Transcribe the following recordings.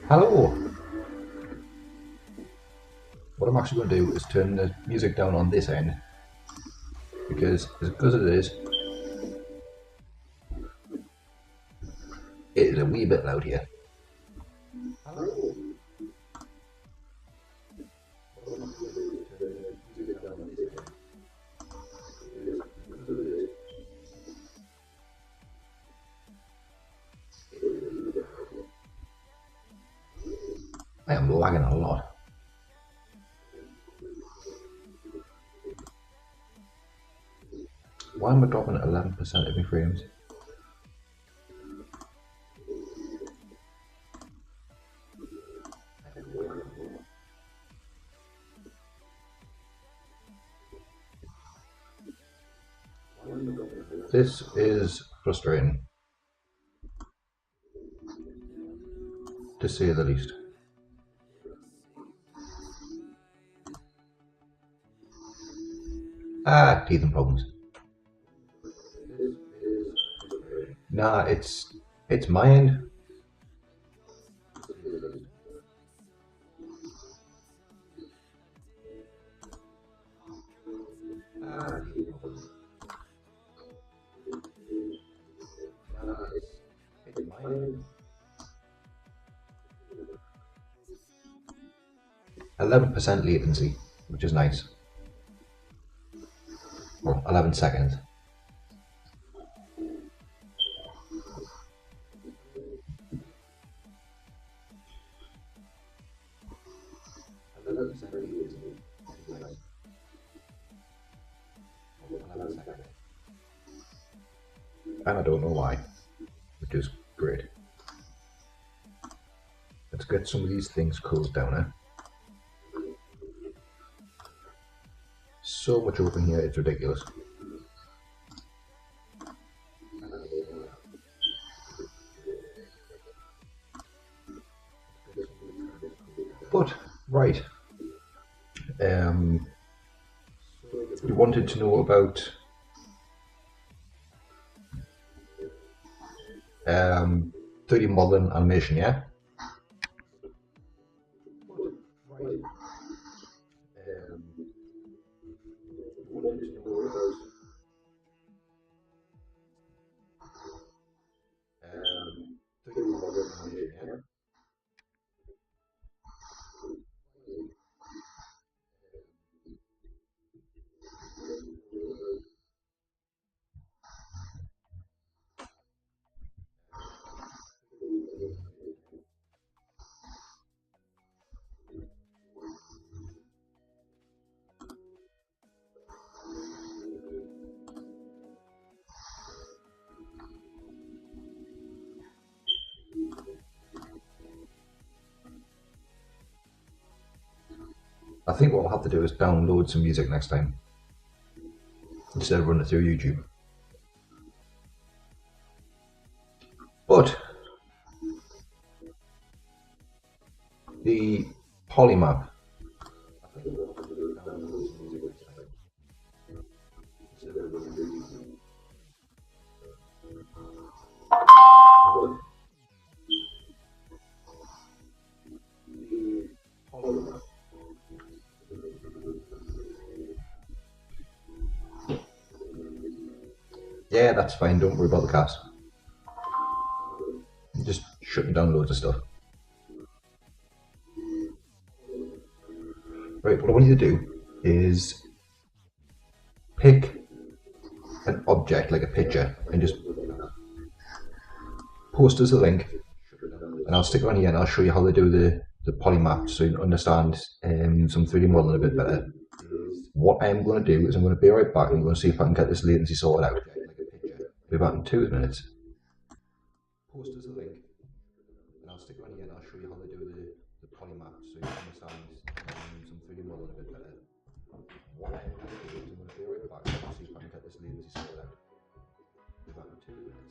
Hello! What I'm actually going to do is turn the music down on this end because as good as it is a wee bit loud here. Hello! I am lagging a lot. Why am I dropping at 11% of my frames? This is frustrating, to say the least. Teething problems. Nah, it's my end. It's my end. 11% latency, which is nice. Well, 11 seconds. And I don't know why, which is great. Let's get some of these things closed down now. So much open here, it's ridiculous. But, right. You wanted to know about 3D modeling animation, yeah? I think what I'll have to do is download some music next time instead of running it through YouTube. But the Polymap. Yeah, that's fine, don't worry about the cast. I'm just shutting down loads of stuff. Right, what I want you to do is pick an object like a picture and just post us a link and I'll stick it on here and I'll show you how they do the polymap so you can understand some 3D modeling a bit better. What I'm going to do is I'm going to be right back and I'm going to see if I can get this latency sorted out. Be back in 2 minutes. Post us a link and I'll stick it on here and I'll show you how they do the polymap so you can understand some 3D modeling a bit better. What I'm going to do is I'm going to be right back and see if I can get this latency sorted out. Be back in 2 minutes.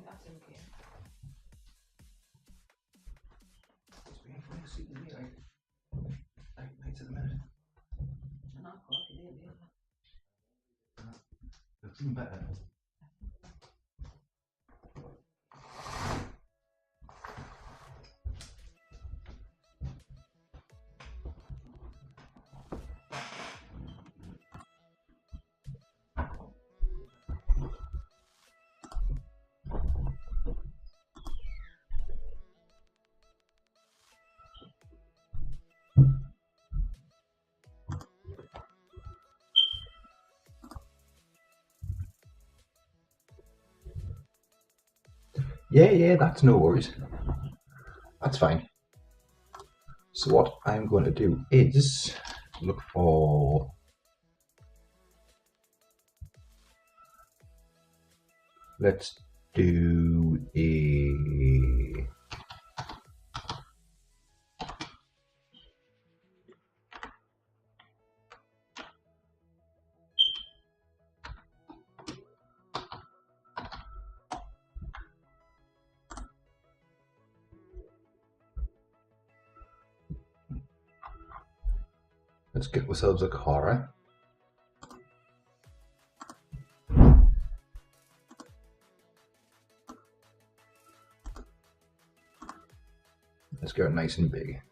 that's okay. It's been funny to see the lights at the minute. And I've got it here. Looks even better. Yeah, that's no worries. That's fine. So what I'm going to do is look for let's do a let's get ourselves a car. Let's get it nice and big.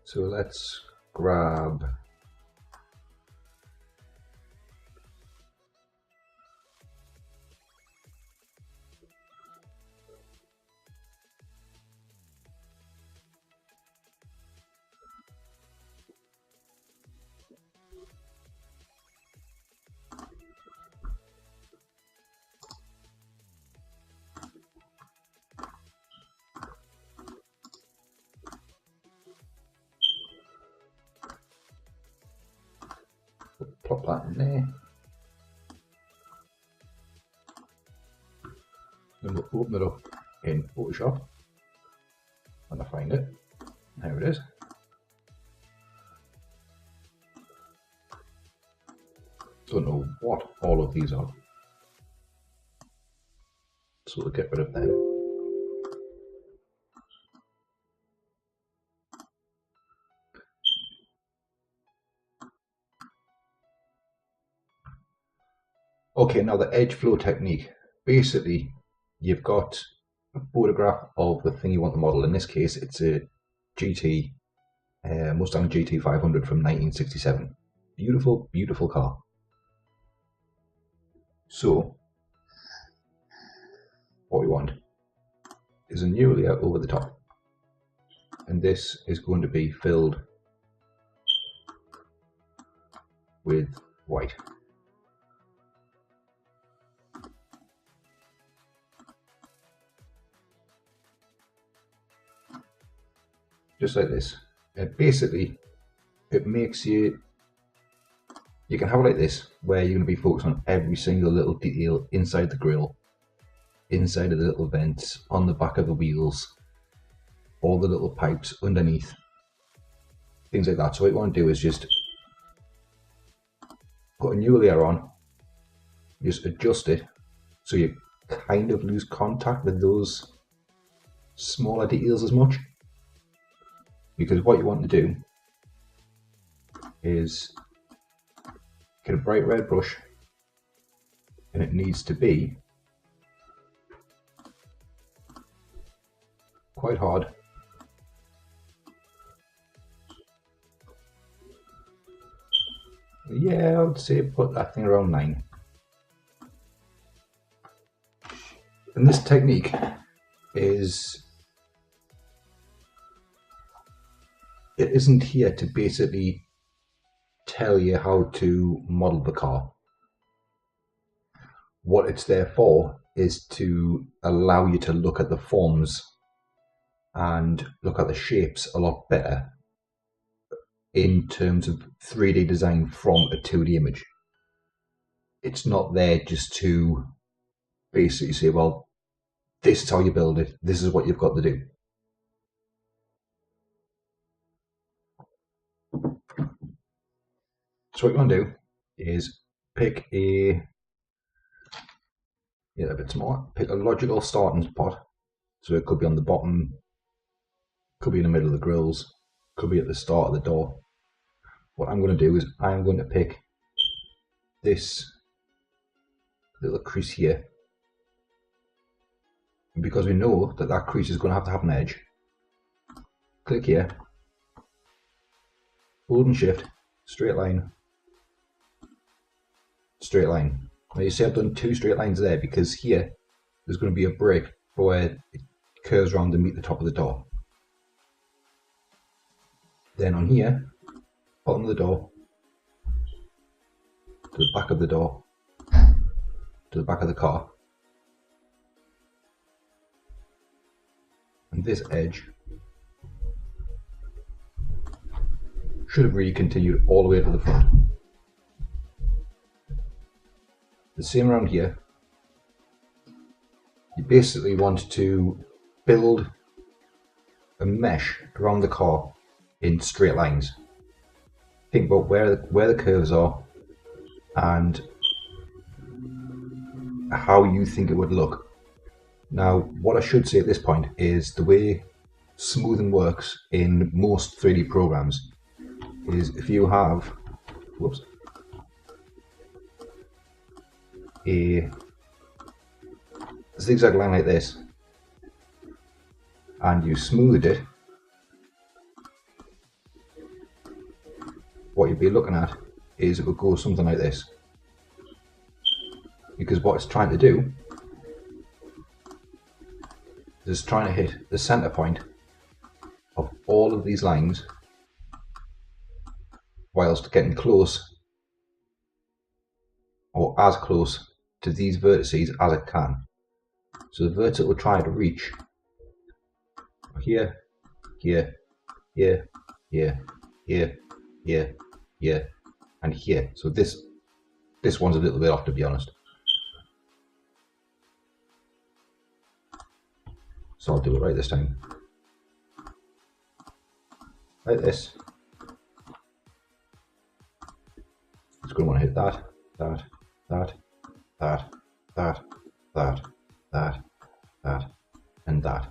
So let's grab plop that in there. Then we'll open it up in Photoshop and I find it. There it is. Don't know what all of these are. So we'll get rid of them. Okay, now the edge flow technique. Basically, you've got a photograph of the thing you want to model. In this case, it's a GT, Mustang GT 500 from 1967. Beautiful, beautiful car. So, what we want is a new layer over the top. And this is going to be filled with white. Just like this. And basically, it makes you can have it like this, where you're going to be focused on every single little detail inside the grille, inside of the little vents, on the back of the wheels, all the little pipes underneath, things like that. So what you want to do is just put a new layer on, just adjust it so you kind of lose contact with those smaller details as much. Because what you want to do is get a bright red brush, and it needs to be quite hard. Yeah, I would say put that thing around 9. And this technique it isn't here to basically tell you how to model the car. What it's there for is to allow you to look at the forms and look at the shapes a lot better in terms of 3D design from a 2D image. It's not there just to basically say, well, this is how you build it, this is what you've got to do. So what you want to do is pick a bit smaller. Pick a logical starting spot. So it could be on the bottom, could be in the middle of the grills, could be at the start of the door. What I'm going to do is I'm going to pick this little crease here. And because we know that that crease is going to have an edge, click here, hold and shift, straight line, straight line. Now you see I've done 2 straight lines there because here there's going to be a break where it curves around to meet the top of the door. Then on here, bottom of the door, to the back of the door, to the back of the car, and this edge should have really continued all the way to the front. The same around here. You basically want to build a mesh around the car in straight lines. Think about where the curves are and how you think it would look. Now, what I should say at this point is the way smoothing works in most 3D programs is if you have a zigzag line like this and you smoothed it, what you'd be looking at is it would go something like this, because what it's trying to do is trying to hit the center point of all of these lines whilst getting close, or as close to these vertices as it can. So the vertex will try to reach here, here, here, here, here, here, here, and here. So this one's a little bit off, to be honest. So I'll do it right this time. Like this. It's going to want to hit that, that, that, that, that, that, that, that, and that.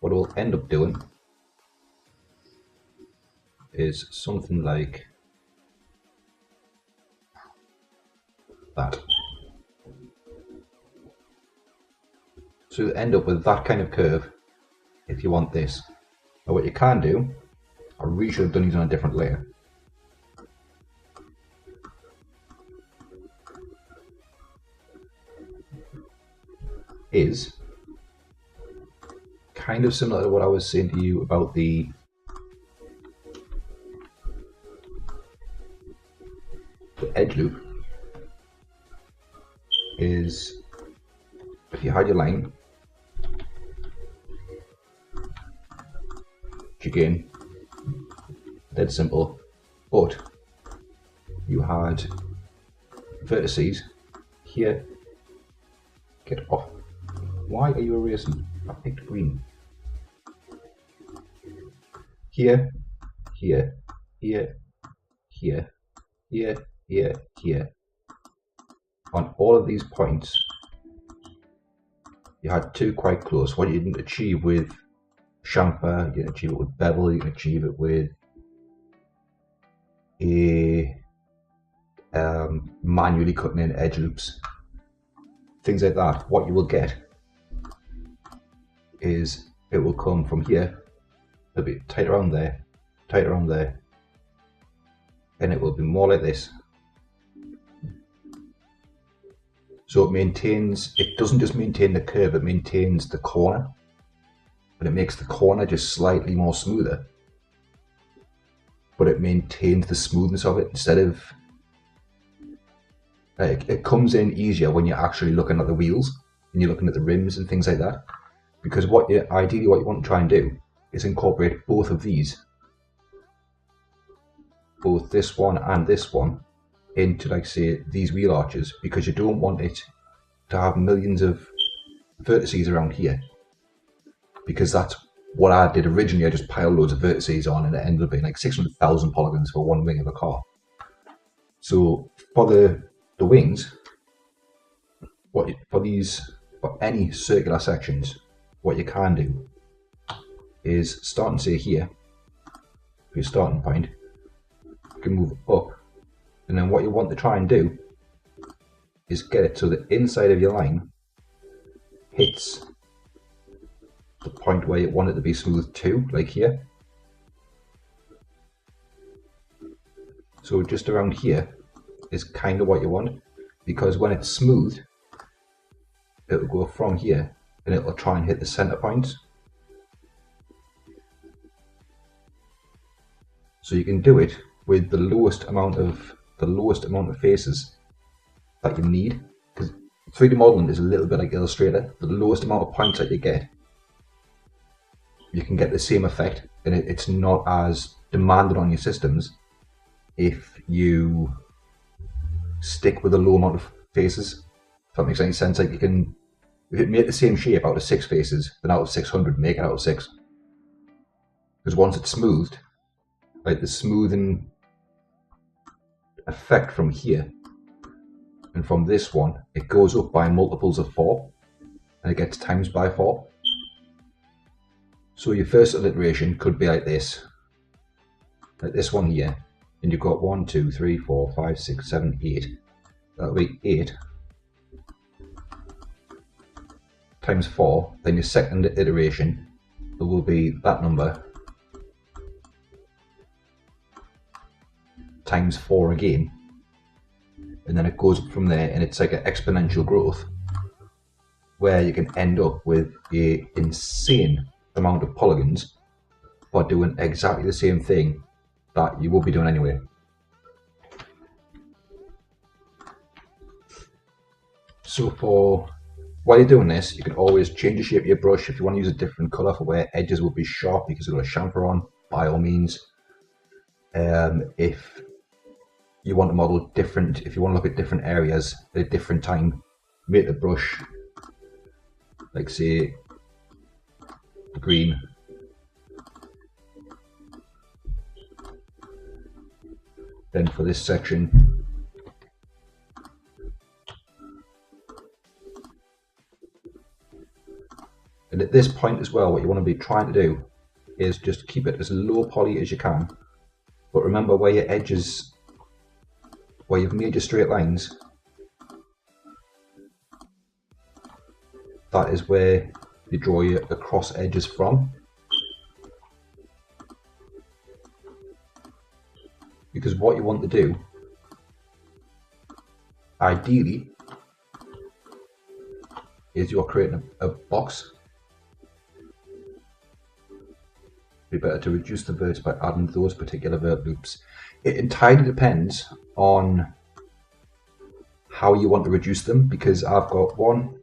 What we'll end up doing is something like that. So you'll end up with that kind of curve if you want this. Now what you can do, I really should have done these on a different layer. Is kind of similar to what I was saying to you about the edge loop. Is if you had your line, which again, dead simple, but you had vertices here. Get off. Why are you erasing? I picked green. Here, here, here, here, here, here, here. On all of these points, you had 2 quite close. What you didn't achieve with chamfer, you didn't achieve it with bevel, you can achieve it with a manually cutting in edge loops. Things like that. What you will get is it will come from here, it'll be tight around there, and it will be more like this. So it doesn't just maintain the curve, it maintains the corner, but it makes the corner just slightly more smoother, but it maintains the smoothness of it instead of, it comes in easier when you're actually looking at the wheels and you're looking at the rims and things like that, because ideally what you want to try and do is incorporate both of these, both this one and this one, into, like, say, these wheel arches, because you don't want it to have millions of vertices around here, because that's what I did originally, I just piled loads of vertices on, and it ended up being like 600,000 polygons for one wing of a car. So for the wings, for any circular sections, what you can do is start and say here, for your starting point, you can move up, and then what you want to try and do is get it so the inside of your line hits the point where you want it to be smooth too, like here. So just around here is kind of what you want, because when it's smooth, it'll go from here and it'll try and hit the center points. So you can do it with the lowest amount of faces that you need, because 3D modeling is a little bit like Illustrator. The lowest amount of points that you get, you can get the same effect, and it's not as demanding on your systems if you stick with a low amount of faces. If that makes any sense. Like, you can, if you make the same shape out of 6 faces, then out of 600 make it out of 6. Because once it's smoothed, like the smoothing effect from here and from this one, it goes up by multiples of 4, and it gets times by 4. So your first alliteration could be like this one here, and you've got 1, 2, 3, 4, 5, 6, 7, 8. That'll be 8 times 4. Then your second iteration, there will be that number times 4 again, and then it goes up from there, and it's like an exponential growth where you can end up with an insane amount of polygons by doing exactly the same thing that you will be doing anyway. So while you're doing this, you can always change the shape of your brush. If you want to use a different colour for where edges will be sharp because you've got a chamfer on, by all means. If you want to model different, if you want to look at different areas at a different time, make the brush, like say, green. Then for this section, and at this point as well, what you want to be trying to do is just keep it as low poly as you can. But remember, where your edges, where you've made your straight lines, that is where you draw your cross edges from. Because what you want to do, ideally, is you're creating a box. It'd be better to reduce the verts by adding those particular vert loops. It entirely depends on how you want to reduce them, because I've got 1,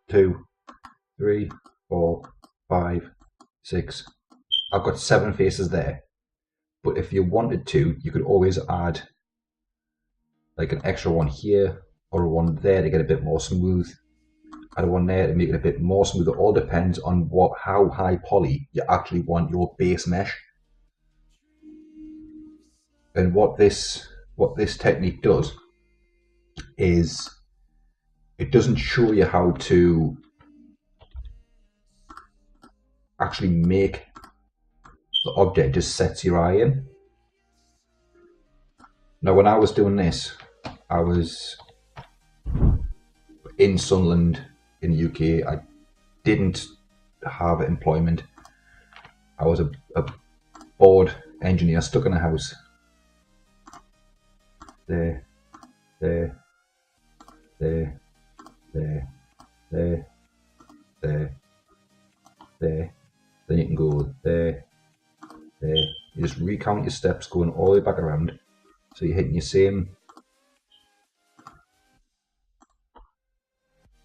2, 3, 4, 5, 6. I've got 7 faces there. But if you wanted to, you could always add like an extra one here or a one there to get a bit more smooth. Add a one there to make it a bit more smooth. It all depends on how high poly you actually want your base mesh. And what this technique does is it doesn't show you how to actually make the object, it just sets your eye in. Now, when I was doing this, I was in Sunderland in the UK. I didn't have employment. I was a bored engineer stuck in a house. There, there, there, there, there, there, there. Then you can go there, there. You just recount your steps going all the way back around, so you're hitting your same.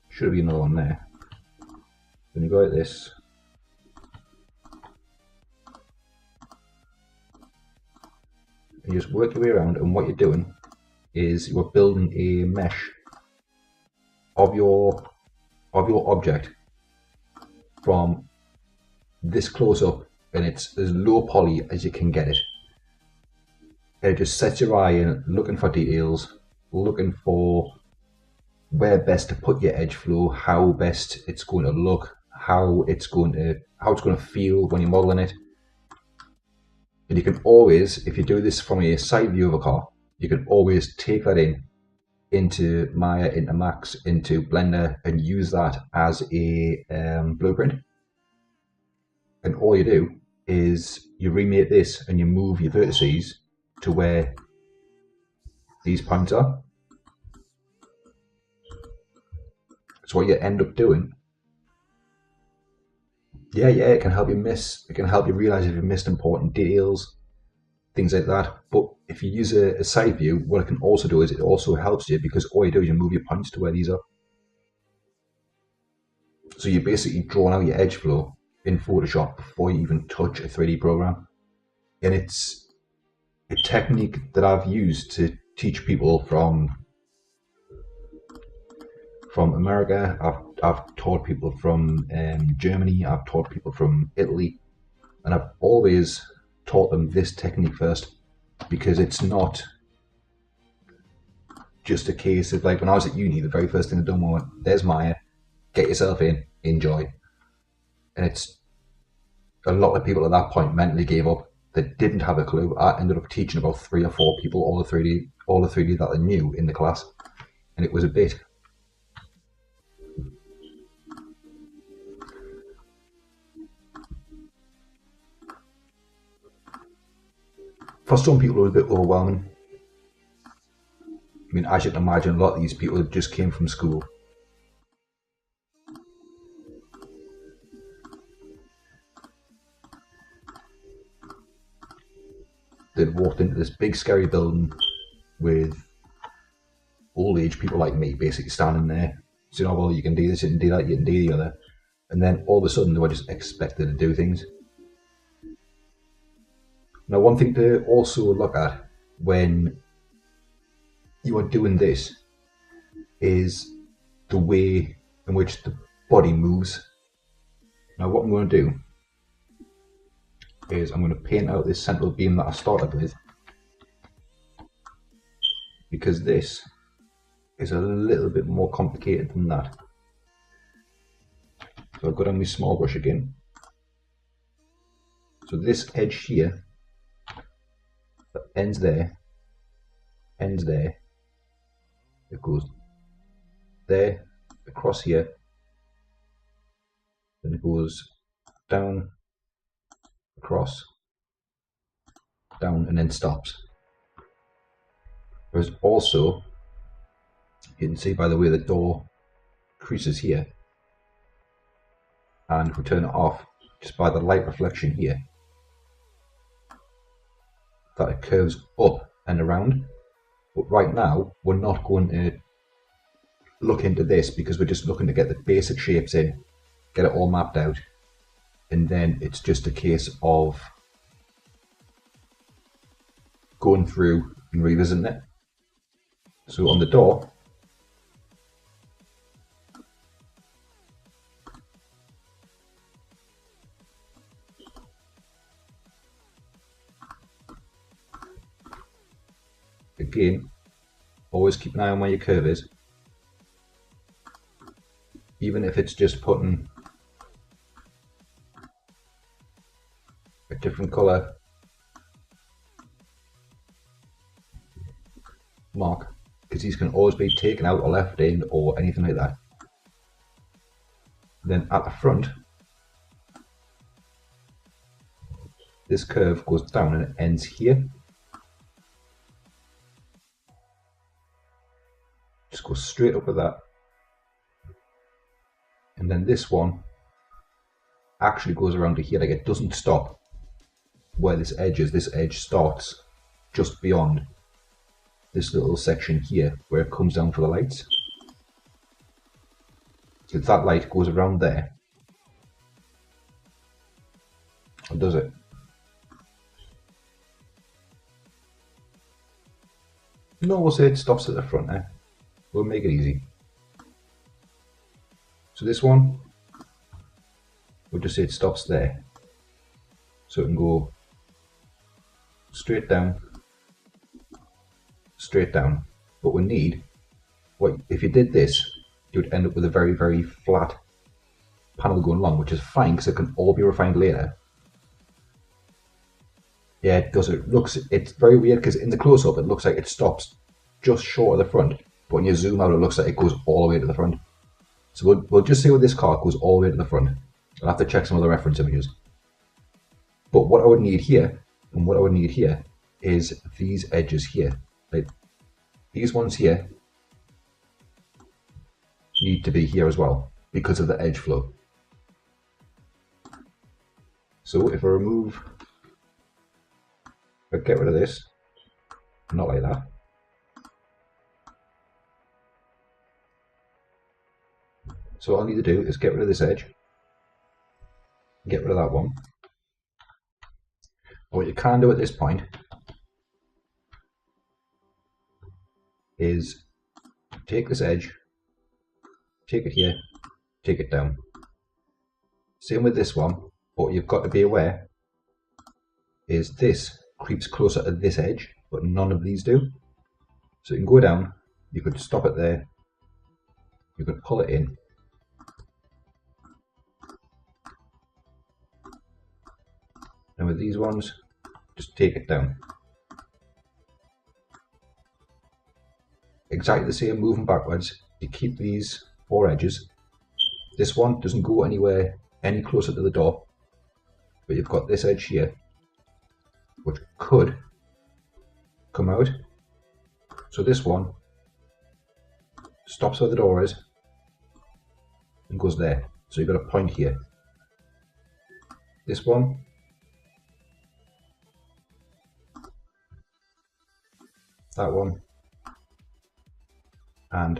Should be another one there. Then you go like this. And you just work your way around, and what you're doing is you're building a mesh of your object from this close up, and it's as low poly as you can get it. And it just sets your eye in, looking for details, looking for where best to put your edge flow, how best it's going to look, how it's going to feel when you're modeling it. And you can always, if you do this from a side view of a car, you can always take that into Maya, into Max, into Blender, and use that as a blueprint. And all you do is you remake this and you move your vertices to where these points are. So what you end up doing, it can help you realize if you missed important details, things like that. But if you use a side view, what it can also do is it also helps you, because all you do is you move your points to where these are. So you're basically drawing out your edge flow in Photoshop before you even touch a 3D program. And it's a technique that I've used to teach people from America. I've taught people from Germany. I've taught people from Italy, and I've always taught them this technique first, because it's not just a case of like when I was at uni, the very first thing I done was, there's Maya, get yourself in, enjoy. And it's a lot of people at that point mentally gave up. They didn't have a clue. I ended up teaching about 3 or 4 people all the 3D that they knew in the class, and it was a bit. For some people, it was a bit overwhelming. I mean, as you can imagine, a lot of these people just came from school. They'd walked into this big scary building with old age people like me basically standing there saying, oh well, you can do this, you can do that, you can do the other. And then all of a sudden they were just expected to do things. Now, one thing to also look at when you are doing this is the way in which the body moves. Now, what I'm going to do is I'm going to paint out this central beam that I started with, because this is a little bit more complicated than that. So I've got on my small brush again. So this edge here ends there, it goes there, across here, then it goes down, across, down, and then stops. There's also, you can see by the way the door creases here, and if we turn it off, just by the light reflection here, that it curves up and around. But right now we're not going to look into this, because we're just looking to get the basic shapes in, get it all mapped out, and then it's just a case of going through and revisiting it. So on the door, again, always keep an eye on where your curve is. Even if it's just putting a different colour mark, because these can always be taken out or left in or anything like that. Then at the front, this curve goes down and it ends here. Just go straight up with that. And then this one actually goes around to here, like it doesn't stop where this edge is. This edge starts just beyond this little section here where it comes down for the lights. So that light goes around there. Or does it? No, we'll say it stops at the front there. We'll make it easy. So this one, we'll just say it stops there. So it can go straight down, but we need, if you did this, you would end up with a very, very flat panel going along, which is fine because it can all be refined later. Yeah, it does. It's very weird because in the close-up it looks like it stops just short of the front, but when you zoom out it looks like it goes all the way to the front. So we'll just see with this car it goes all the way to the front. I'll have to check some other reference images. But what I would need here, and what I would need here, is these edges here. Like these ones here need to be here as well because of the edge flow. So if I get rid of this, not like that. So all I need to do is get rid of this edge, get rid of that one. And what you can do at this point is take this edge, take it here, take it down. Same with this one, but what you've got to be aware is this creeps closer to this edge, but none of these do. So you can go down, you could stop it there, you could pull it in, and with these ones, just take it down. Exactly the same moving backwards. You keep these 4 edges. This one doesn't go anywhere any closer to the door, but you've got this edge here, which could come out. So this one stops where the door is and goes there. So you've got a point here. This one that one, and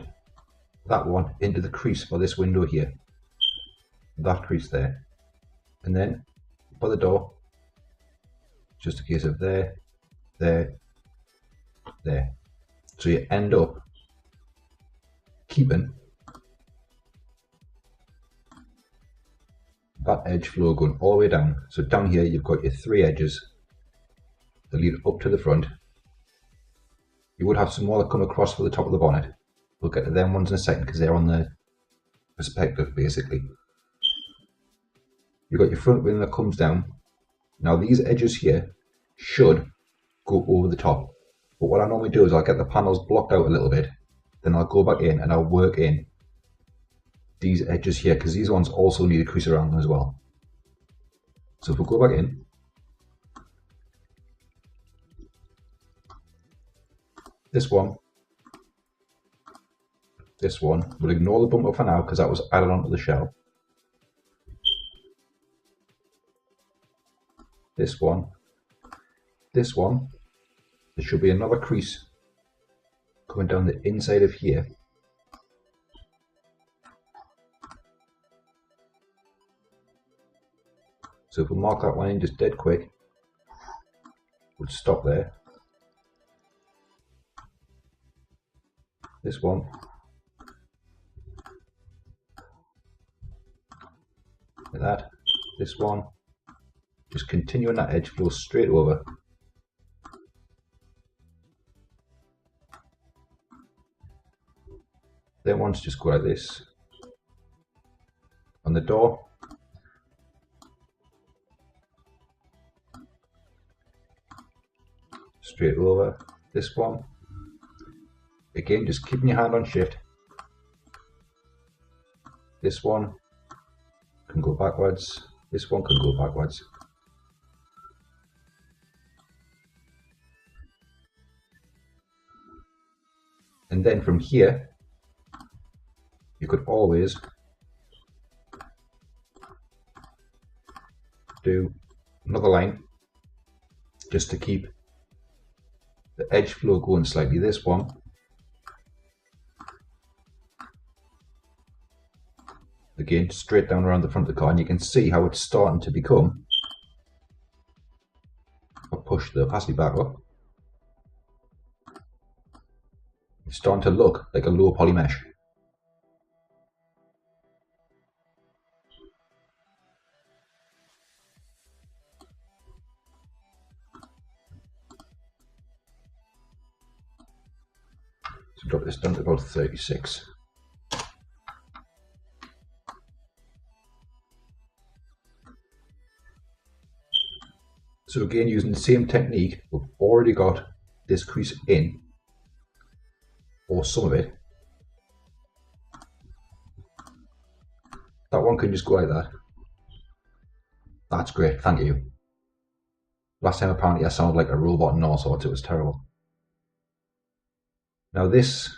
that one into the crease for this window here. That crease there. And then for the door, just a case of there, there, there. So you end up keeping that edge flow going all the way down. So down here you've got your 3 edges that lead up to the front. You would have some more that come across for the top of the bonnet. We'll get to them ones in a second because they're on the perspective basically. You've got your front wing that comes down. Now these edges here should go over the top. But what I normally do is I'll get the panels blocked out a little bit. Then I'll go back in and I'll work in these edges here because these ones also need a crease around them as well. So if we go back in, this one, we'll ignore the bumper for now because that was added onto the shell. This one, there should be another crease coming down the inside of here. So if we mark that one in just dead quick, we'll stop there. This one, like that. This one, just continuing that edge flow straight over. Then ones just go like this. On the door, straight over. This one, again just keeping your hand on shift. This one can go backwards. This one can go backwards. And then from here, you could always do another line just to keep the edge flow going slightly. This one, again straight down around the front of the car, and you can see how it's starting to become a push the opacity back up. It's starting to look like a low poly mesh. So drop this down to about 36. So again, using the same technique, we've already got this crease in, or some of it. That one can just go like that. That's great, thank you. Last time apparently I sounded like a robot and all sorts, it was terrible. Now this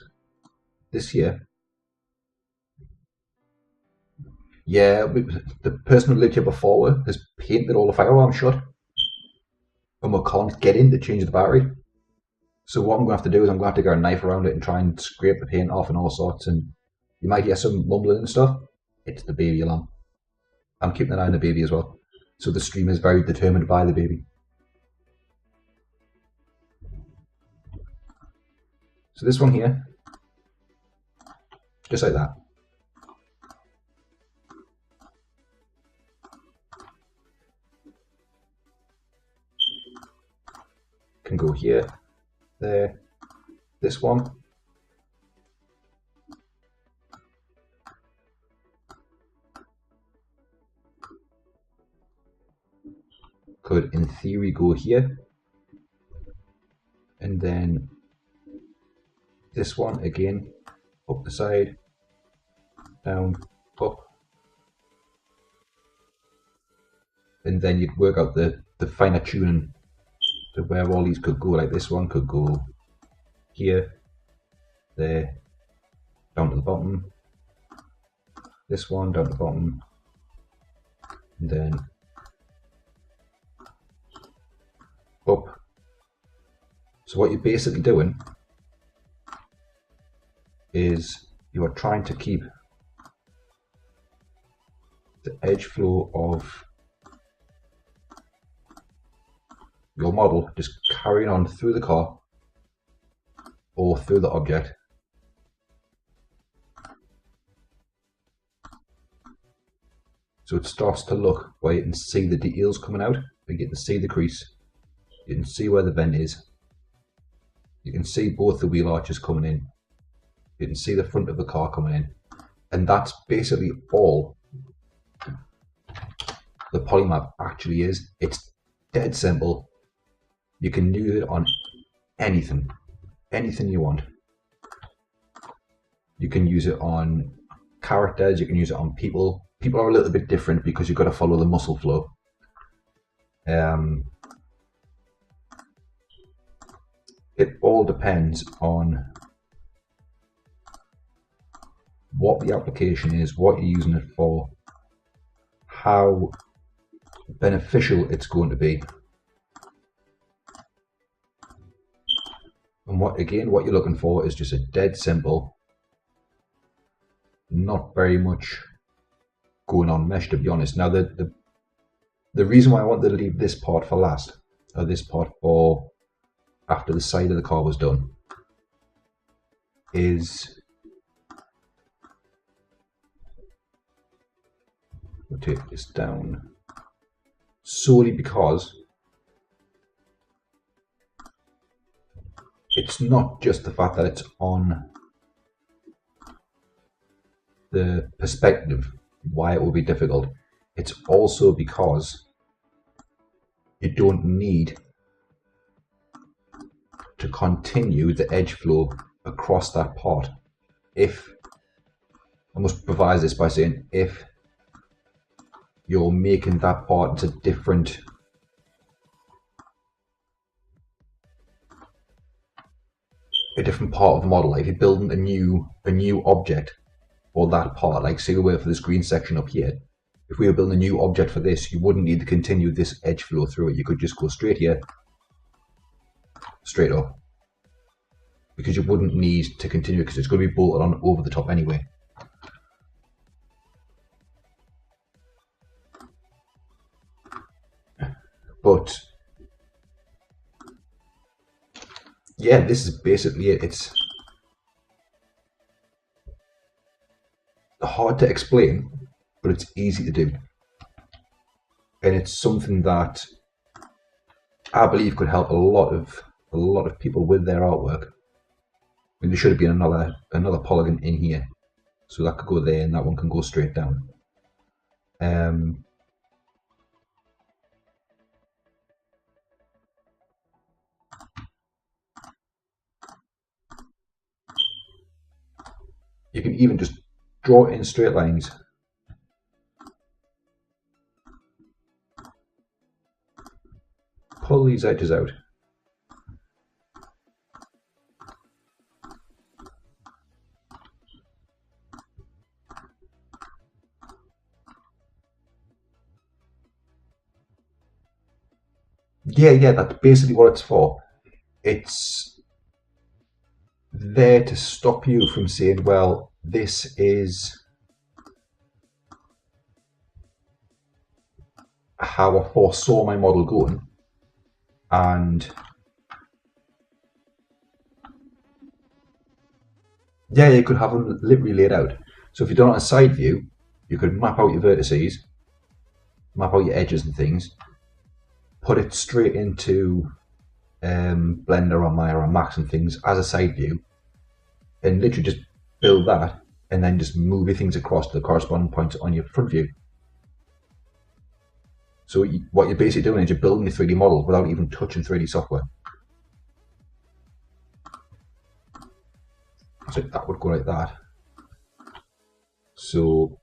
here, yeah, the person who lived here before has painted all the firearms shut, and we can't get in to change the battery. So what I'm going to have to do is I'm going to have to get a knife around it and try and scrape the paint off and all sorts, and you might hear some mumbling and stuff. It's the baby alarm. I'm keeping an eye on the baby as well. So the stream is very determined by the baby. So this one here, just like that. Can go here, there, this one. Could, in theory, go here. And then this one, again, up the side, down, up. And then you'd work out the finer tuning to where all these could go. Like this one could go here, there, down to the bottom. This one down to the bottom. And then up. So what you're basically doing is you are trying to keep the edge flow of your model just carrying on through the car or through the object. So it starts to look where you can see the details coming out, you can see the crease, you can see where the vent is, you can see both the wheel arches coming in, you can see the front of the car coming in, and that's basically all the Polymap actually is. It's dead simple. You can use it on anything you want. You can use it on characters, you can use it on people. People are a little bit different because you've got to follow the muscle flow. It all depends on what the application is, what you're using it for, how beneficial it's going to be. And what you're looking for is just a dead simple, not very much going on mesh, to be honest. Now the reason why I wanted to leave this part for last, or this part for after the side of the car was done, is we'll take this down solely because it's not just the fact that it's on the perspective why it will be difficult. It's also because you don't need to continue the edge flow across that part. If, I must provide this by saying, if you're making that part into different part of the model, like if you're building a new object for that part, like say we were for this green section up here, if we were building a new object for this, you wouldn't need to continue this edge flow through it. You could just go straight here, straight up, because you wouldn't need to continue it because it's going to be bolted on over the top anyway. But yeah, this is basically it. It's hard to explain, but it's easy to do, and it's something that I believe could help a lot of people with their artwork. mean, there should have been another polygon in here, so that could go there, and that one can go straight down. You can even just draw it in straight lines. Pull these edges out. Yeah, that's basically what it's for. It's there to stop you from saying, well, this is how I foresaw my model going, and yeah, you could have them literally laid out. So if you've done it on a side view, you could map out your vertices, map out your edges and things, put it straight into Blender or Maya or Max and things as a side view, and literally just build that, and then just move your things across to the corresponding points on your front view. So what you're basically doing is you're building a 3D model without even touching 3D software. So that would go like that. So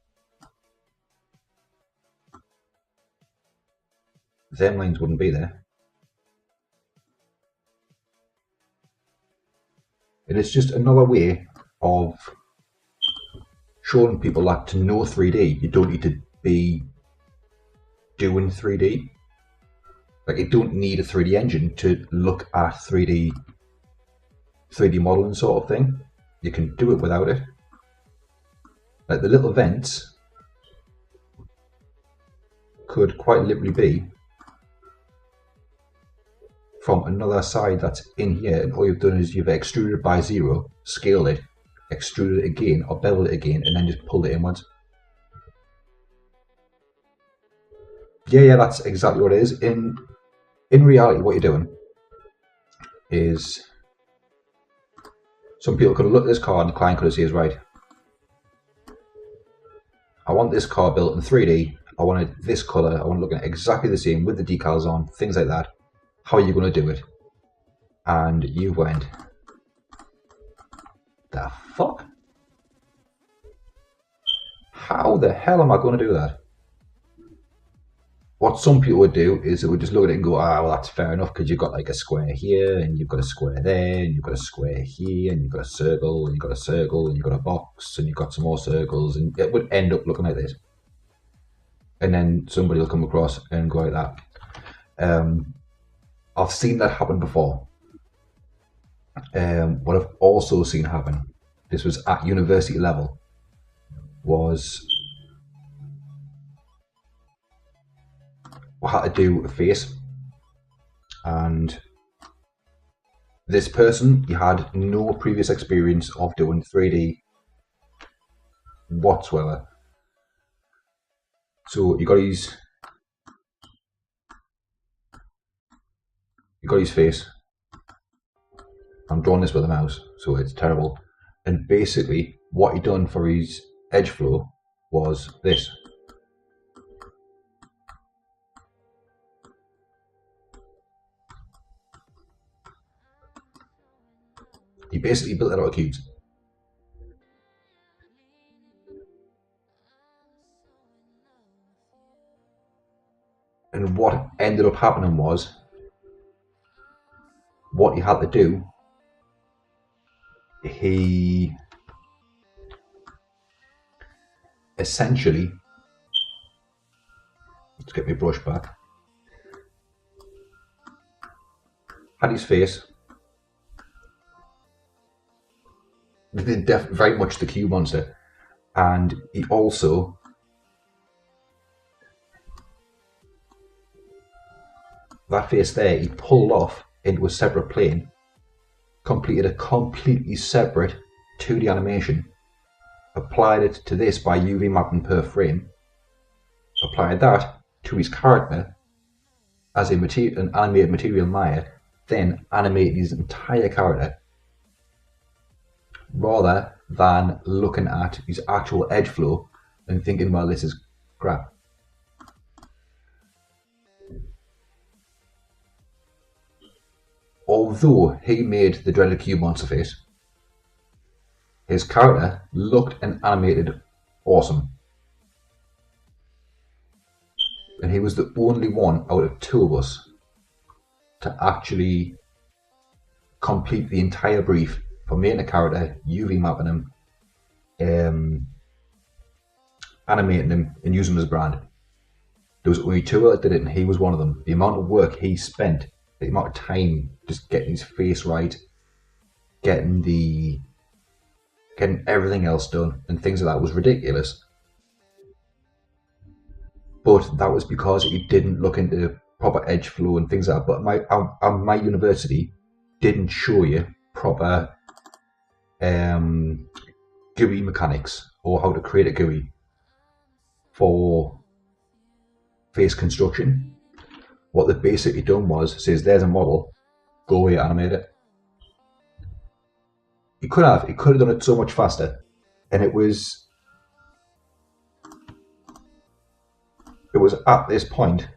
them lines wouldn't be there. And it's just another way of showing people that to know 3D, you don't need to be doing 3D. Like, you don't need a 3D engine to look at 3D modeling sort of thing. You can do it without it. Like, the little vents could quite literally be from another side that's in here, and all you've done is you've extruded it by 0, scaled it, extruded it again, or beveled it again, and then just pulled it inwards. Yeah, that's exactly what it is. In reality, what you're doing is, some people could have looked at this car and the client could have said, right, I want this car built in 3D, I want it this colour, I want it looking exactly the same with the decals on, things like that. How are you going to do it? And you went, the fuck? How the hell am I going to do that? What some people would do is they would just look at it and go, well, that's fair enough, because you've got like a square here, and you've got a square there, and you've got a square here, and you've got a circle, and you've got a circle, and you've got a box, and you've got some more circles, and it would end up looking like this. And then somebody will come across and go like that. I've seen that happen before. What I've also seen happen, this was at university level, was I had to do a face, and this person, he had no previous experience of doing 3D whatsoever. So you got his face. I'm drawing this with a mouse, so it's terrible. And basically, what he done for his edge flow was this. He basically built it out of cubes. And what ended up happening was, what he had to do, he essentially, let's get my brush back, had his face, very much the cube monster, and he also that face there, he pulled off into a separate plane, completed a completely separate 2D animation, applied it to this by UV mapping per frame, applied that to his character as an animated material Maya, then animated his entire character, rather than looking at his actual edge flow and thinking, well, this is crap. Although he made the dreaded cube monster face, his character looked and animated awesome. And he was the only one out of two of us to actually complete the entire brief for making a character, UV mapping him, animating him, and using him as a brand. There was only two that did it, and he was one of them. The amount of work he spent, the amount of time just getting his face right, getting everything else done, and things like that was ridiculous. But that was because he didn't look into proper edge flow and things like that. But my university didn't show you proper GUI mechanics or how to create a GUI for face construction. What they've basically done was says there's a model, go away, animate it. He could have done it so much faster, and it was at this point.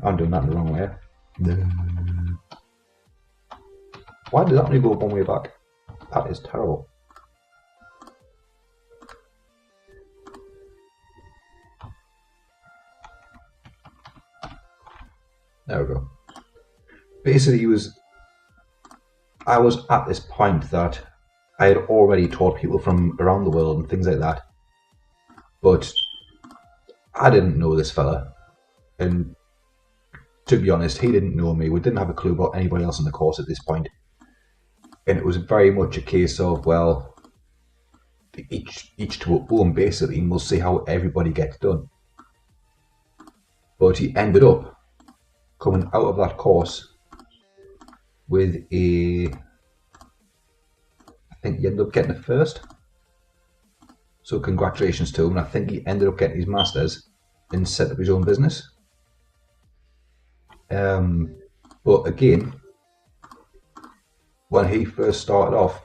I'm doing that in the wrong way. Why did that only go one way back? That is terrible. There we go. Basically, I was at this point that I had already taught people from around the world and things like that, but I didn't know this fella, and to be honest, he didn't know me. We didn't have a clue about anybody else in the course at this point, and it was very much a case of, well, each to a own basically, and we'll see how everybody gets done. But he ended up coming out of that course with I think he ended up getting a first. So congratulations to him. And I think he ended up getting his master's and set up his own business. But again, when he first started off,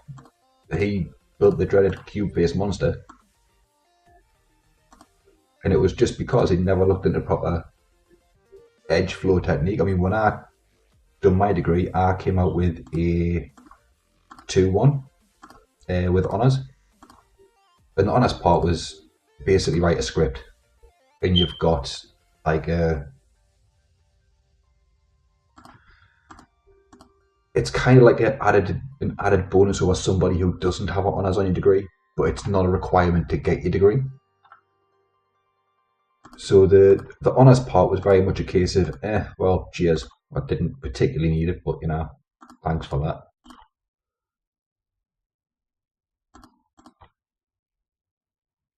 he built the dreaded cube-based monster, and it was just because he never looked into proper edge flow technique. I mean, when I done my degree, I came out with a 2-1 with honours, and the honours part was basically write a script, and you've got like it's kind of like an added bonus over somebody who doesn't have honours on your degree, but it's not a requirement to get your degree. So the honours part was very much a case of, well, cheers. I didn't particularly need it, but thanks for that.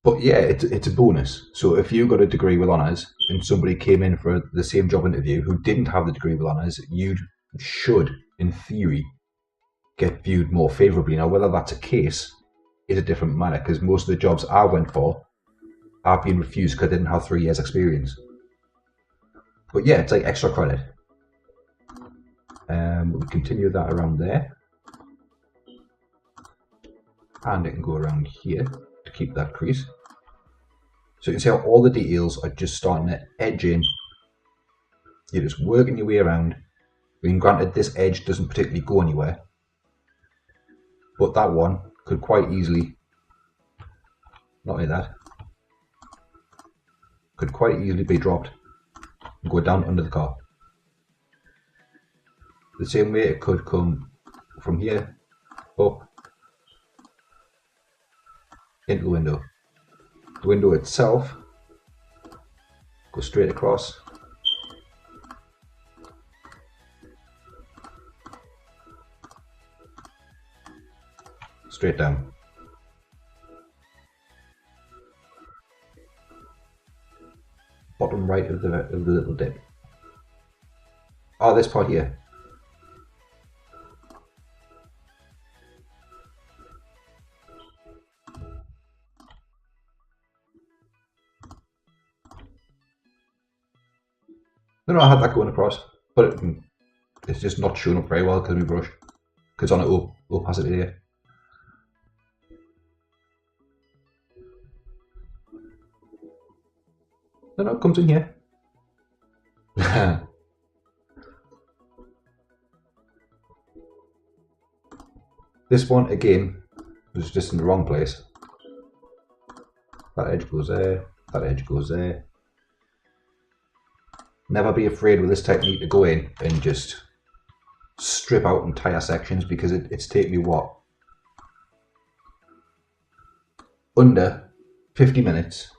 But yeah, it's a bonus. So if you got a degree with honours and somebody came in for the same job interview who didn't have the degree with honours, you should, in theory, get viewed more favourably. Now, whether that's a case is a different matter, because most of the jobs I went for are being refused because I didn't have 3 years experience. But yeah, it's like extra credit. We'll continue that around there. And it can go around here to keep that crease. So you can see how all the details are just starting to edge in. You're just working your way around. I mean, granted, this edge doesn't particularly go anywhere, but that one could quite easily, not like that, could quite easily be dropped and go down under the car. The same way it could come from here up into the window. The window itself goes straight across. Straight down. Bottom right of the little dip. Oh, this part here. I don't know how I had that going across, but it's just not showing up very well because of my brush. Because on an opacity here. No, it comes in here. This one, again, was just in the wrong place. That edge goes there, that edge goes there. Never be afraid with this technique to go in and just strip out entire sections, because it's taken me what? Under 50 minutes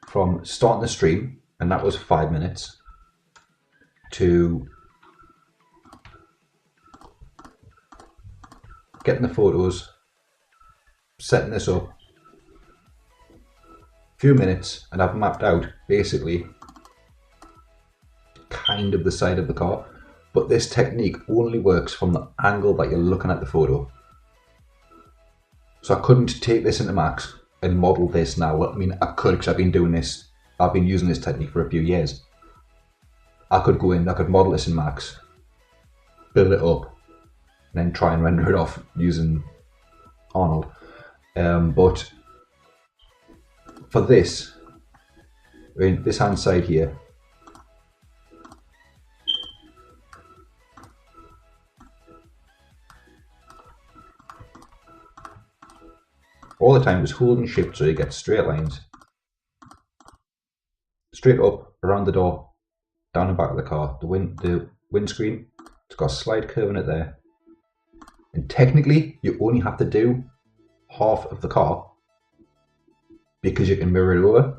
from starting the stream, and that was 5 minutes, to getting the photos, setting this up, few minutes, and I've mapped out basically kind of the side of the car. But this technique only works from the angle that you're looking at the photo. So I couldn't take this into Max and model this now. I mean, I could, because I've been using this technique for a few years. I could go in, I could model this in Max, build it up, and then try and render it off using Arnold. But for this, I mean, this hand side here, all the time just holding shift so you get straight lines. Straight up, around the door, down the back of the car, the windscreen, it's got a slight curve in it there. And technically, you only have to do half of the car because you can mirror it over.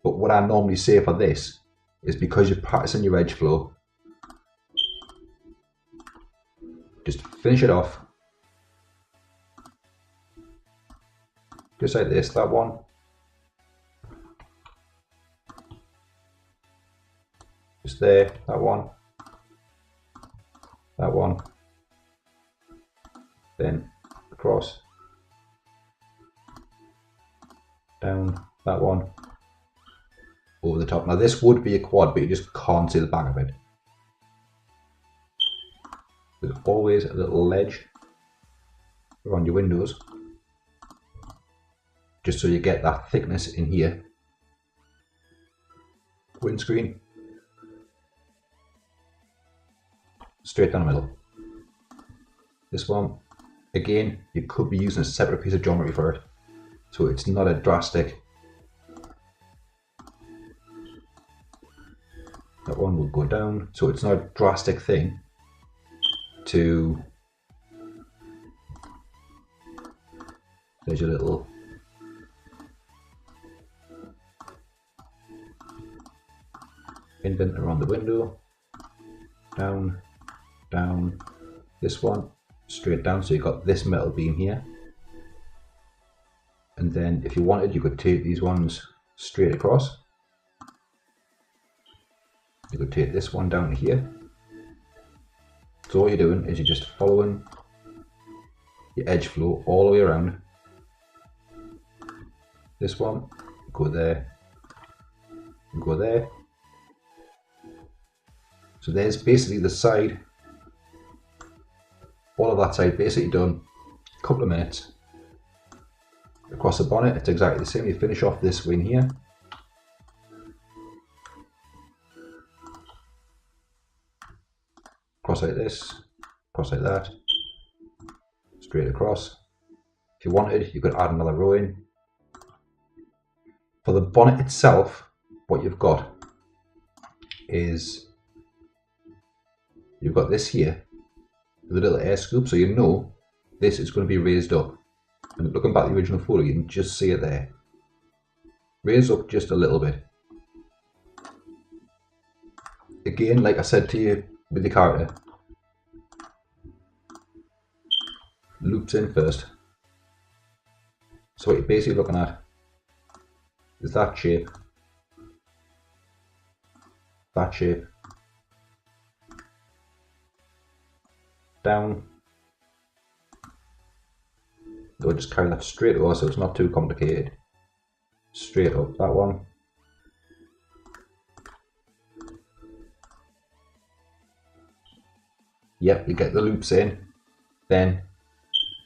But what I normally say for this is, because you're practicing your edge flow, just finish it off. Just like this, that one. Just there, that one. That one. Then across. Down, that one. Over the top. Now this would be a quad, but you just can't see the back of it. There's always a little ledge around your windows, just so you get that thickness in here. Windscreen, straight down the middle. This one, again, you could be using a separate piece of geometry for it, so it's not a drastic. That one will go down, so it's not a drastic thing to. There's your little indent around the window, down, down. This one straight down, so you've got this metal beam here. And then if you wanted, you could take these ones straight across. You could take this one down to here. So all you're doing is you're just following your edge flow all the way around. This one, go there, and go there. So there's basically the side, all of that side basically done. A couple of minutes. Across the bonnet, it's exactly the same. You finish off this wing here. Cross like this, cross like that, straight across. If you wanted, you could add another row in. For the bonnet itself, what you've got is, you've got this here, with a little air scoop, so you know this is going to be raised up. And looking back at the original photo, you can just see it there. Raise up just a little bit. Again, like I said to you with the character, loops in first. So what you're basically looking at is that shape, down. We'll just carry that straight over so it's not too complicated. Straight up, that one. Yep, you get the loops in, then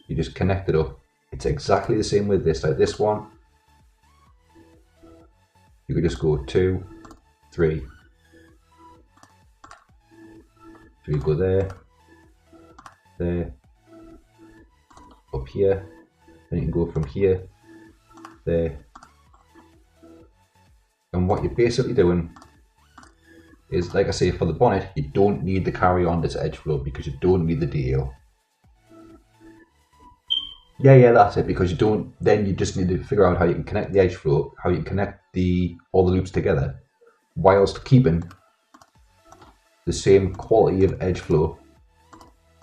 you just connect it up. It's exactly the same with this. Like this one, you could just go 2, 3. So you go there, up here, then you can go from here, there. And what you're basically doing is, like I say, for the bonnet, you don't need the carry on this edge flow because you don't need the DL. Yeah, that's it, because you don't, then you just need to figure out how you can connect the edge flow, how you can connect all the loops together, whilst keeping the same quality of edge flow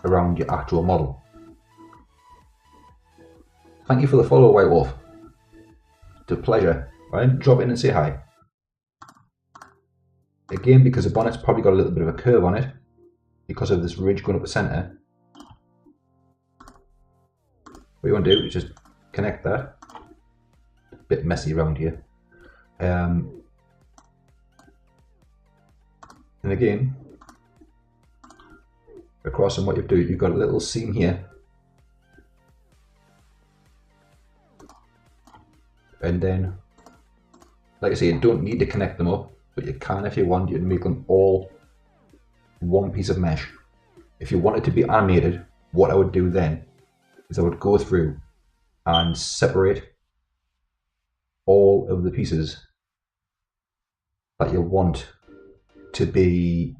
around your actual model. Thank you for the follow, White Wolf. It's a pleasure. Right, drop in and say hi. Again, because the bonnet's probably got a little bit of a curve on it, because of this ridge going up the centre, what you want to do is just connect that. A bit messy around here. And again, across, and what you do, you've got a little seam here. And then, like I say, you don't need to connect them up, but you can if you want. You can make them all one piece of mesh. If you want it to be animated, what I would do then is I would go through and separate all of the pieces that you want to be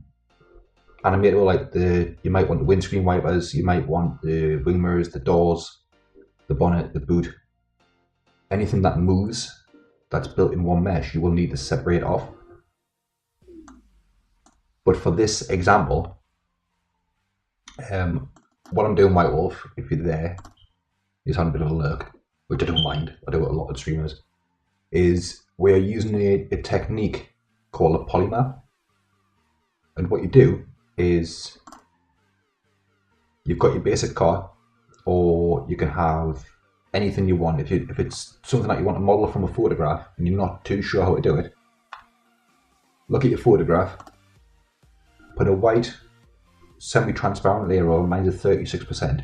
animated, like you might want the windscreen wipers, you might want the wing mirrors, the doors, the bonnet, the boot. Anything that moves that's built in one mesh, you will need to separate off. But for this example, what I'm doing, White Wolf, if you're there, is having a bit of a lurk, which I don't mind. I do it a lot with streamers. Is we're using a technique called a polymap, and what you do is you've got your basic car, or you can have anything you want. If it's something that you want to model from a photograph and you're not too sure how to do it, look at your photograph, put a white semi-transparent layer on, mine's at 36%.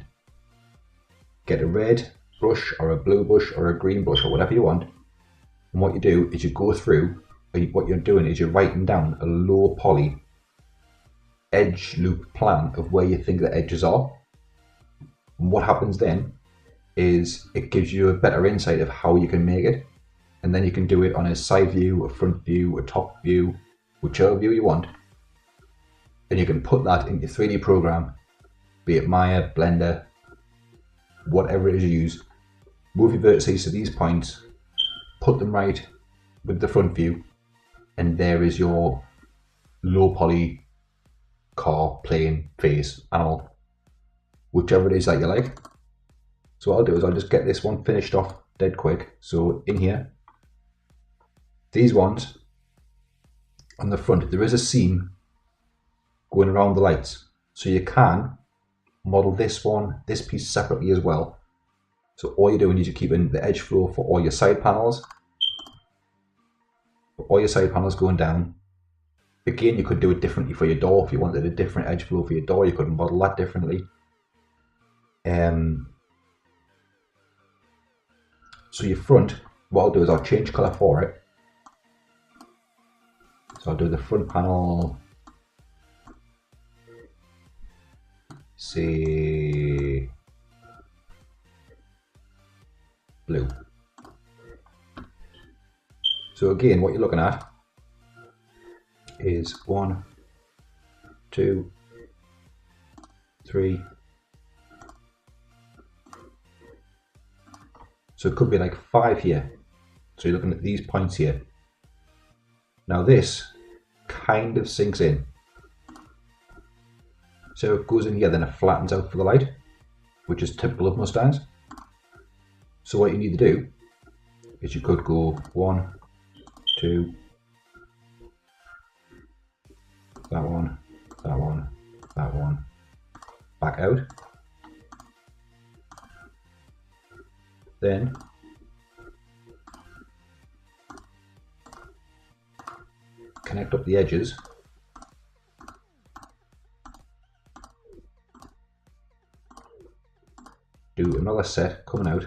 Get a red brush or a blue brush or a green brush or whatever you want, and what you do is you go through, and what you're doing is you're writing down a low poly edge loop plan of where you think the edges are. And what happens then is it gives you a better insight of how you can make it, and then you can do it on a side view, a front view, a top view, whichever view you want, and you can put that in your 3D program, be it Maya, Blender, whatever it is you use. Move your vertices to these points, put them right with the front view, and there is your low poly car, plane, face, animal, whichever it is that you like. So what I'll do is I'll just get this one finished off dead quick. So in here, these ones on the front, there is a seam going around the lights, so you can model this piece separately as well. So all you're doing is you're keeping the edge flow for all your side panels, going down. Again, you could do it differently for your door. If you wanted a different edge flow for your door, you could model that differently. So your front, what I'll do is I'll change colour for it. So I'll do the front panel, say blue. So again, what you're looking at is 1, 2, 3. So it could be like 5 here. So you're looking at these points here. Now this kind of sinks in. So it goes in here, then it flattens out for the light, which is typical of Mustangs. So what you need to do is you could go 1, 2, that one, that one, that one, back out. Then connect up the edges do another set coming out.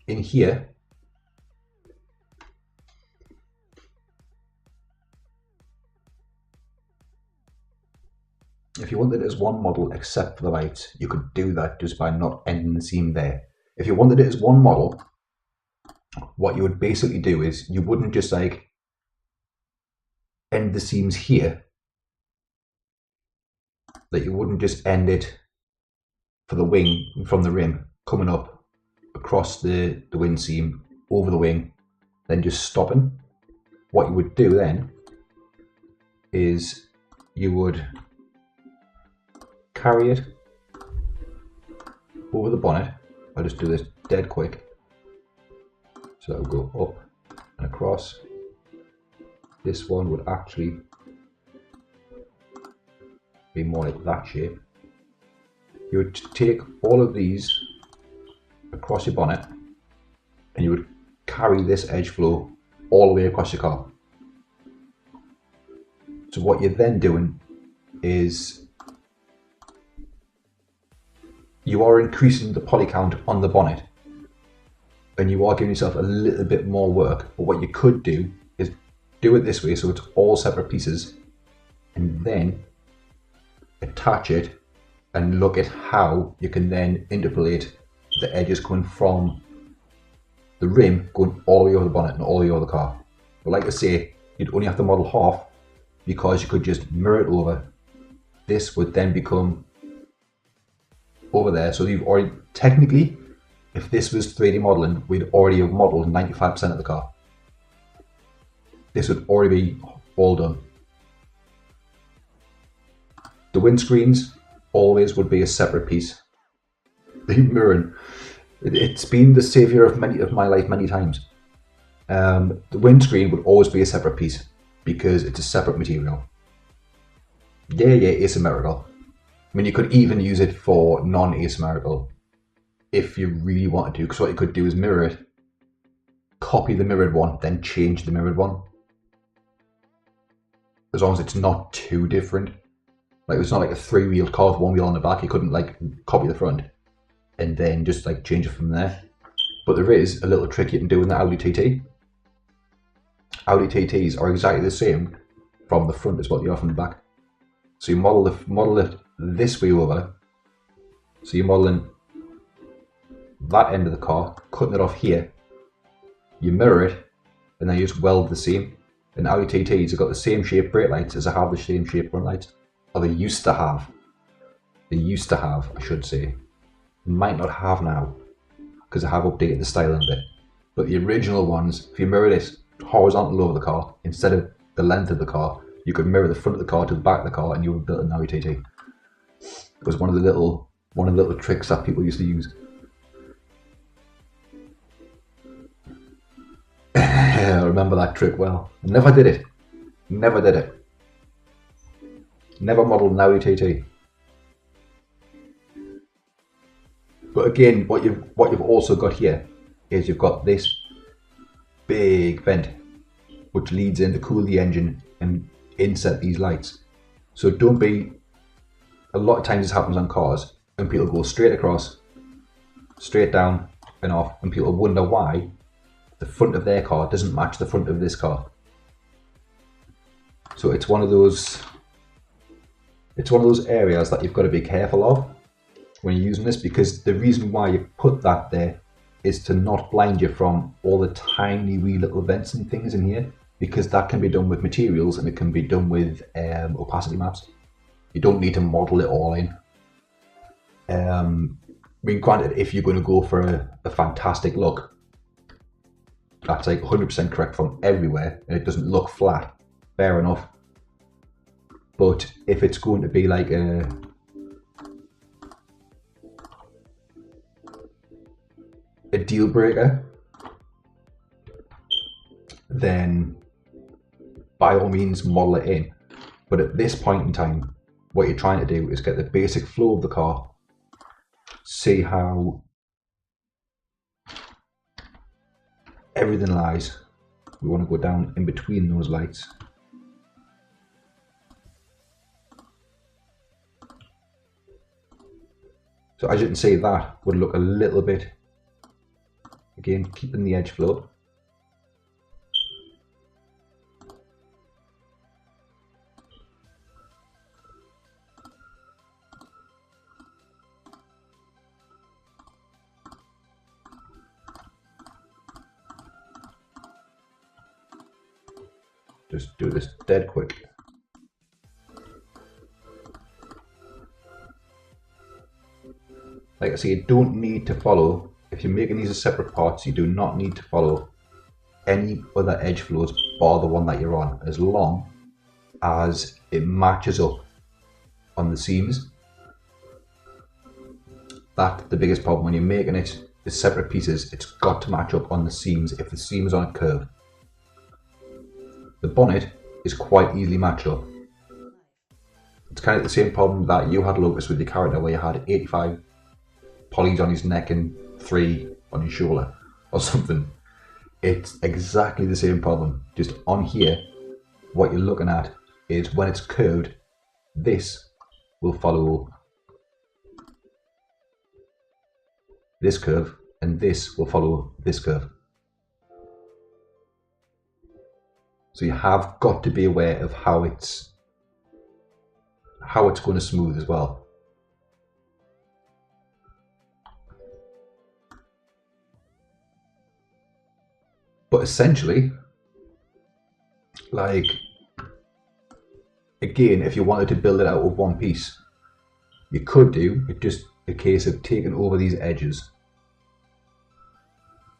In here, if you wanted it as one model except for the lights, you could do that just by not ending the seam there. If you wanted it as one model, what you would basically do is you wouldn't just like end the seams here, that you wouldn't just end it for the wing from the rim coming up across the wing seam over the wing, then just stopping. What you would do then is you would carry it over the bonnet. I'll just do this dead quick. So it'll go up and across. This one would actually be more like that shape. You would take all of these across your bonnet and you would carry this edge flow all the way across your car. So what you're then doing is you are increasing the poly count on the bonnet and you are giving yourself a little bit more work. But what you could do is do it this way, so it's all separate pieces, and then attach it and look at how you can then interpolate the edges coming from the rim going all the way over the bonnet and all the way over the car. But like I say, you'd only have to model half because you could just mirror it over. This would then become over there. So you've already, technically, if this was 3D modeling, we'd already have modeled 95% of the car. This would already be all done. The windscreens always would be a separate piece. The mirroring, it's been the savior of my life many times. The windscreen would always be a separate piece because it's a separate material. Yeah, asymmetrical. I mean, you could even use it for non-asymmetrical if you really wanted to, because what you could do is mirror it, copy the mirrored one, then change the mirrored one. As long as it's not too different. Like, it's not like a 3-wheeled car with 1 wheel on the back. You couldn't like copy the front and then just like change it from there. But there is a little trick you can do in the Audi TT. Audi TTs are exactly the same from the front as what they are from the back. So you model it this way over. So you're modeling that end of the car, cutting it off here. You mirror it, and then you just weld the seam. And Audi TTs have got the same shape brake lights as I have the same shape front lights. Or they used to have. They used to have, I should say. Might not have now, because I have updated the styling a bit. But the original ones, if you mirror this horizontal over the car, instead of the length of the car, you could mirror the front of the car to the back of the car, and you would build an Audi TT. It was one of the little tricks that people used to use. I remember that trick well. Never did it. Never did it. Never modelled an Audi TT. But again, what you've also got here is you've got this big vent which leads in to cool the engine and inset these lights. So don't be, a lot of times this happens on cars and people go straight across, straight down and off, and people wonder why the front of their car doesn't match the front of this car. So it's one of those areas that you've got to be careful of when you're using this, because the reason why you put that there is to not blind you from all the tiny wee little vents and things in here, because that can be done with materials and it can be done with opacity maps. You don't need to model it all in. I mean, granted, if you're going to go for a fantastic look, that's like 100% correct from everywhere and it doesn't look flat, fair enough. But if it's going to be like a deal breaker, then by all means model it in. But at this point in time, what you're trying to do is get the basic flow of the car, see how everything lies. We want to go down in between those lights So as you can see, that would look a little bit, again, keeping the edge flow. Just do this dead quick. Like I say, you don't need to follow, if you're making these as separate parts, you do not need to follow any other edge flows bar the one that you're on, as long as it matches up on the seams. That's the biggest problem when you're making it as separate pieces. It's got to match up on the seams if the seam is on a curve. The bonnet is quite easily matched up. It's kind of the same problem that you had, Lucas, with your character, where you had 85 polys on his neck and 3 on his shoulder or something. It's exactly the same problem. Just on here, what you're looking at is when it's curved, this will follow this curve and this will follow this curve. So you have got to be aware of how it's going to smooth as well. But essentially, like, again, if you wanted to build it out of one piece, you could do it, just a case of taking over these edges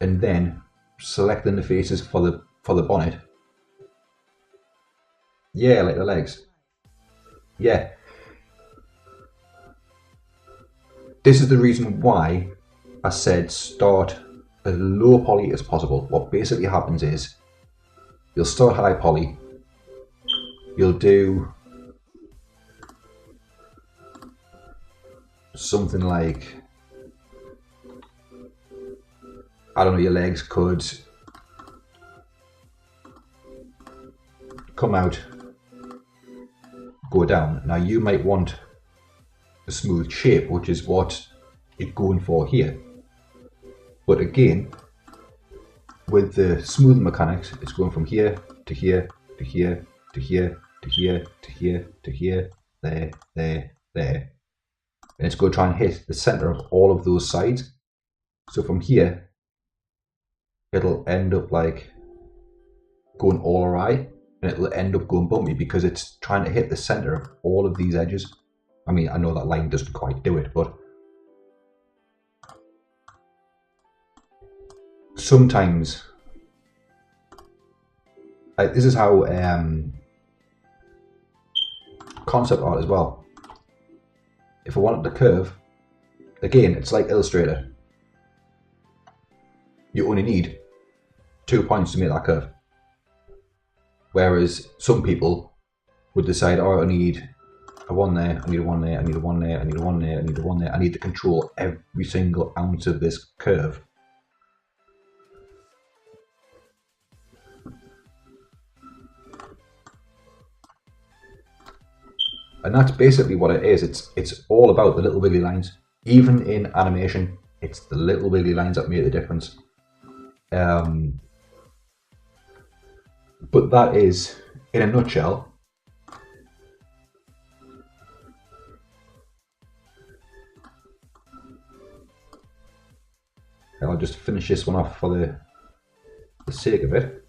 and then selecting the faces for the bonnet. Yeah, like the legs. Yeah. This is the reason why I said start as low poly as possible. What basically happens is you'll start high poly, you'll do something like, I don't know, your legs could come out, go down. Now you might want a smooth shape, which is what you're going for here. But again, with the smoothing mechanics, it's going from here to here to here to here to here to here to here, there, there, there. And it's going to try and hit the center of all of those sides. So from here, it'll end up like going all awry, and it'll end up going bumpy because it's trying to hit the center of all of these edges. I mean, I know that line doesn't quite do it, but sometimes, this is how concept art as well. If I wanted to curve, again, it's like Illustrator. You only need 2 points to make that curve. Whereas some people would decide, oh, I need a 1 there, I need a 1 there, I need a 1 there, I need a 1 there, I need a 1 there. I need to control every single ounce of this curve. And that's basically what it is. It's all about the little wiggly lines. Even in animation, it's the little wiggly lines that make the difference. But that is, in a nutshell, I'll just finish this one off for the sake of it.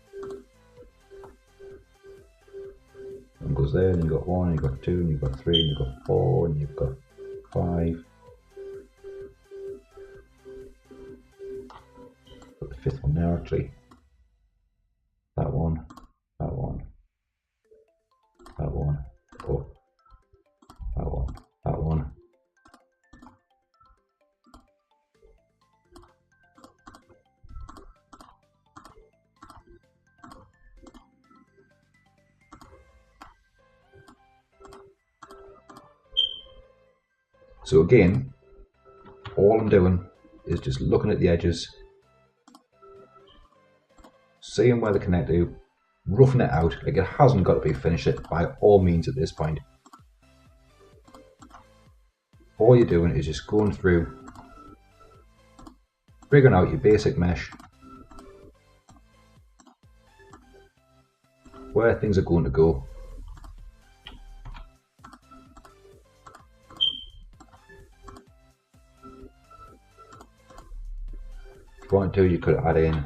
One goes there, and you've got 1, and you've got 2, and you've got 3, and you've got 4, and you've got 5. Put the 5th one there, actually. That one, that one, that one, oh, that one, that one. So again, all I'm doing is just looking at the edges, seeing where they connect to, roughing it out. Like, it hasn't got to be finished by all means at this point. all you're doing is just going through, figuring out your basic mesh, where things are going to go. If you want to, you could add in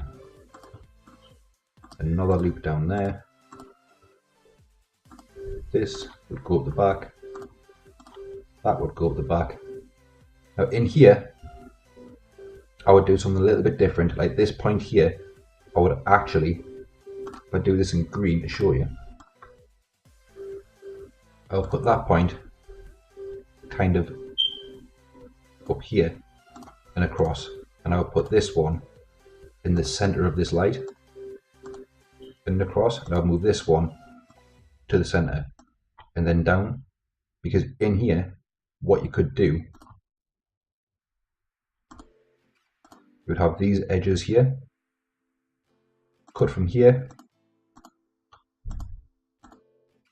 another loop down there. This would go up the back, that would go up the back. Now in here, I would do something a little bit different. Like this point here, I would actually, if I do this in green to show you, I'll put that point kind of up here and across, and I'll put this one in the center of this light and across, and I'll move this one to the center and then down, because in here what you could do, you would have these edges here, cut from here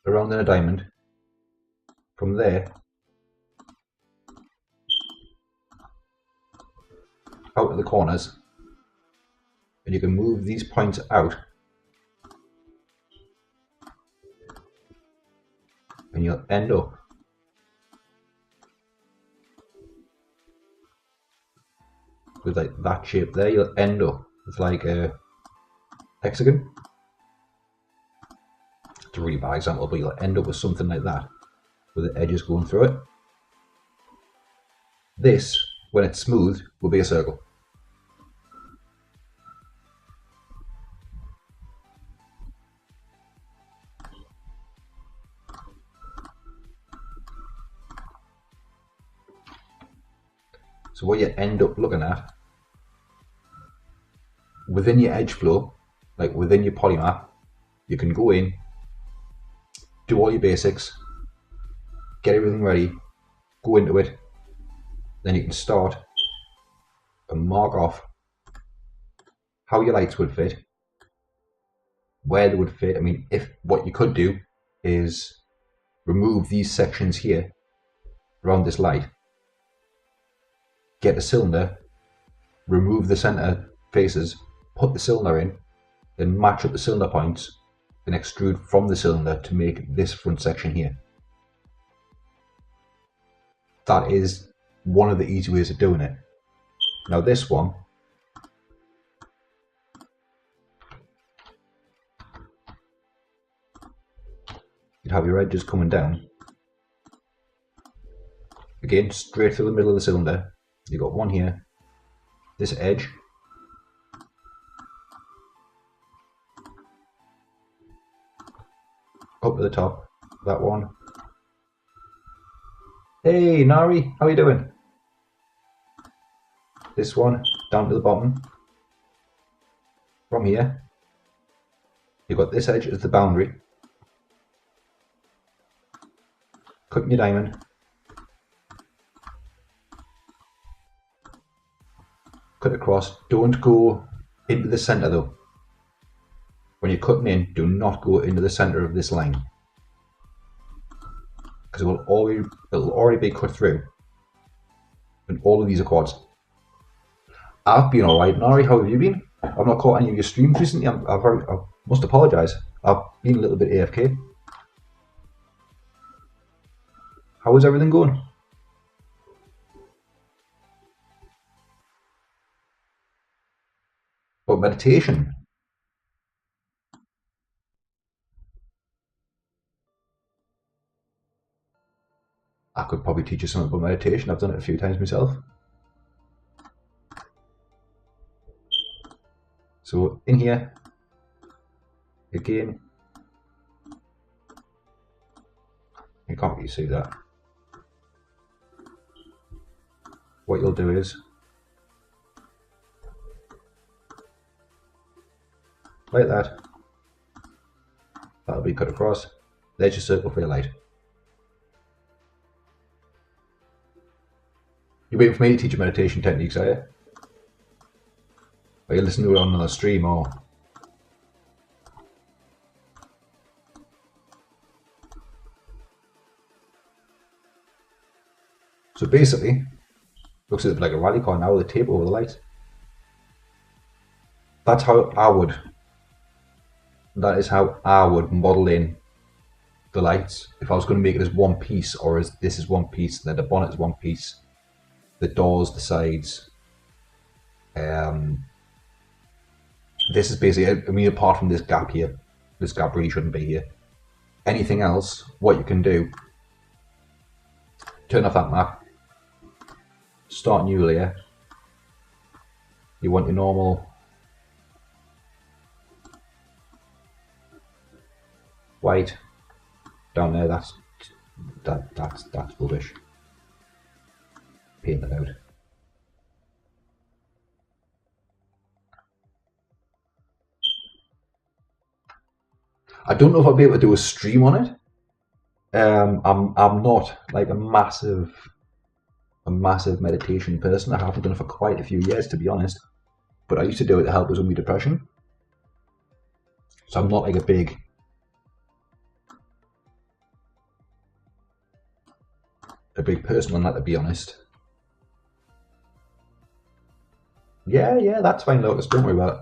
around in a diamond, from there out of the corners, and you can move these points out and you'll end up with like that shape there. You'll end up with like a hexagon. It's a really bad example, but you'll end up with something like that with the edges going through it. This, when it's smooth, will be a circle. So what you end up looking at, within your edge flow, like within your polymap, you can go in, do all your basics, get everything ready, go into it, then you can start and mark off how your lights would fit, where they would fit. I mean, if what you could do is remove these sections here around this light, get a cylinder, remove the center faces, put the cylinder in, then match up the cylinder points and extrude from the cylinder to make this front section here. That is one of the easy ways of doing it. Now this one, you'd have your edges coming down, again straight through the middle of the cylinder. You've got one here, this edge, up to the top, that one. Hey Nari, how are you doing? This one, down to the bottom. From here, you've got this edge as the boundary. Cutting your diamond. Cut across. Don't go into the center though. When you're cutting in, do not go into the center of this line, because it'll already be cut through, and all of these are quads. I've been alright, Nari. How have you been? I've not caught any of your streams recently. I must apologise. I've been a little bit AFK. How is everything going? But meditation. I could probably teach you something about meditation. I've done it a few times myself. So in here, again, you can't really see that. What you'll do is, like that, that'll be cut across. There's your circle for your light. You're waiting for me to teach you meditation techniques, are you? Or you listen to it on another stream, or... So basically, looks like a rally car now with a tape over the lights. That's how I would. That is how I would model in the lights if I was going to make it as one piece, or as this is one piece, and then the bonnet is one piece, the doors, the sides. This is basically, I mean, apart from this gap here, this gap really shouldn't be here. Anything else, what you can do, turn off that map, start new layer. You want your normal white down there. That's rubbish. Paint that out. I don't know if I'll be able to do a stream on it. I'm not like a massive meditation person. I haven't done it for quite a few years, to be honest. But I used to do it to help us with my depression. So I'm not like a big person on that, to be honest. Yeah, that's fine, Lucas. Don't worry about it.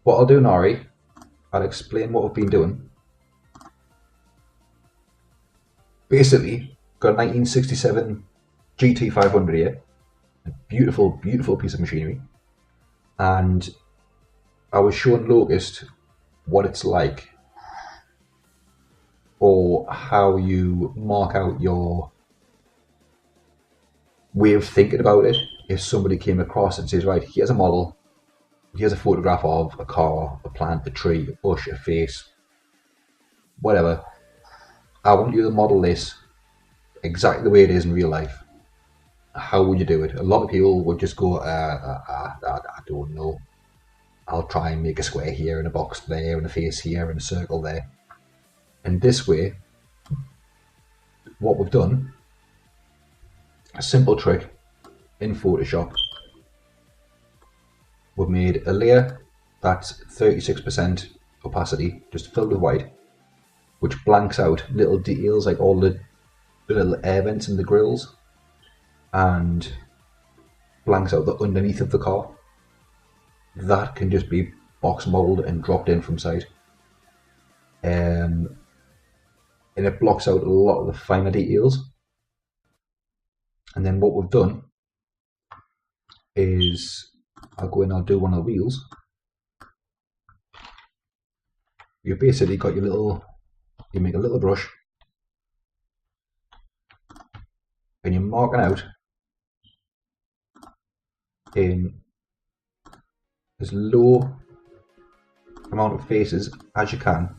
What I'll do, Nari, I'll explain what we've been doing. Basically, got a 1967 GT500 here. A beautiful, beautiful piece of machinery. And I was showing Locust what it's like, or how you mark out your way of thinking about it. If somebody came across and says, right, here's a model, here's a photograph of a car, a plant, a tree, a bush, a face, whatever. I want you to model this exactly the way it is in real life. How would you do it? A lot of people would just go, I don't know. I'll try and make a square here and a box there and a face here and a circle there. And this way, what we've done, a simple trick in Photoshop, we've made a layer that's 36% opacity, just filled with white, which blanks out little details like all the little air vents in the grills, and blanks out the underneath of the car. That can just be box molded and dropped in from site. And it blocks out a lot of the finer details. And then what we've done is, I'll go in, I'll do one of the wheels. You've basically got your little, you make a little brush, and you're marking out in as low amount of faces as you can,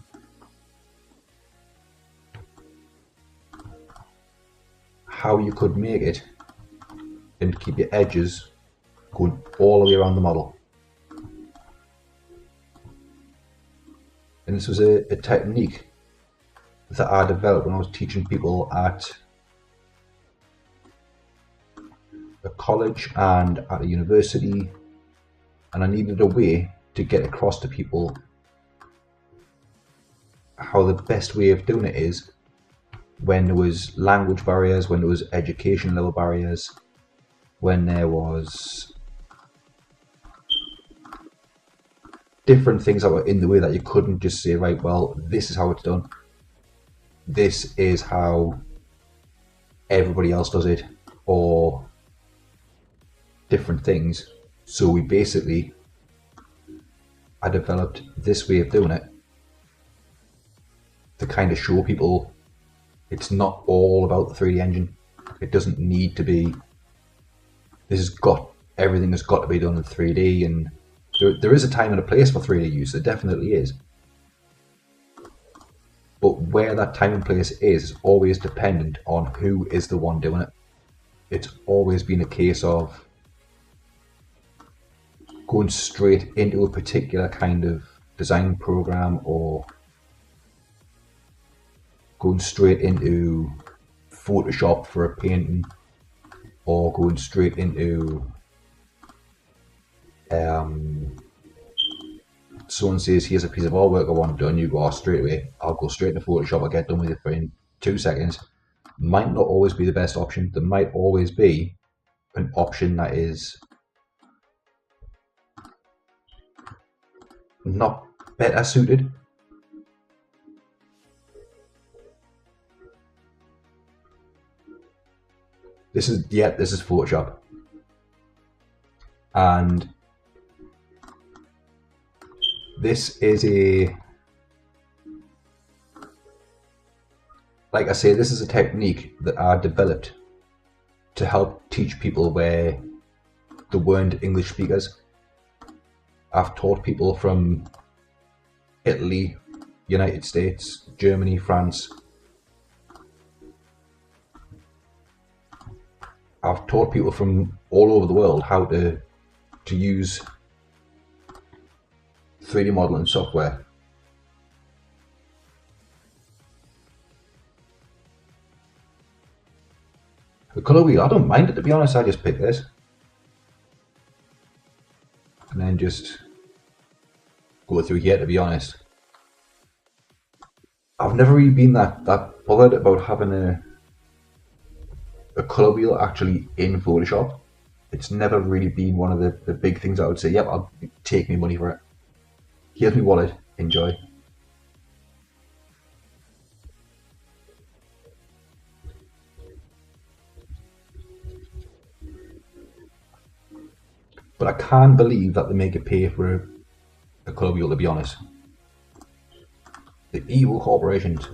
how you could make it and keep your edges going all the way around the model. And this was a technique that I developed when I was teaching people at a college and at a university, and I needed a way to get across to people how the best way of doing it is when there was language barriers, when there was education level barriers, when there was different things that were in the way that you couldn't just say, right, well, this is how it's done. This is how everybody else does it, or different things. So we basically, I developed this way of doing it to kind of show people it's not all about the 3D engine. It doesn't need to be, everything has got to be done in 3D, and there is a time and a place for 3D use, there definitely is. But where that time and place is always dependent on who is the one doing it. It's always been a case of going straight into a particular kind of design program, or going straight into Photoshop for a painting, or going straight into someone says, here's a piece of artwork I want done, you go, oh, straight away, I'll go straight into Photoshop, I'll get done with it for in 2 seconds. Might not always be the best option. There might always be an option that is not better suited. This is Photoshop, and this is like I say, this is a technique that I developed to help teach people where there weren't English speakers. I've taught people from Italy, United States, Germany, France. I've taught people from all over the world how to use 3D modeling software. The colour wheel, I don't mind it, to be honest. I just pick this and then just go through here, to be honest. I've never really been that bothered about having a colour wheel actually in Photoshop. It's never really been one of the big things I would say, yep, I'll take me money for it. Here's my wallet, enjoy. But I can't believe that they make it pay for a colour wheel, to be honest. The evil corporations.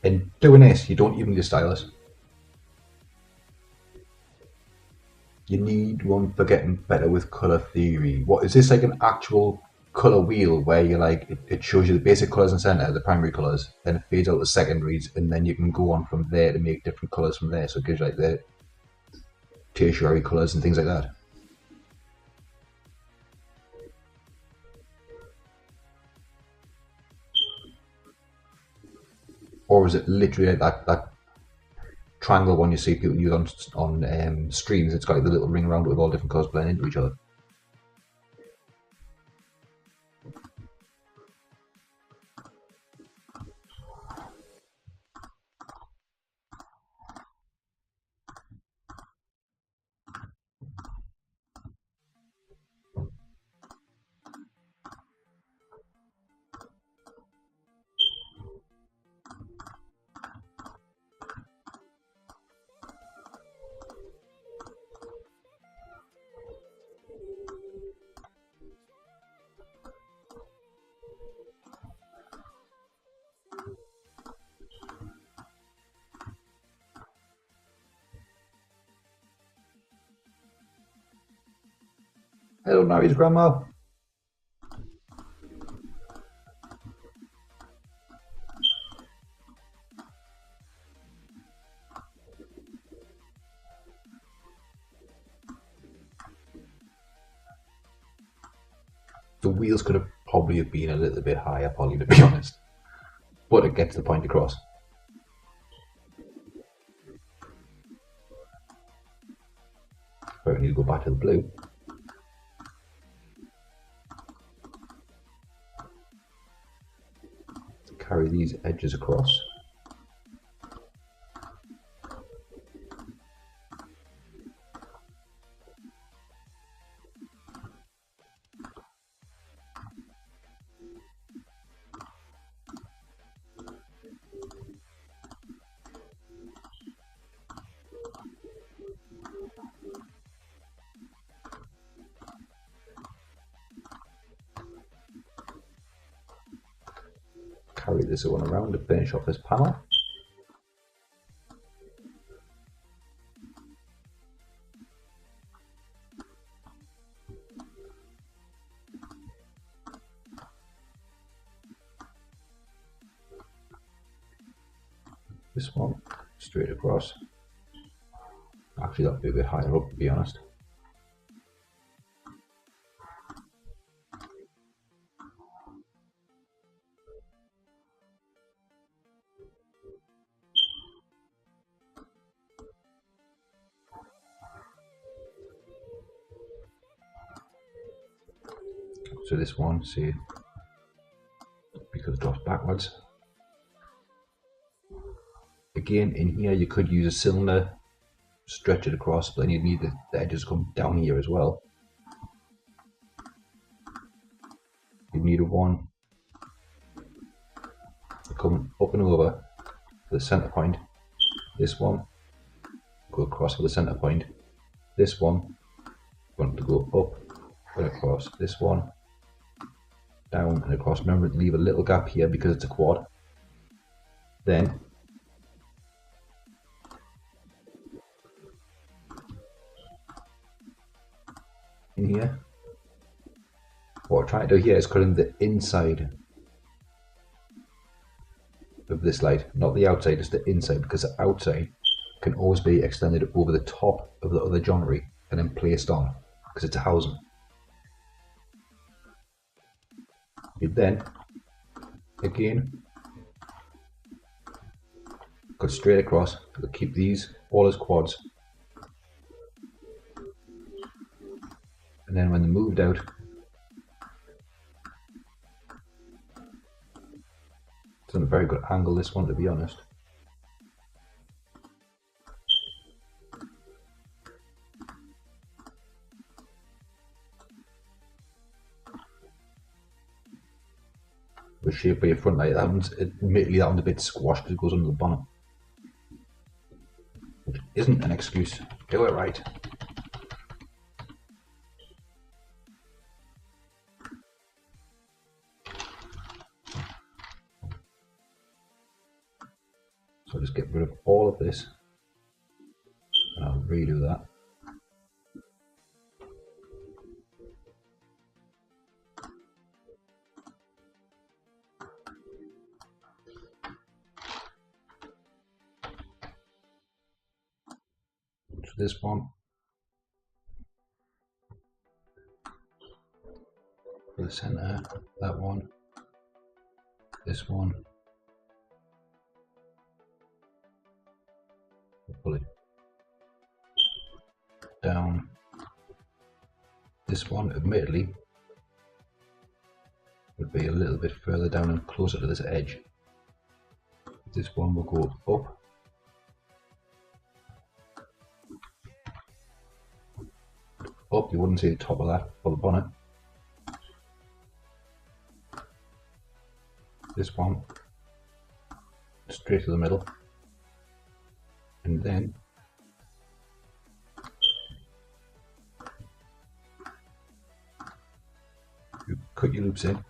And doing this, you don't even need a stylus. You need one for getting better with colour theory. What is this, like an actual colour wheel where you like it shows you the basic colours in centre, the primary colours, then it fades out the secondaries, and then you can go on from there to make different colours from there. So it gives you like the tertiary colours and things like that. Or is it literally like that triangle one you see people use on streams? It's got like the little ring around it with all different colours blending into each other. Hello, Navi's grandma. The wheels could have probably been a little bit higher, Polly, to be honest. But it gets the point across. But we need to go back to the blue. Carry these edges across. Carry this one around to finish off this panel. This one straight across. Actually, that'd be a bit higher up, to be honest. So this one, see, because it drops backwards. Again, in here you could use a cylinder, stretch it across, but then you'd need the edges come down here as well. You need a one coming up and over to the center point. This one go across for the center point. This one want to go up and across. This one down and across. Remember to leave a little gap here because it's a quad. Then in here, what we're trying to do here is cut in the inside of this light, not the outside, it's the inside, because the outside can always be extended over the top of the other joinery and then placed on, because it's a housing. You then, again, cut straight across. We'll keep these all as quads. And then when they're moved out, it's on a very good angle, this one, to be honest. The shape of your front light, admittedly that one's a bit squashed because it goes under the bonnet. Which isn't an excuse. Do it right. So just get rid of all of this and I'll redo that. So this one, for the center, that one, this one, pull it down. This one, admittedly, would be a little bit further down and closer to this edge. This one will go up. Up, you wouldn't see the top of that for the bonnet. This one, straight to the middle. And then you cut your loops in.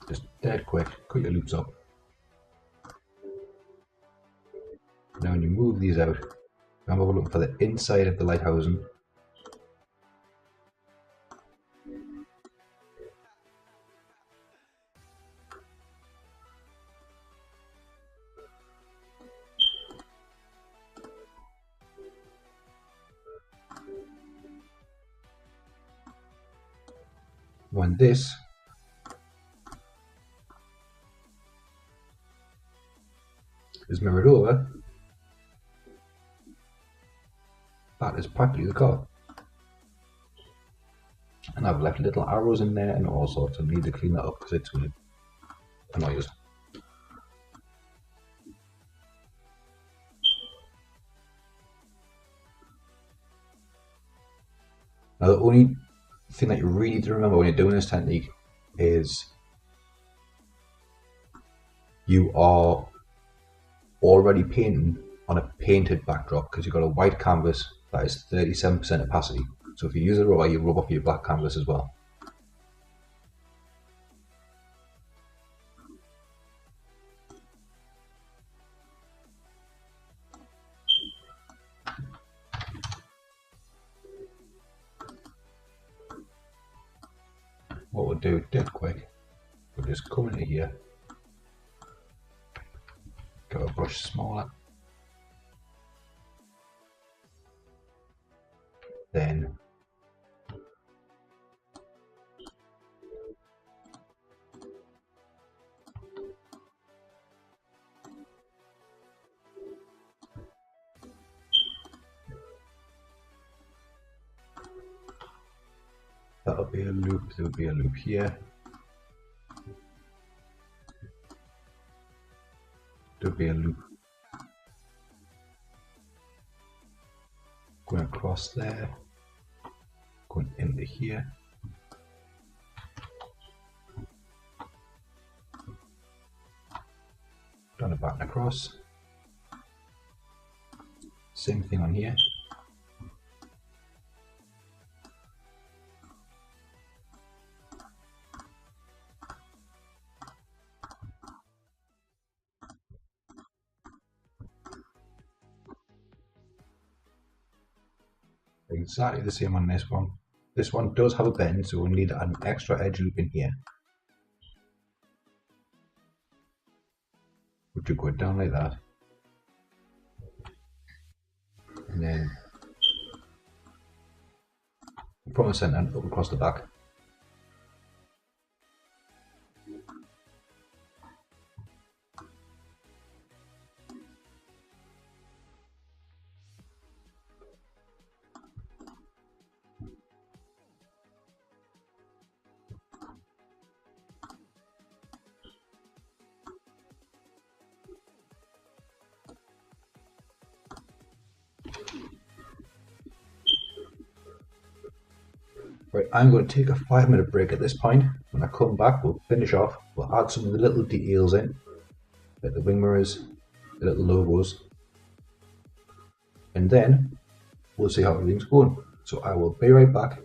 Just dead quick, cut your loops up. Now when you move these out, remember we're looking for the inside of the light housing. When this is mirrored over, that is practically the car. And I've left little arrows in there and all sorts. I need to clean that up because it's going to annoy us. Now the only thing that you really need to remember when you're doing this technique is you are already painting on a painted backdrop because you've got a white canvas that is 37% opacity. So if you use a rubber, you rub off your black canvas as well. What we'll do dead quick, we'll just come into here, go a brush smaller, then that'll be a loop, there'll be a loop here. There'll be a loop going across there, going into here. Down the back and across. Same thing on here. Exactly the same on this one. This one does have a bend, so we need an extra edge loop in here. Which will go down like that. And then from the center and up across the back. Right, I'm going to take a 5-minute break at this point. When I come back, we'll finish off. We'll add some of the little details in, like the wing mirrors, the little logos, and then we'll see how everything's going. So I will be right back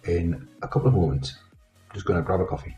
in a couple of moments. Just going to grab a coffee.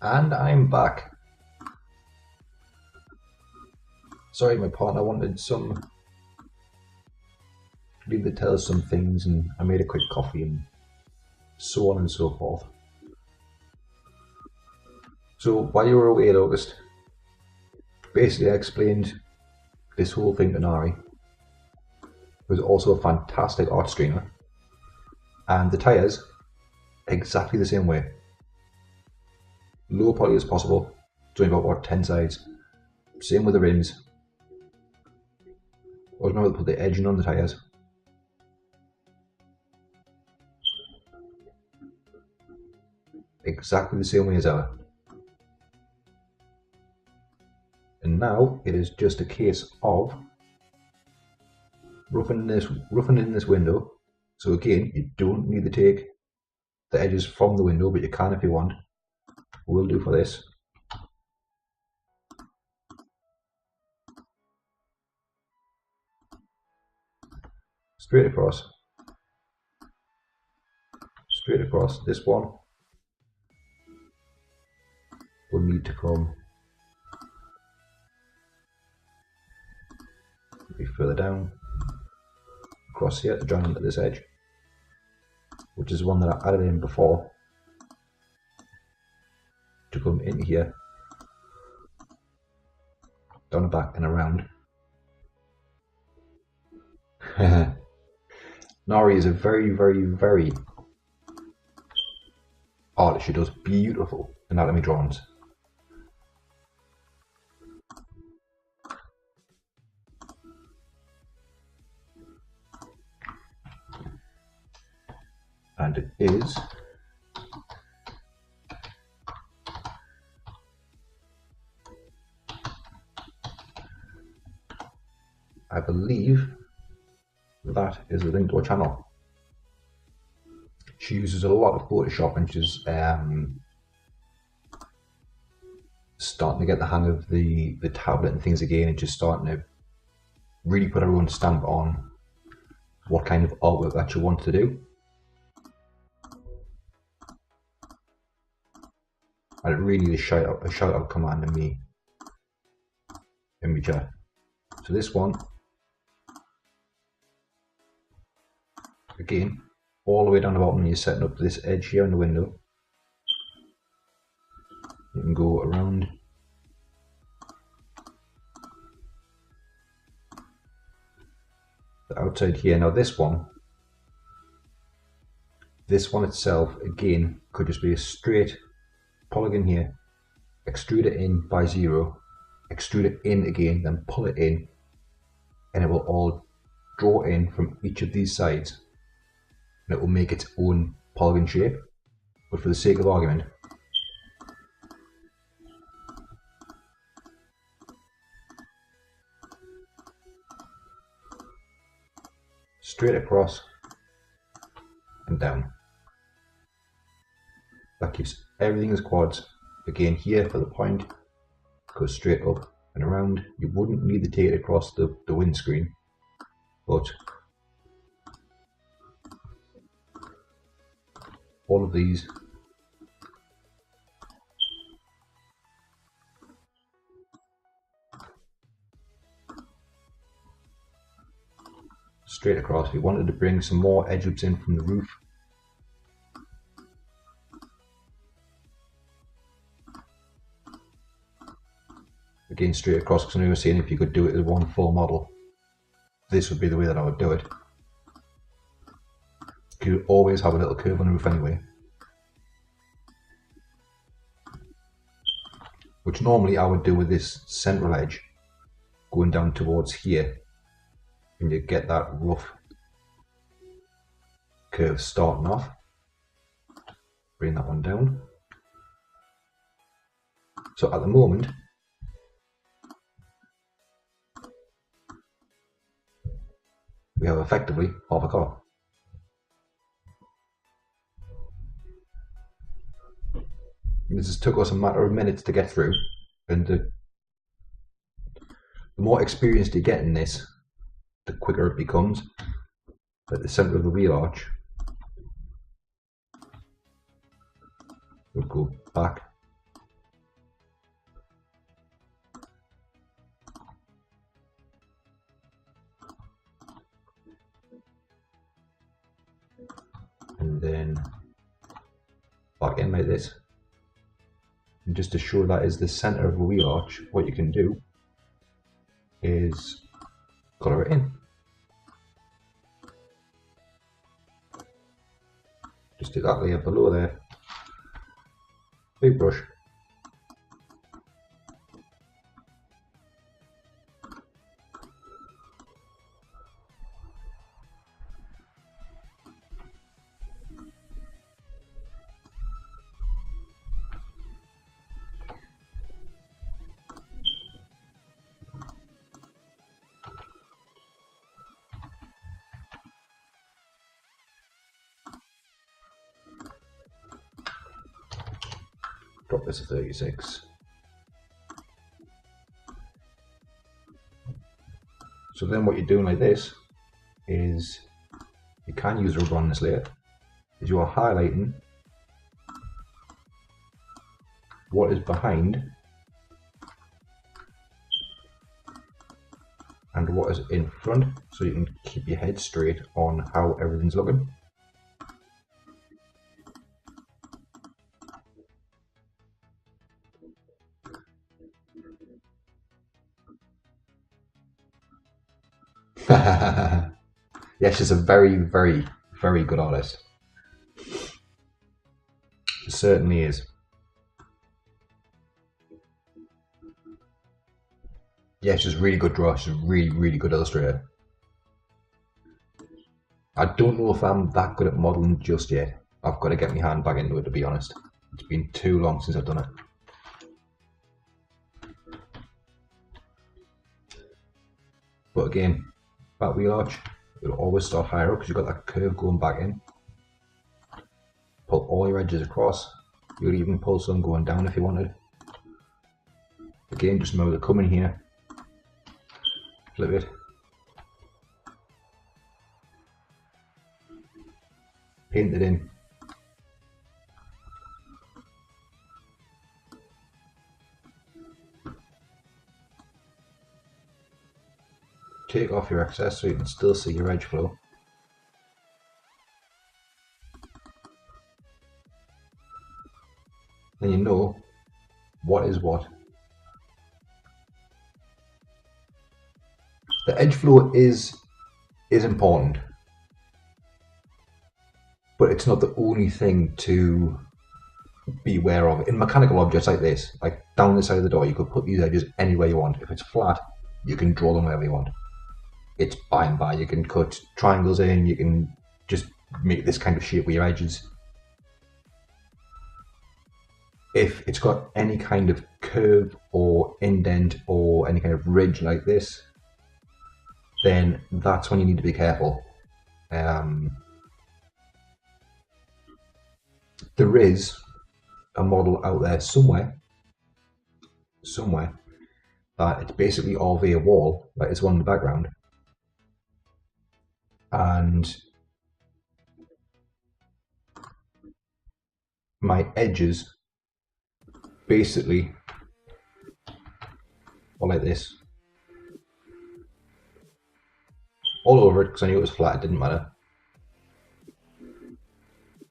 And I'm back. Sorry, my partner wanted me to tell us some things, and I made a quick coffee and so on and so forth. So while you were away in August, basically I explained this whole thing to Nari, who's also a fantastic art streamer, and the tyres, exactly the same way. Low poly as possible, doing about 10 sides. Same with the rims. Always remember to put the edging on the tyres. Exactly the same way as ever. And now it is just a case of roughing in this window. So again, you don't need to take the edges from the window, but you can if you want. Will do for this. Straight across. Straight across. This one will need to come a bit further down, across here to join onto this edge, which is one that I added in before, to come in here, down the back and around. Nari is a very, very, very artist. She does beautiful anatomy drawings. And it is I believe that is a link to her channel. She uses a lot of Photoshop, and she's starting to get the hang of the tablet and things again, and just starting to really put her own stamp on what kind of artwork that she wants to do. And it really is a shout out command in me chat. So this one, again, all the way down the bottom, you're setting up this edge here on the window. You can go around the outside here. Now this one itself, again, could just be a straight polygon here, extrude it in by 0, extrude it in again, then pull it in, and it will all draw in from each of these sides, and it will make its own polygon shape. But for the sake of argument, straight across and down. That keeps everything as quads. Again, here for the point, goes straight up and around. You wouldn't need to take it across the windscreen, but all of these straight across. We wanted to bring some more edge loops in from the roof. Again, straight across, because I know you were saying if you could do it as one full model, this would be the way that I would do it. You would always have a little curve on the roof anyway, which normally I would do with this central edge going down towards here, and you get that rough curve starting off. Bring that one down. So at the moment, we have effectively half a car. This has took us a matter of minutes to get through, and the more experienced you get in this, the quicker it becomes. At the centre of the wheel arch, we'll go back and then back in like this. And just to show that is the center of a wheel arch, what you can do is colour it in. Just do that layer below there. Big brush. Drop this to 36. So then what you're doing like this is, you can use rubber on this layer, is you are highlighting what is behind and what is in front, so you can keep your head straight on how everything's looking. Yeah, she's a very, very, very good artist. She certainly is. Yeah, she's a really good drawer. She's a really, really good illustrator. I don't know if I'm that good at modelling just yet. I've got to get my hand back into it, to be honest. It's been too long since I've done it. But again, that wheel arch, it'll always start higher up because you've got that curve going back in. Pull all your edges across. You could even pull some going down if you wanted. Again, just remember to come in here, flip it, paint it in. Take off your excess so you can still see your edge flow. Then you know what is what. The edge flow is important, but it's not the only thing to be aware of. In mechanical objects like this, like down the side of the door, you could put these edges anywhere you want. If it's flat, you can draw them wherever you want. It's by and by. You can cut triangles in, you can just make this kind of shape with your edges. If it's got any kind of curve or indent or any kind of ridge like this, then that's when you need to be careful. There is a model out there somewhere that it's basically of a wall, like it's one in the background, and my edges basically are like this, all over it, because I knew it was flat, it didn't matter.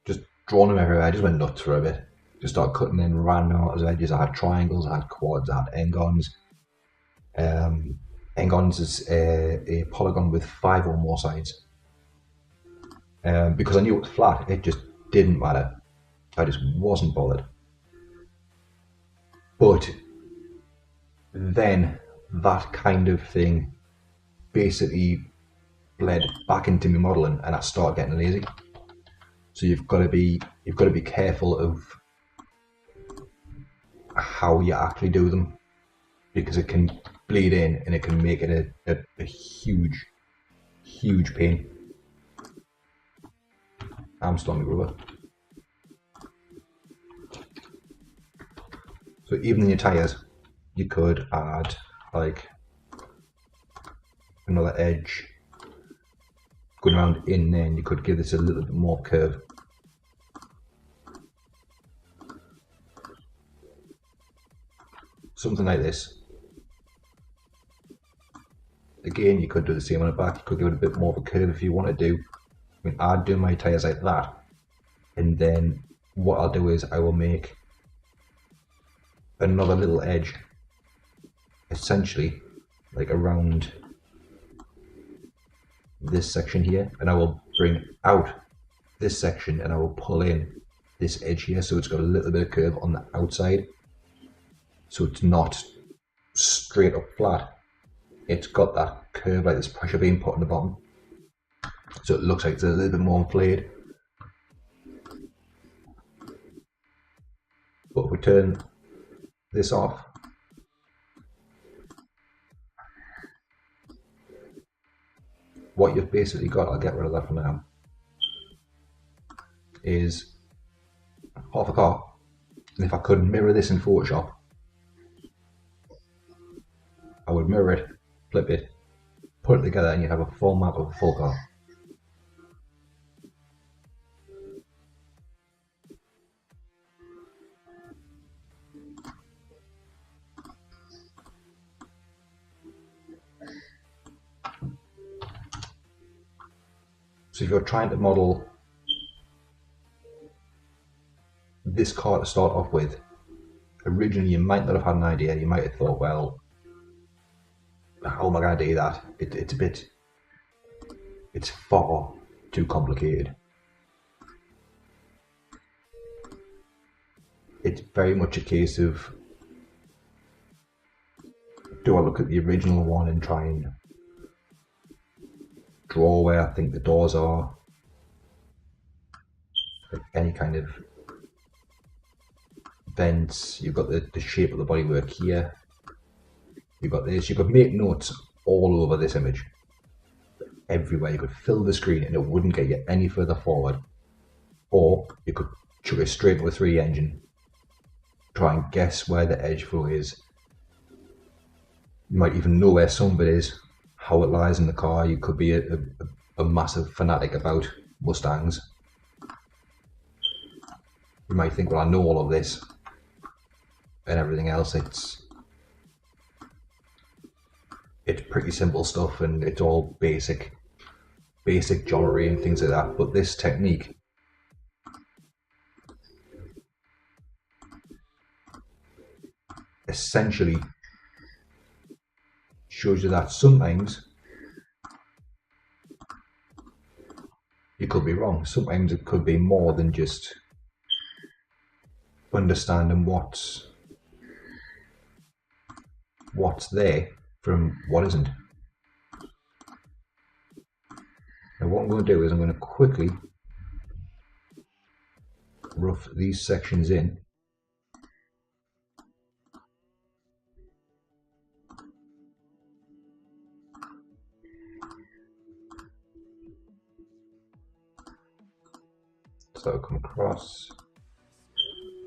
Just drawing them everywhere. I just went nuts for a bit. Just started cutting in random amounts of edges. I had triangles, I had quads, I had n-gons. N-gons is a polygon with 5 or more sides. Because I knew it was flat, it just didn't matter. I just wasn't bothered. But then that kind of thing basically bled back into my modelling, and I started getting lazy. So you've got to be careful of how you actually do them, because it can bleed in and it can make it a huge pain. I'm Stormy Grover. So even in your tyres, you could add like another edge going around in there, and you could give this a little bit more curve. Something like this. Again, you could do the same on the back. You could give it a bit more of a curve if you want to do. I mean, I'd do my tyres like that, And then what I'll do is I will make another little edge, essentially like around this section here, and I will bring out this section and I will pull in this edge here, so it's got a little bit of curve on the outside, so it's not straight up flat. It's got that curve, like this pressure being put on the bottom, so it looks like it's a little bit more inflated. But if we turn this off, what you've basically got, I'll get rid of that for now, is half a car. And if I could mirror this in Photoshop, I would mirror it, flip it, put it together, and you'd have a full map of a full car. So if you're trying to model this car to start off with, originally you might not have had an idea. You might have thought, well, how am I going to do that? It's far too complicated. It's very much a case of, do I look at the original one and try and draw where I think the doors are, like any kind of vents. You've got the shape of the bodywork here, you've got this. You could make notes all over this image, everywhere. You could fill the screen and it wouldn't get you any further forward. Or you could chuck it straight into a 3D engine, try and guess where the edge flow is. You might even know where some of it is, how it lies in the car. You could be a massive fanatic about Mustangs. You might think, well, I know all of this and everything else. It's pretty simple stuff, and it's all basic geometry and things like that. But this technique essentially shows you that sometimes you could be wrong. Sometimes it could be more than just understanding what's there from what isn't. Now what I'm going to do is I'm going to quickly rough these sections in. So I'll come across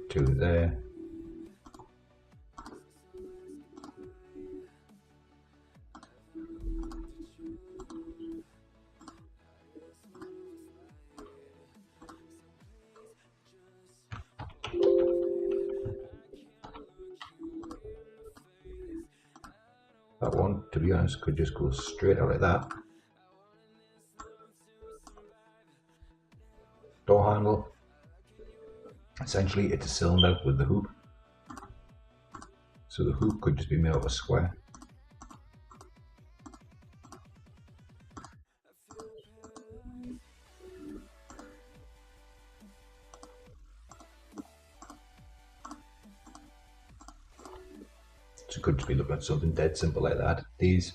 to there. That one, to be honest, could just go straight out like that. Door handle, essentially it's a cylinder with the hoop, so the hoop could just be made of a square. So it could just be looking at something dead simple like that. These,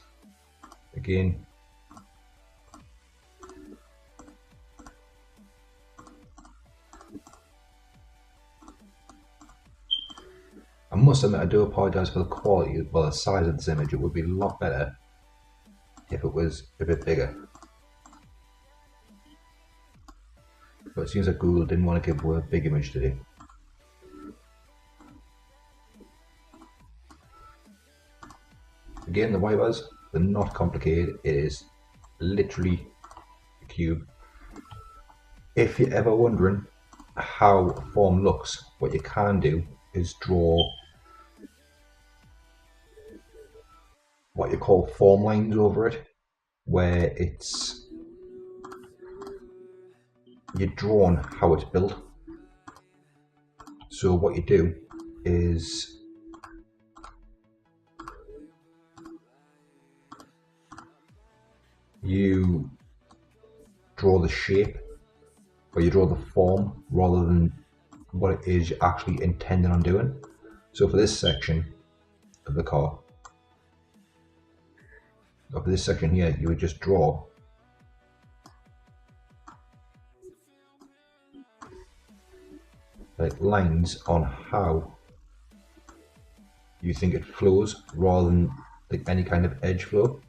again, I must admit, I do apologise for the quality, well, the size of this image. It would be a lot better if it was a bit bigger. But it seems like Google didn't want to give away a big image today. Again, the wipers, they're not complicated. It is literally a cube. If you're ever wondering how a form looks, what you can do is draw what you call form lines over it, where it's you're drawn how it's built. So what you do is you draw the shape, or you draw the form, rather than what it is you're actually intending on doing. So for this section of the car, or for this section here, you would just draw like lines on how you think it flows, rather than like any kind of edge flow.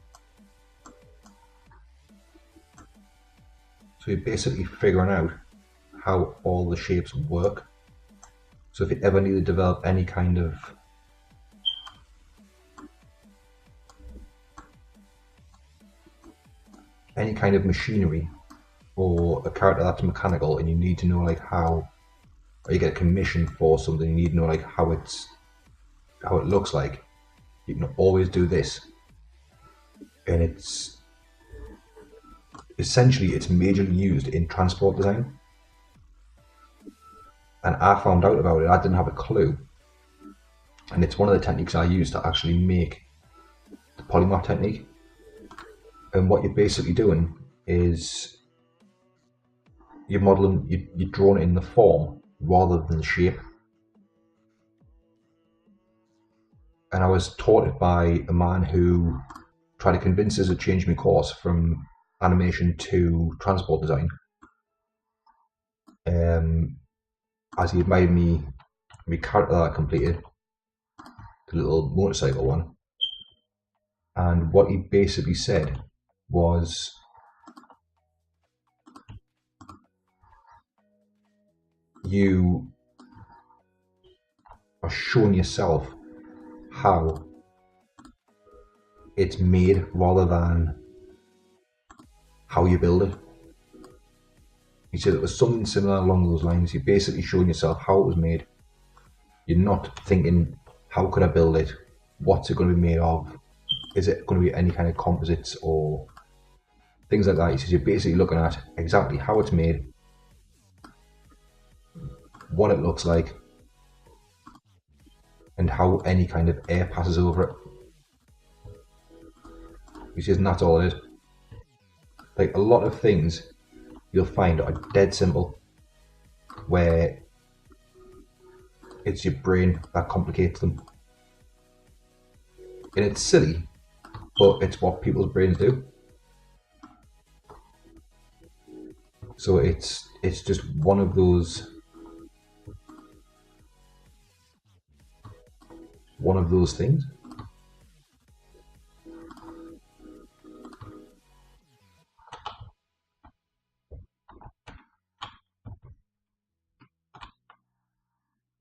So you're basically figuring out how all the shapes work. So if you ever need to develop any kind of machinery, or a character that's mechanical, and you need to know like how, or you get a commission for something, you need to know like how it looks like, you can always do this. And it's essentially, it's majorly used in transport design. And I found out about it, I didn't have a clue. And it's one of the techniques I use to actually make the polymath technique. And what you're basically doing is you're modeling, you're drawing it in the form rather than the shape. And I was taught it by a man who tried to convince us to change my course from animation to transport design. As he had made me character that I completed, the little motorcycle one. And what he basically said was, you are showing yourself how it's made rather than how you build it. He said it was something similar along those lines. You're basically showing yourself how it was made. You're not thinking, how could I build it? What's it going to be made of? Is it going to be any kind of composites or things like that? He says you're basically looking at exactly how it's made, what it looks like, and how any kind of air passes over it. He says, and that's all it is. Like, a lot of things you'll find are dead simple, where it's your brain that complicates them. And it's silly, but it's what people's brains do. So it's just one of those things.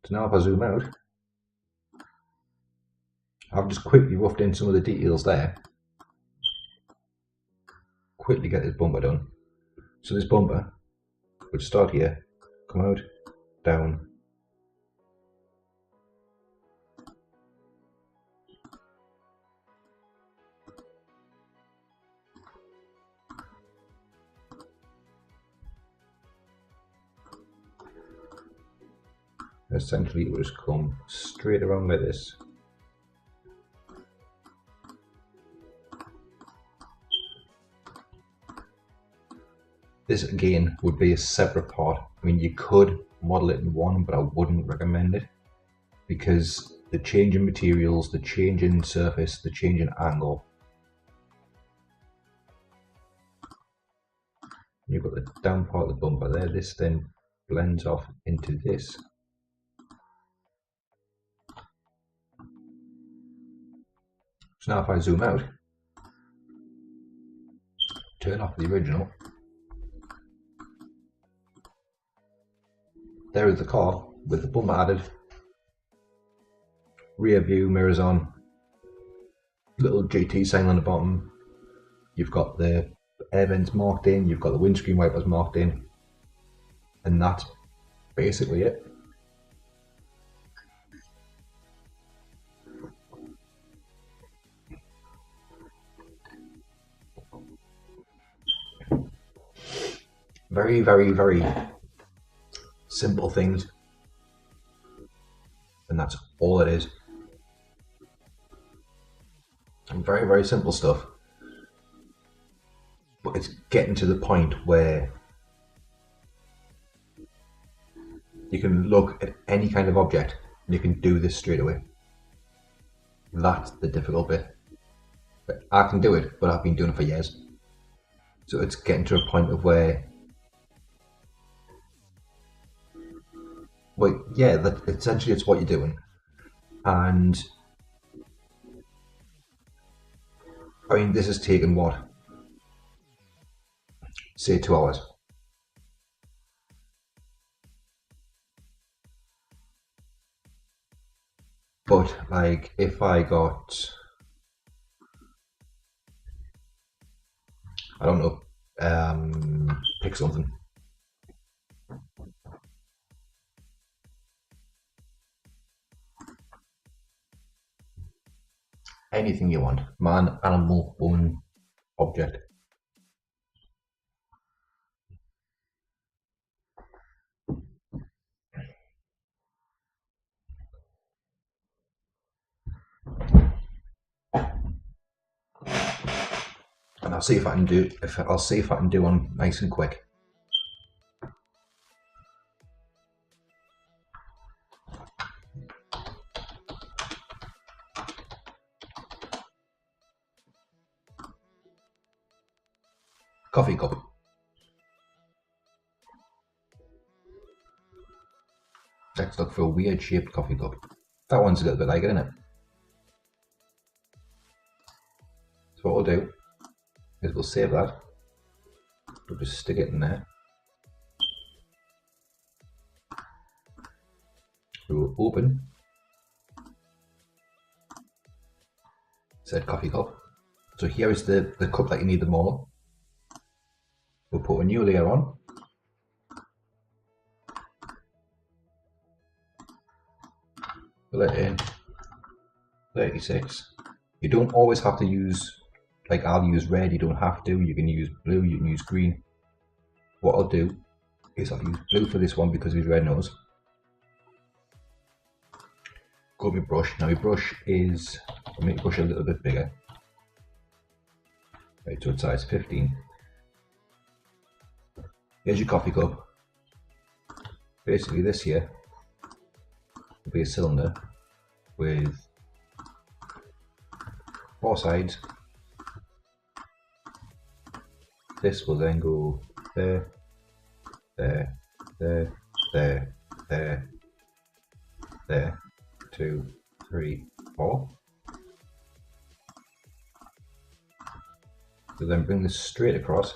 So now if I zoom out, I've just quickly roughed in some of the details there. Quickly get this bumper done. So this bumper would start here, come out, down, essentially it would just come straight around like this. This again would be a separate part. I mean, you could model it in one, but I wouldn't recommend it, because the change in materials, the change in surface, the change in angle. You've got the down part of the bumper there. This then blends off into this. So now if I zoom out, turn off the original, there is the car with the bumper added, rear view mirrors on, little GT sign on the bottom, you've got the air vents marked in, you've got the windscreen wipers marked in, and that's basically it. Very, very, very simple things. And that's all it is. And very, very simple stuff. But it's getting to the point where you can look at any kind of object and you can do this straight away. That's the difficult bit. But I can do it, but I've been doing it for years. So it's getting to a point of where, well, yeah, that essentially it's what you're doing. And I mean, this has taken what? Say 2 hours. But like, if I got, I don't know, pick something. Anything you want. Man, animal, woman, object. And I'll see if I can do one nice and quick. Coffee cup. Let's look for a weird shaped coffee cup. That one's a little bit like it, isn't it? So what we'll do is we'll save that. We'll just stick it in there. We will open said coffee cup. So here is the cup that you need the more. We'll put a new layer on. Fill it in. 36. You don't always have to use, like I'll use red, you don't have to. You can use blue, you can use green. What I'll do is I'll use blue for this one because of his red nose. Go with my brush. Now my brush is, I'll make the brush a little bit bigger. Right, so it's size 15. Here's your coffee cup. Basically this here will be a cylinder with 4 sides. This will then go there, there, there, there, there, there, 2, 3, 4. So then bring this straight across.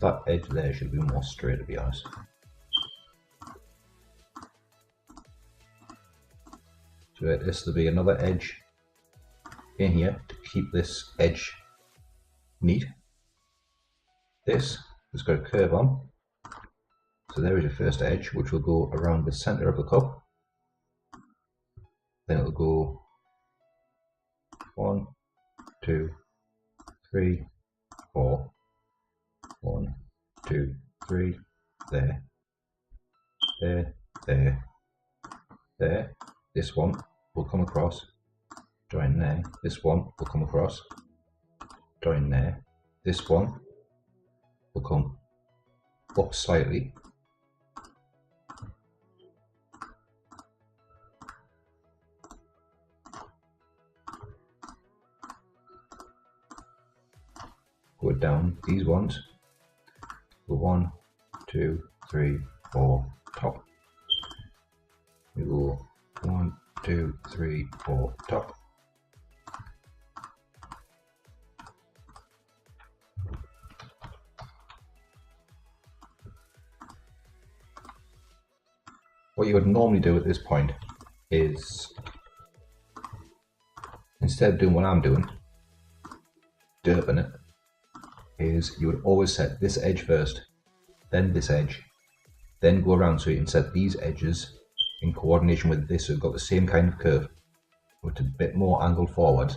That edge there should be more straight, to be honest. So this will be another edge in here to keep this edge neat. This has got a curve on. So there is your first edge, which will go around the center of the cup. Then it'll go 1, 2, 3, 4. 1, 2, 3, there, there, there, there. This one will come across, join there. This one will come across, join there. This one will come up slightly. Go down these ones. 1, 2, 3, 4, top. We go 1, 2, 3, 4, top. What you would normally do at this point is, instead of doing what I'm doing, derping it, is you would always set this edge first, then this edge, then go around so you can set these edges in coordination with this, so you've got the same kind of curve, but a bit more angled forward.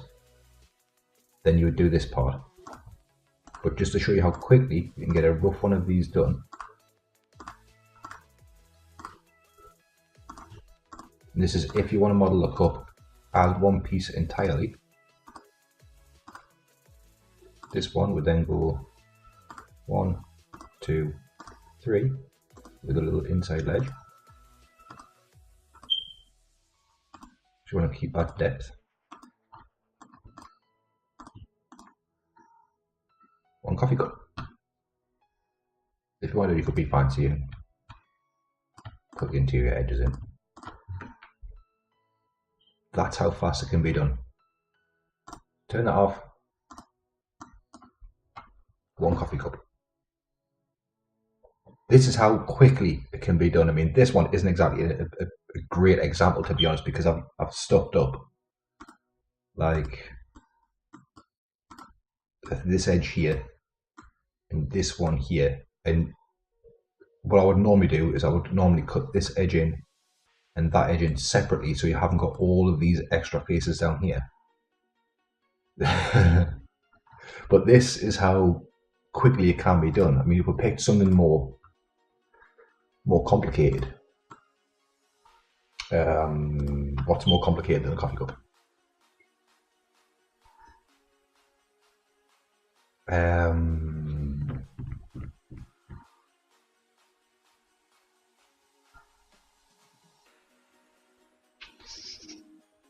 Then you would do this part. But just to show you how quickly you can get a rough one of these done. And this is if you want to model a cup as one piece entirely. This one would then go 1, 2, 3 with a little inside ledge. So you want to keep that depth. 1 coffee cup. If you wanted, you could be fancy and put the interior edges in. That's how fast it can be done. Turn that off. 1 coffee cup. This is how quickly it can be done. I mean, this one isn't exactly a great example, to be honest, because I've stuffed up like this edge here and this one here. And what I would normally do is I would normally cut this edge in and that edge in separately, so you haven't got all of these extra faces down here. But this is how quickly it can be done. I mean, if we picked something more complicated, what's more complicated than a coffee cup?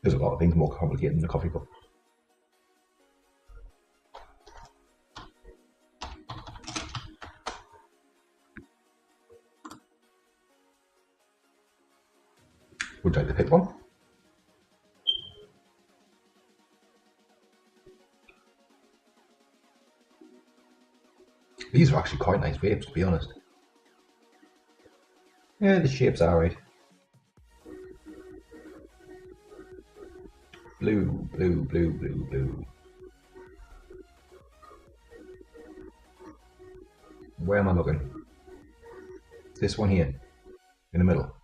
There's a lot of things more complicated than a coffee cup. Would you like to pick one? These are actually quite nice vapes, to be honest. Yeah, the shape's alright. Blue, blue, blue, blue, blue. Where am I looking? This one here, in the middle.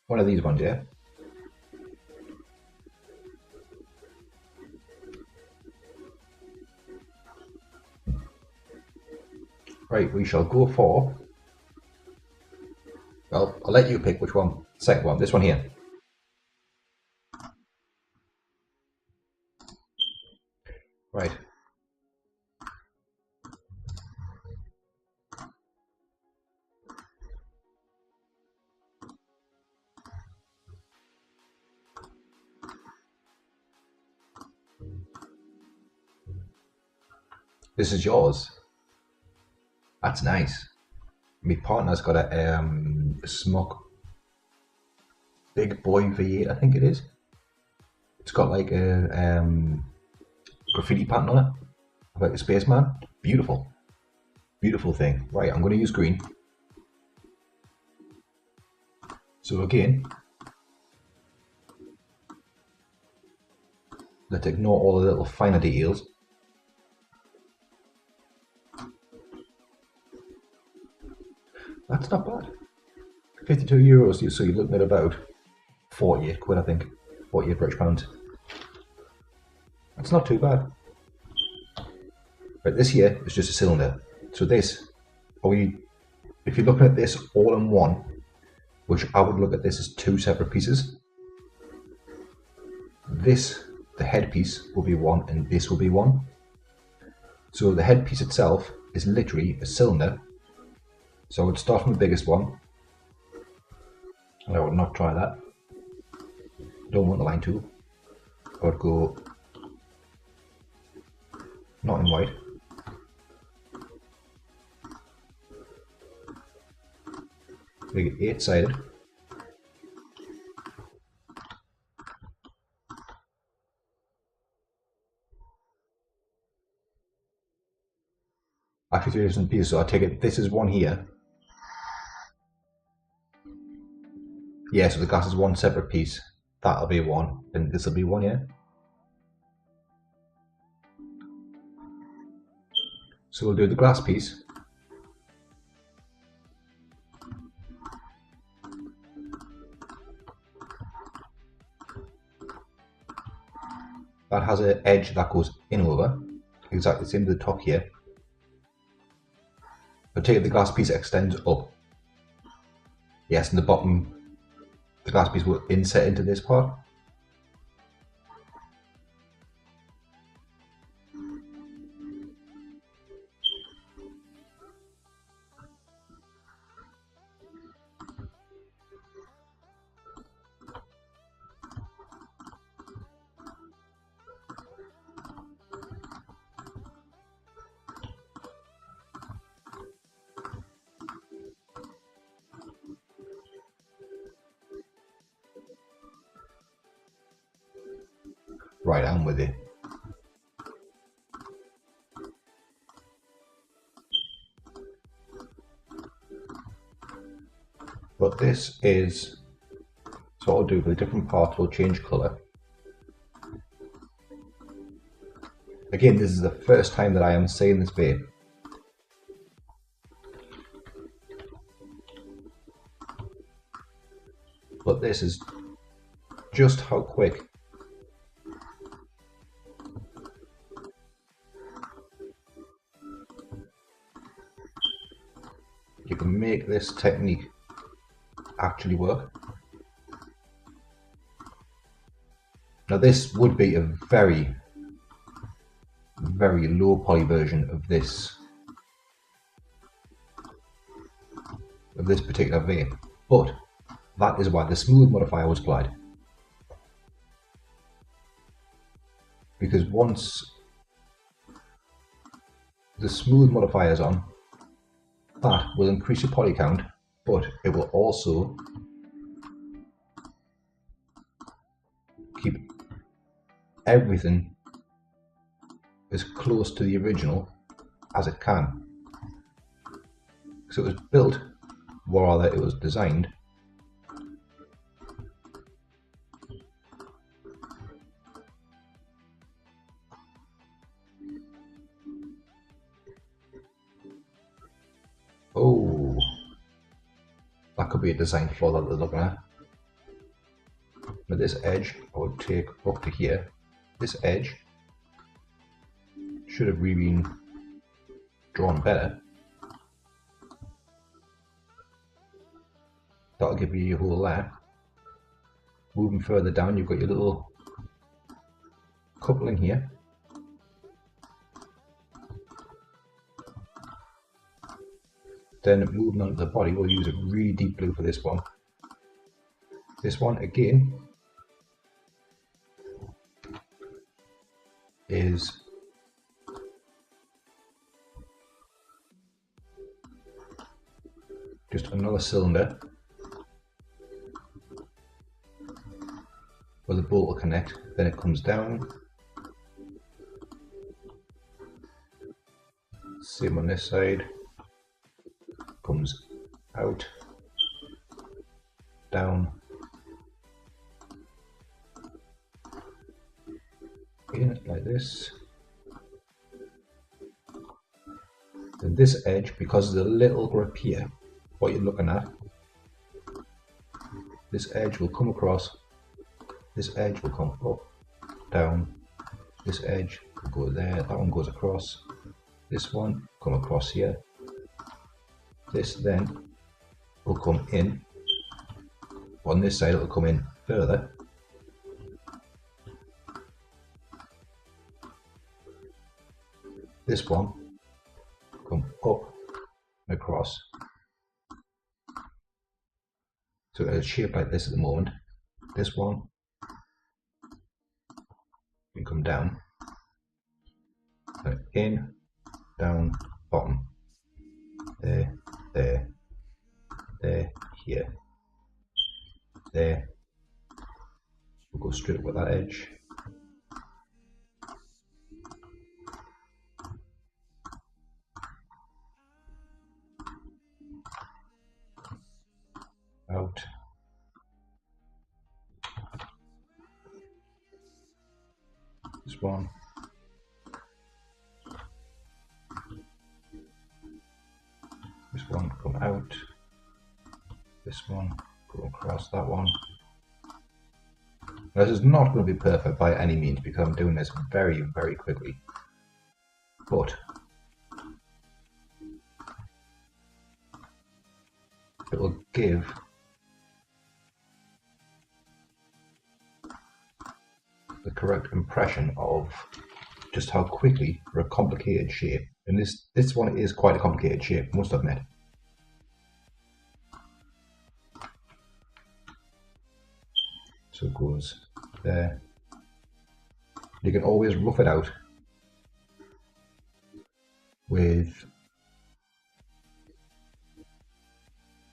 One of these ones, yeah? Right, we shall go for... Well, I'll let you pick which one. Second one, this one here. Right. This is yours. That's nice. My partner's got a Smok Big Boy V8, I think it is. It's got like a graffiti pattern on it, about the spaceman. Beautiful. Beautiful thing. Right, I'm going to use green. So again, let's ignore all the little finer details. That's not bad. 52 euros, so you're looking at about 48 quid, I think. 48 British pounds. That's not too bad. Right, this here is just a cylinder. So this, if you're looking at this all in one, which I would look at this as 2 separate pieces. This, the headpiece, will be one, and this will be one. So the headpiece itself is literally a cylinder. So I would start from the biggest one, and I would not try that. Don't want the line tool. I would go not in white. Make it 8-sided. Actually, 3 different pieces. So I take it this is one here. Yeah, so the glass is one separate piece. That'll be one, and this will be one, yeah? So we'll do the glass piece. That has an edge that goes in over, exactly the same to the top here. But take it the glass piece extends up. Yes, and the bottom, the glass piece will inset into this part. Right, I'm with you. But this is, so what I'll do for the different parts, will change colour. Again, this is the first time that I am seeing this bit. But this is just how quick you can make this technique actually work. Now this would be a very, very low poly version of this particular vape, but that is why the smooth modifier was applied. Because once the smooth modifier is on, that will increase your poly count, but it will also keep everything as close to the original as it can. So it was built, or rather it was designed oh, that could be a design flaw that they're looking at. Now this edge I would take up to here. This edge should have really been drawn better. That'll give you your hole there. Moving further down, you've got your little coupling here. Then moving on to the body, we'll use a really deep blue for this one. This one again is just another cylinder where the bolt will connect, then it comes down. Same on this side, comes out, down, in like this. Then this edge, because of the little grip here, what you're looking at, this edge will come across, this edge will come up, down, this edge will go there, that one goes across, this one come across here, this then will come in, on this side it will come in further, this one come up and across. So it's shaped like this at the moment. This one can come down, in, down, bottom, there, there, there, here, there. We'll go straight up with that edge. this one. This one come out. This one go across that one. Now, this is not going to be perfect by any means because I'm doing this very, very quickly. But it will give the correct impression of just how quickly for a complicated shape, and this one is quite a complicated shape, must admit. So it goes there. You can always rough it out with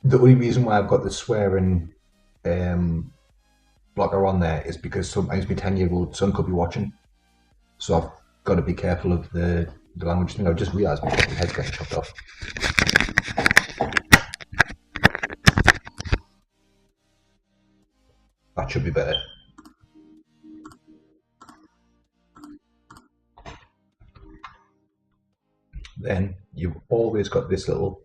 the only reason why I've got the swearing blocker on there is because sometimes my 10-year-old son could be watching, so I've got to be careful of the language thing. I've just realised my head's getting chopped off. That should be better. Then you've always got this little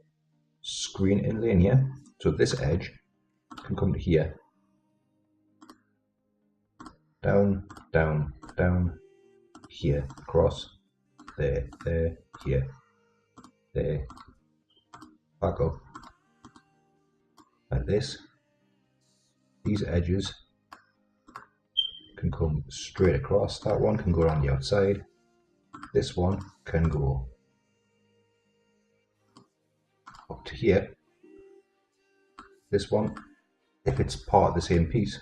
screen inlay in here, so this edge can come to here. Down, down, down, here, across, there, there, here, there, back up, like this. These edges can come straight across, that one can go around the outside, this one can go up to here, this one, if it's part of the same piece,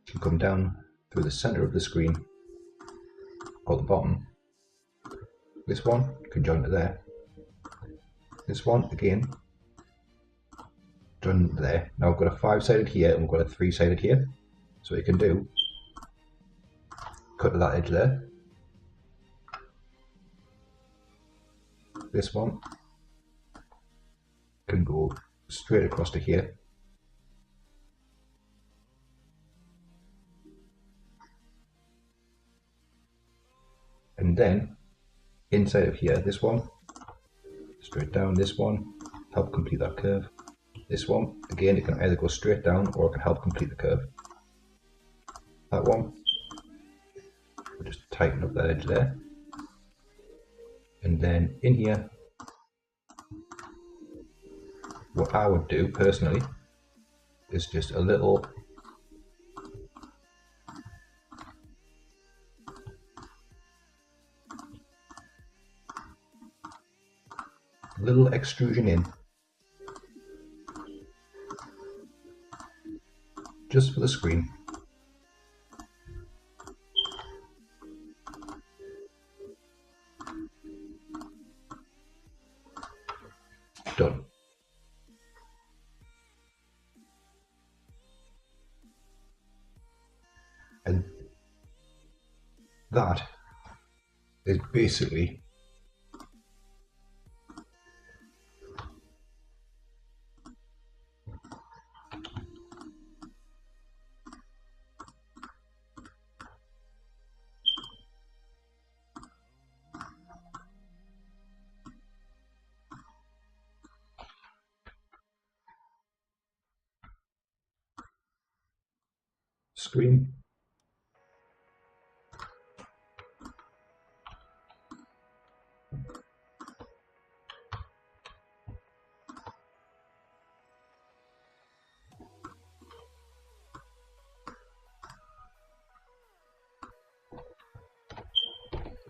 can come down through the center of the screen or the bottom. This one can join to there. This one again join there. Now I've got a 5-sided here and we've got a 3-sided here. So what you can do, cut to that edge there. This one can go straight across to here. And then inside of here, this one, straight down, this one, help complete that curve. This one, again, it can either go straight down or it can help complete the curve. That one, we'll just tighten up that edge there. And then in here, what I would do personally is just a little extrusion in, just for the screen. Done. And that is basically screen.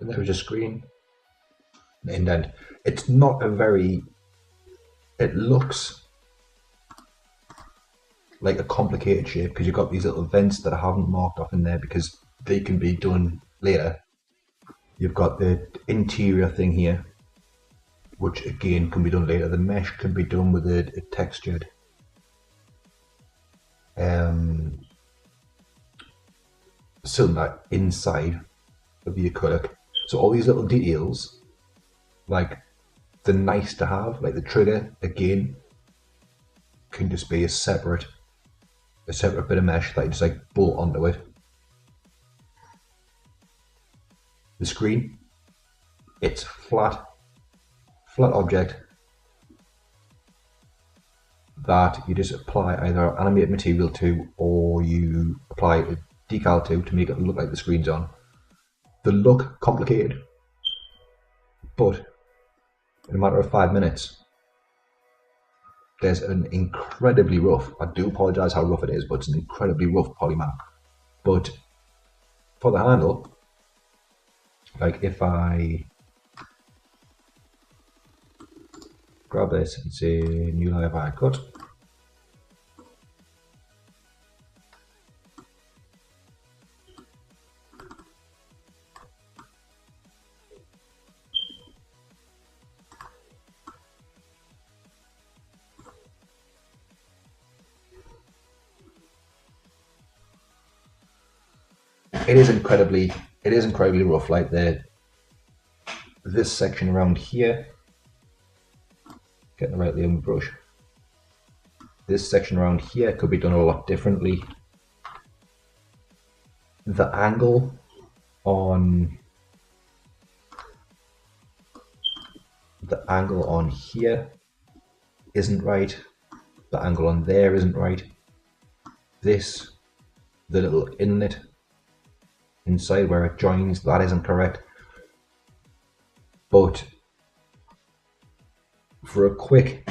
And there's a screen, an indent. It's not a very, it looks like a complicated shape because you've got these little vents that I haven't marked off in there because they can be done later. You've got the interior thing here, which again can be done later. The mesh can be done with a textured cylinder inside of the acrylic. So all these little details, like the nice to have, like the trigger, again, can just be a separate bit of mesh that you just like bolt onto it. the screen. It's flat object that you just apply either animated material to, or you apply a decal to make it look like the screen's on. They look complicated, but in a matter of 5 minutes, there's an incredibly rough, I do apologise how rough it is, but it's an incredibly rough polymap. But for the handle, like if I grab this and say new layer by cut, it is incredibly rough. Like this section around here, getting the right layer with brush. This section around here could be done a lot differently. The angle on here isn't right. The angle on there isn't right. The little inlet inside where it joins, that isn't correct. But for a quick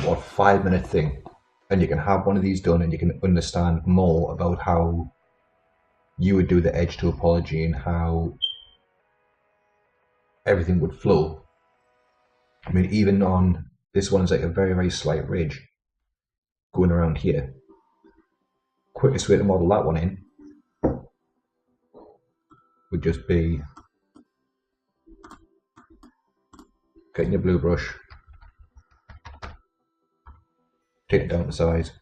what 5 minute thing, and you can have one of these done and you can understand more about how you would do the edge topology and how everything would flow. I mean, even on this one's like a very, very slight ridge going around here. Quickest way to model that one in would just be getting your blue brush, take it down to size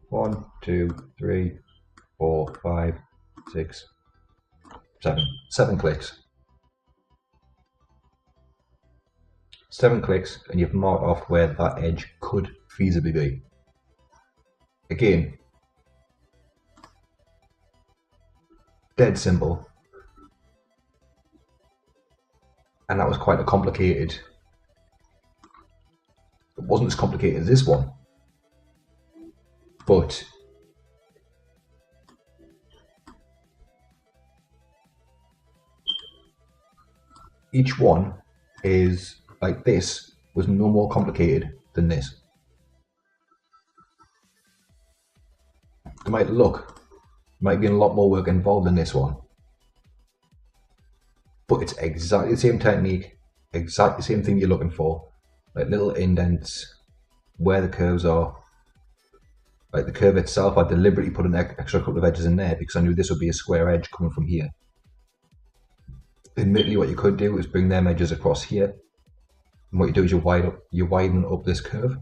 1, 2, 3, 4, 5, 6, 7 clicks. 7 clicks, and you've marked off where that edge could feasibly be. Again, dead simple, and that was quite a complicated. It wasn't as complicated as this one, but each one is like this was no more complicated than this. It might be a lot more work involved in this one, but it's exactly the same technique, exactly the same thing you're looking for. Like little indents where the curves are. Like the curve itself, I deliberately put an extra couple of edges in there because I knew this would be a square edge coming from here. Admittedly, what you could do is bring them edges across here, and what you do is you widen up this curve.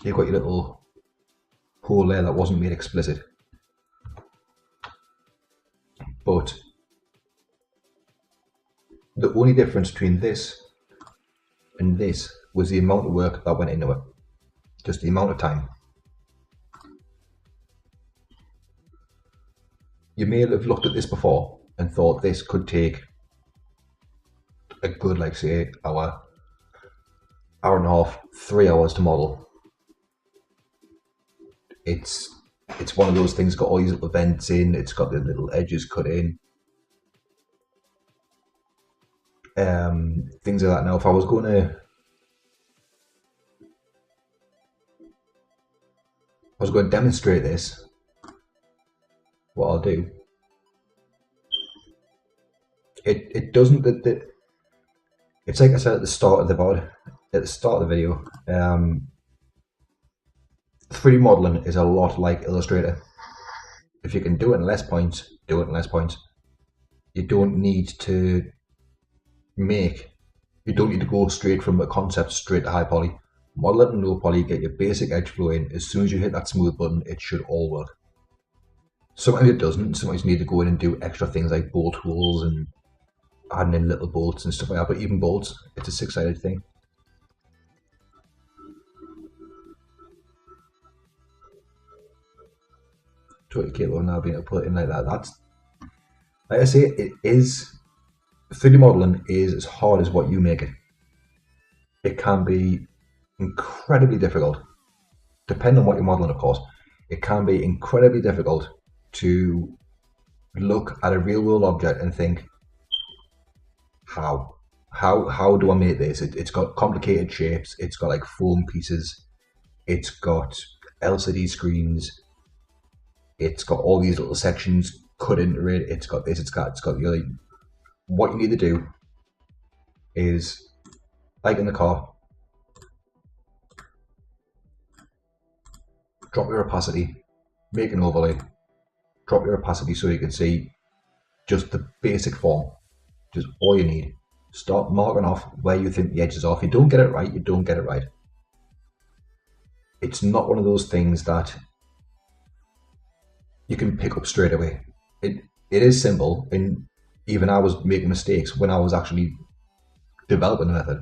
You've got your little hole there that wasn't made explicit, but the only difference between this and this was the amount of work that went into it, just the amount of time. You may have looked at this before and thought this could take a good, like say, hour and a half, 3 hours to model. It's one of those things, got all these little vents in, it's got the little edges cut in. Things like that. Now if I was going to demonstrate this, what I'll do, it doesn't, it's like I said at the start of the video, 3D modeling is a lot like Illustrator. If you can do it in less points, do it in less points. You don't need to go straight from a concept straight to high poly. Model it in low poly, get your basic edge flow in. As soon as you hit that smooth button, it should all work. Sometimes it doesn't. Sometimes you need to go in and do extra things like bolt holes and adding in little bolts and stuff like that. But even bolts, it's a 6-sided thing. totally capable of now being able to put it in like that. That's, like I say, it is, 3D modeling is as hard as what you make it. It can be incredibly difficult, depending on what you're modeling, of course. It can be incredibly difficult to look at a real world object and think, how do I make this? It's got complicated shapes. It's got like foam pieces. It's got LCD screens. It's got all these little sections cut into it. It's got this. It's got the other. What you need to do is, like in the car, drop your opacity, make an overlay, drop your opacity so you can see just the basic form. Just all you need. Start marking off where you think the edges are. If you don't get it right, you don't get it right. It's not one of those things that you can pick up straight away. It is simple, and even I was making mistakes when I was actually developing the method.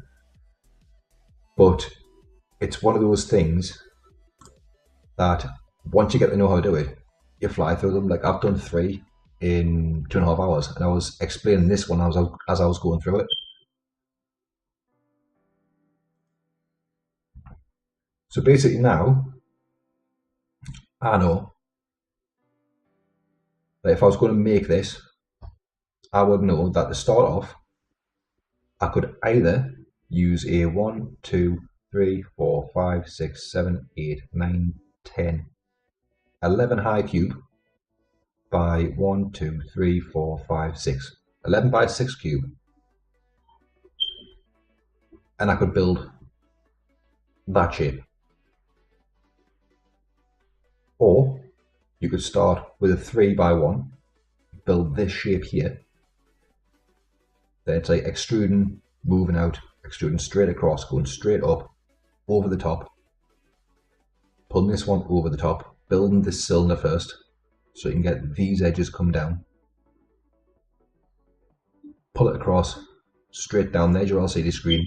But it's one of those things that once you get to know how to do it, you fly through them. Like I've done 3 in 2.5 hours, and I was explaining this one as I was going through it. So basically now, I know that if I was going to make this, I would know that to start off, I could either use a 1, 2, 3, 4, 5, 6, 7, 8, 9, 10, 11 high cube by 1, 2, 3, 4, 5, 6. 11 by 6 cube. And I could build that shape. Or you could start with a 3 by 1, build this shape here. Then it's like extruding, moving out, extruding straight across, going straight up, over the top, pulling this one over the top, building this cylinder first, so you can get these edges come down. Pull it across, straight down, there's your LCD screen,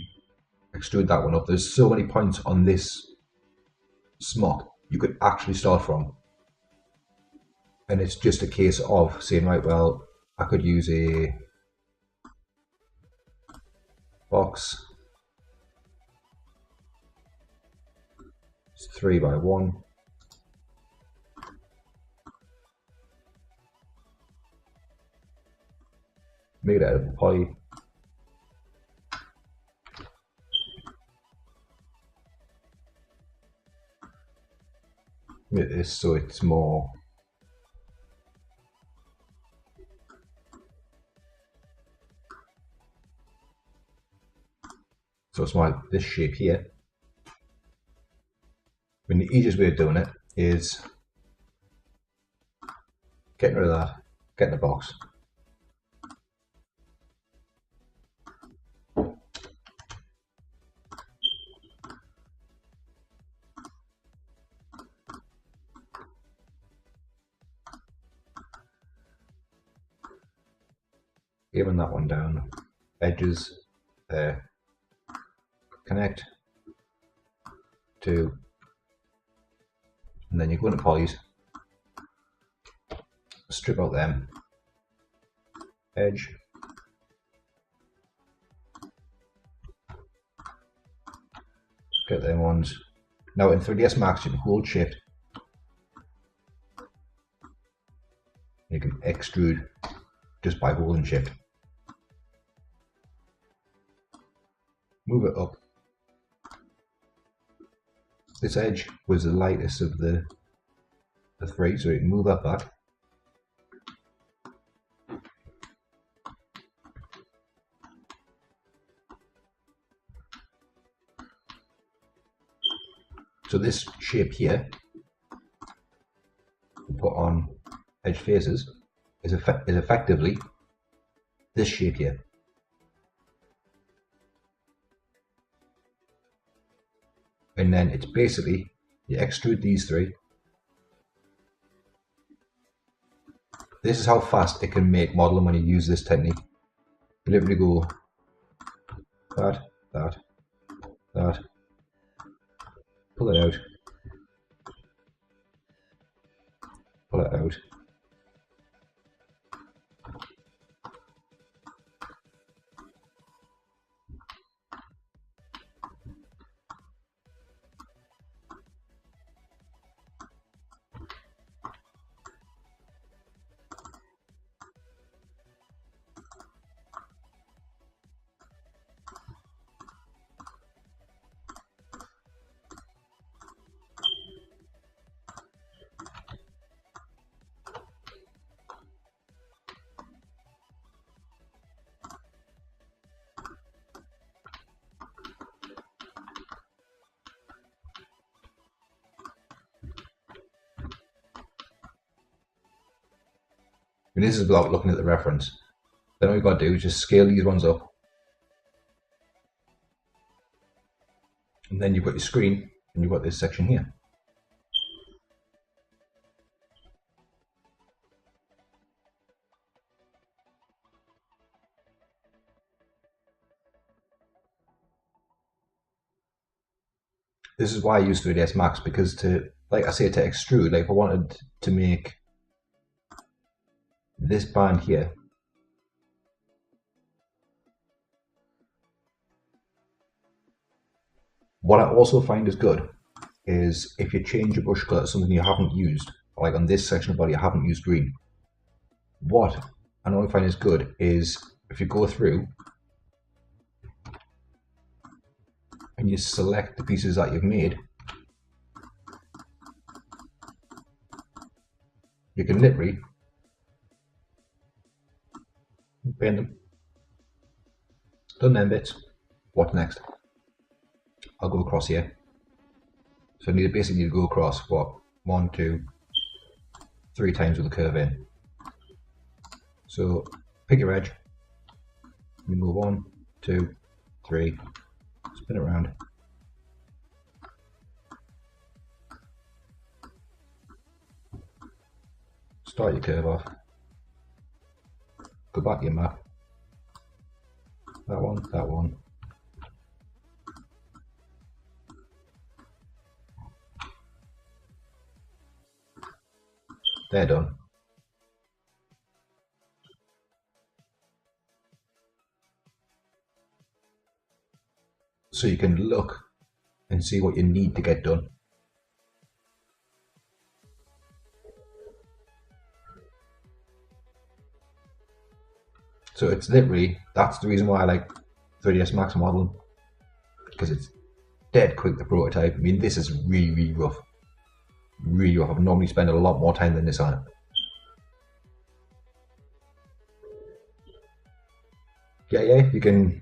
extrude that one up. There's so many points on this smock you could actually start from. And it's just a case of saying, right, well, I could use a box. It's 3 by 1. Make it out of poly. Make this so it's more like this shape here. I mean, the easiest way of doing it is getting rid of that, getting the box. Even that one down, edges there, connect to, and then you go into polys, strip out them, edge, get them ones. Now in 3ds Max you can hold shift, you can extrude just by holding shift. Move it up. This edge was the lightest of the 3, so you can move that back. So this shape here, we put on edge faces, is effectively this shape here. And then it's basically, you extrude these 3. This is how fast it can make modeling when you use this technique. You literally go that, that, that, pull it out, pull it out. And this is without looking at the reference. Then all you've got to do is just scale these ones up. And then you've got your screen and you've got this section here. This is why I use 3ds Max, because to, like I say, to extrude, like if I wanted to make this band here, what I also find is good is if you change your brush color to something you haven't used, like on this section of body I haven't used green. What I normally find is good is if you go through and you select the pieces that you've made, you can literally paint them. Done them bits. What next? I'll go across here. So I basically need to go across what? 1, 2, 3 times with the curve in. So pick your edge. You go 1, 2, 3. Spin it around. Start your curve off. Go back to your map. That one, that one. They're done. So you can look and see what you need to get done. So it's literally, that's the reason why I like 3ds Max modeling, because it's dead quick to prototype. I mean, this is really, really rough. Really rough. I've normally spent a lot more time than this on it. Yeah, you can.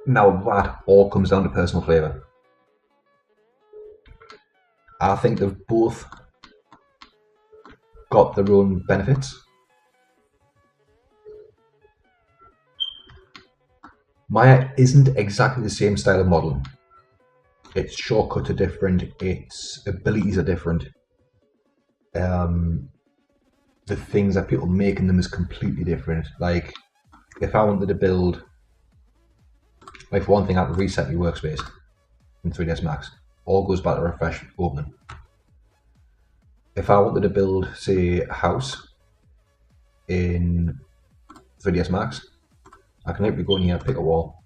Now that all comes down to personal flavour. I think they've both got their own benefits. Maya isn't exactly the same style of modelling. Its shortcuts are different, its abilities are different. The things that people make in them is completely different. Like, if I wanted to build, like for one thing, I have to reset my workspace in 3ds Max. All goes back to refresh opening. If I wanted to build, say, a house in 3ds Max, I can literally go in here, pick a wall.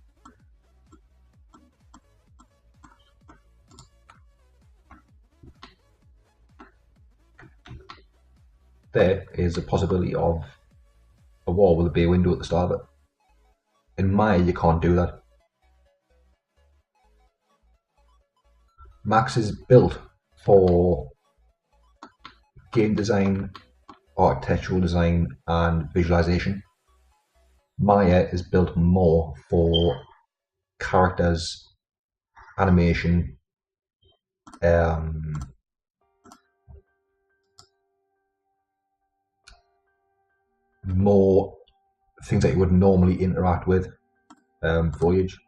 There is a possibility of a wall with a bay window at the start of it. In Maya, you can't do that. Max is built for game design, architectural design, and visualization. Maya is built more for characters, animation, more things that you would normally interact with. Foliage.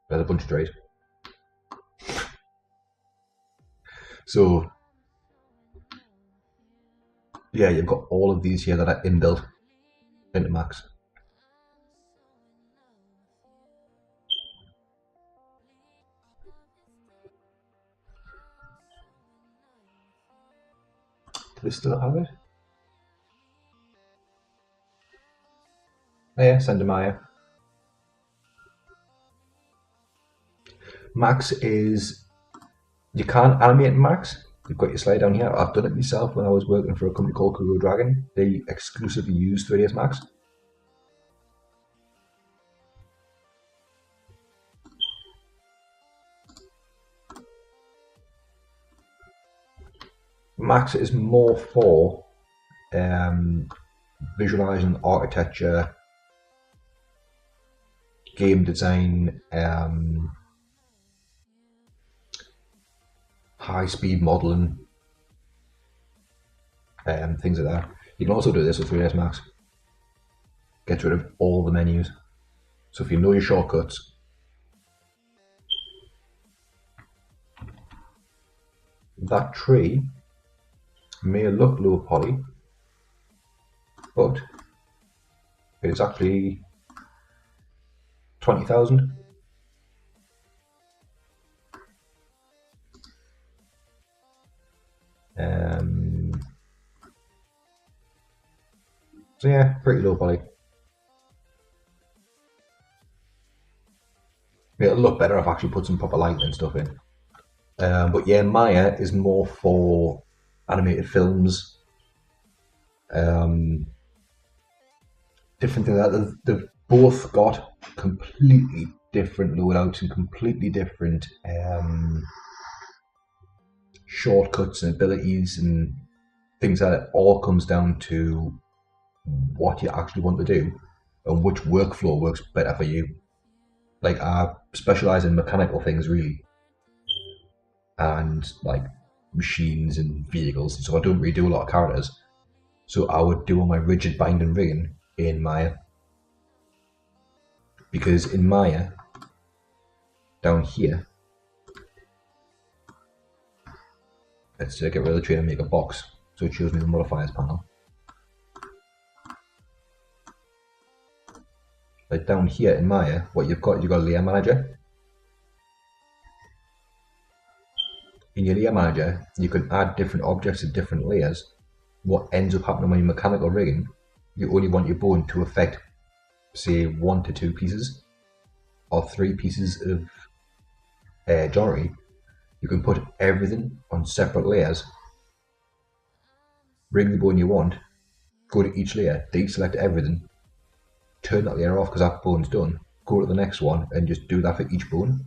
There's a bunch of trees. So yeah, you've got all of these here that are inbuilt into Max. Do they still have it? Oh yeah, send to Maya. Max is, you can't animate in Max. You've got your slide down here. I've done it myself when I was working for a company called Kuro Dragon. They exclusively use 3ds Max. Max is more for visualizing architecture, game design, high-speed modeling, things like that. You can also do this with 3ds Max. Gets rid of all the menus. So if you know your shortcuts, that tree may look low poly, but it's actually 20,000. So yeah, pretty low poly. It'll look better if I actually put some proper light and stuff in. But yeah, Maya is more for animated films, different things like that. They've both got completely different loadouts and completely different shortcuts and abilities and things like that. It all comes down to what you actually want to do and which workflow works better for you. Like, I specialize in mechanical things really, and like machines and vehicles, so I don't really do a lot of characters. So I would do all my rigid bind and rigging in Maya, because in Maya, down here, let's get rid of the tree and make a box, so it shows me the modifiers panel. Like down here in Maya, what you've got a layer manager. In your layer manager, you can add different objects to different layers. What ends up happening when you're mechanical rigging, you only want your bone to affect, say, 1 to 2 pieces or 3 pieces of joinery. You can put everything on separate layers, rig the bone you want, go to each layer, deselect everything, turn that layer off because that bone's done, go to the next one and just do that for each bone.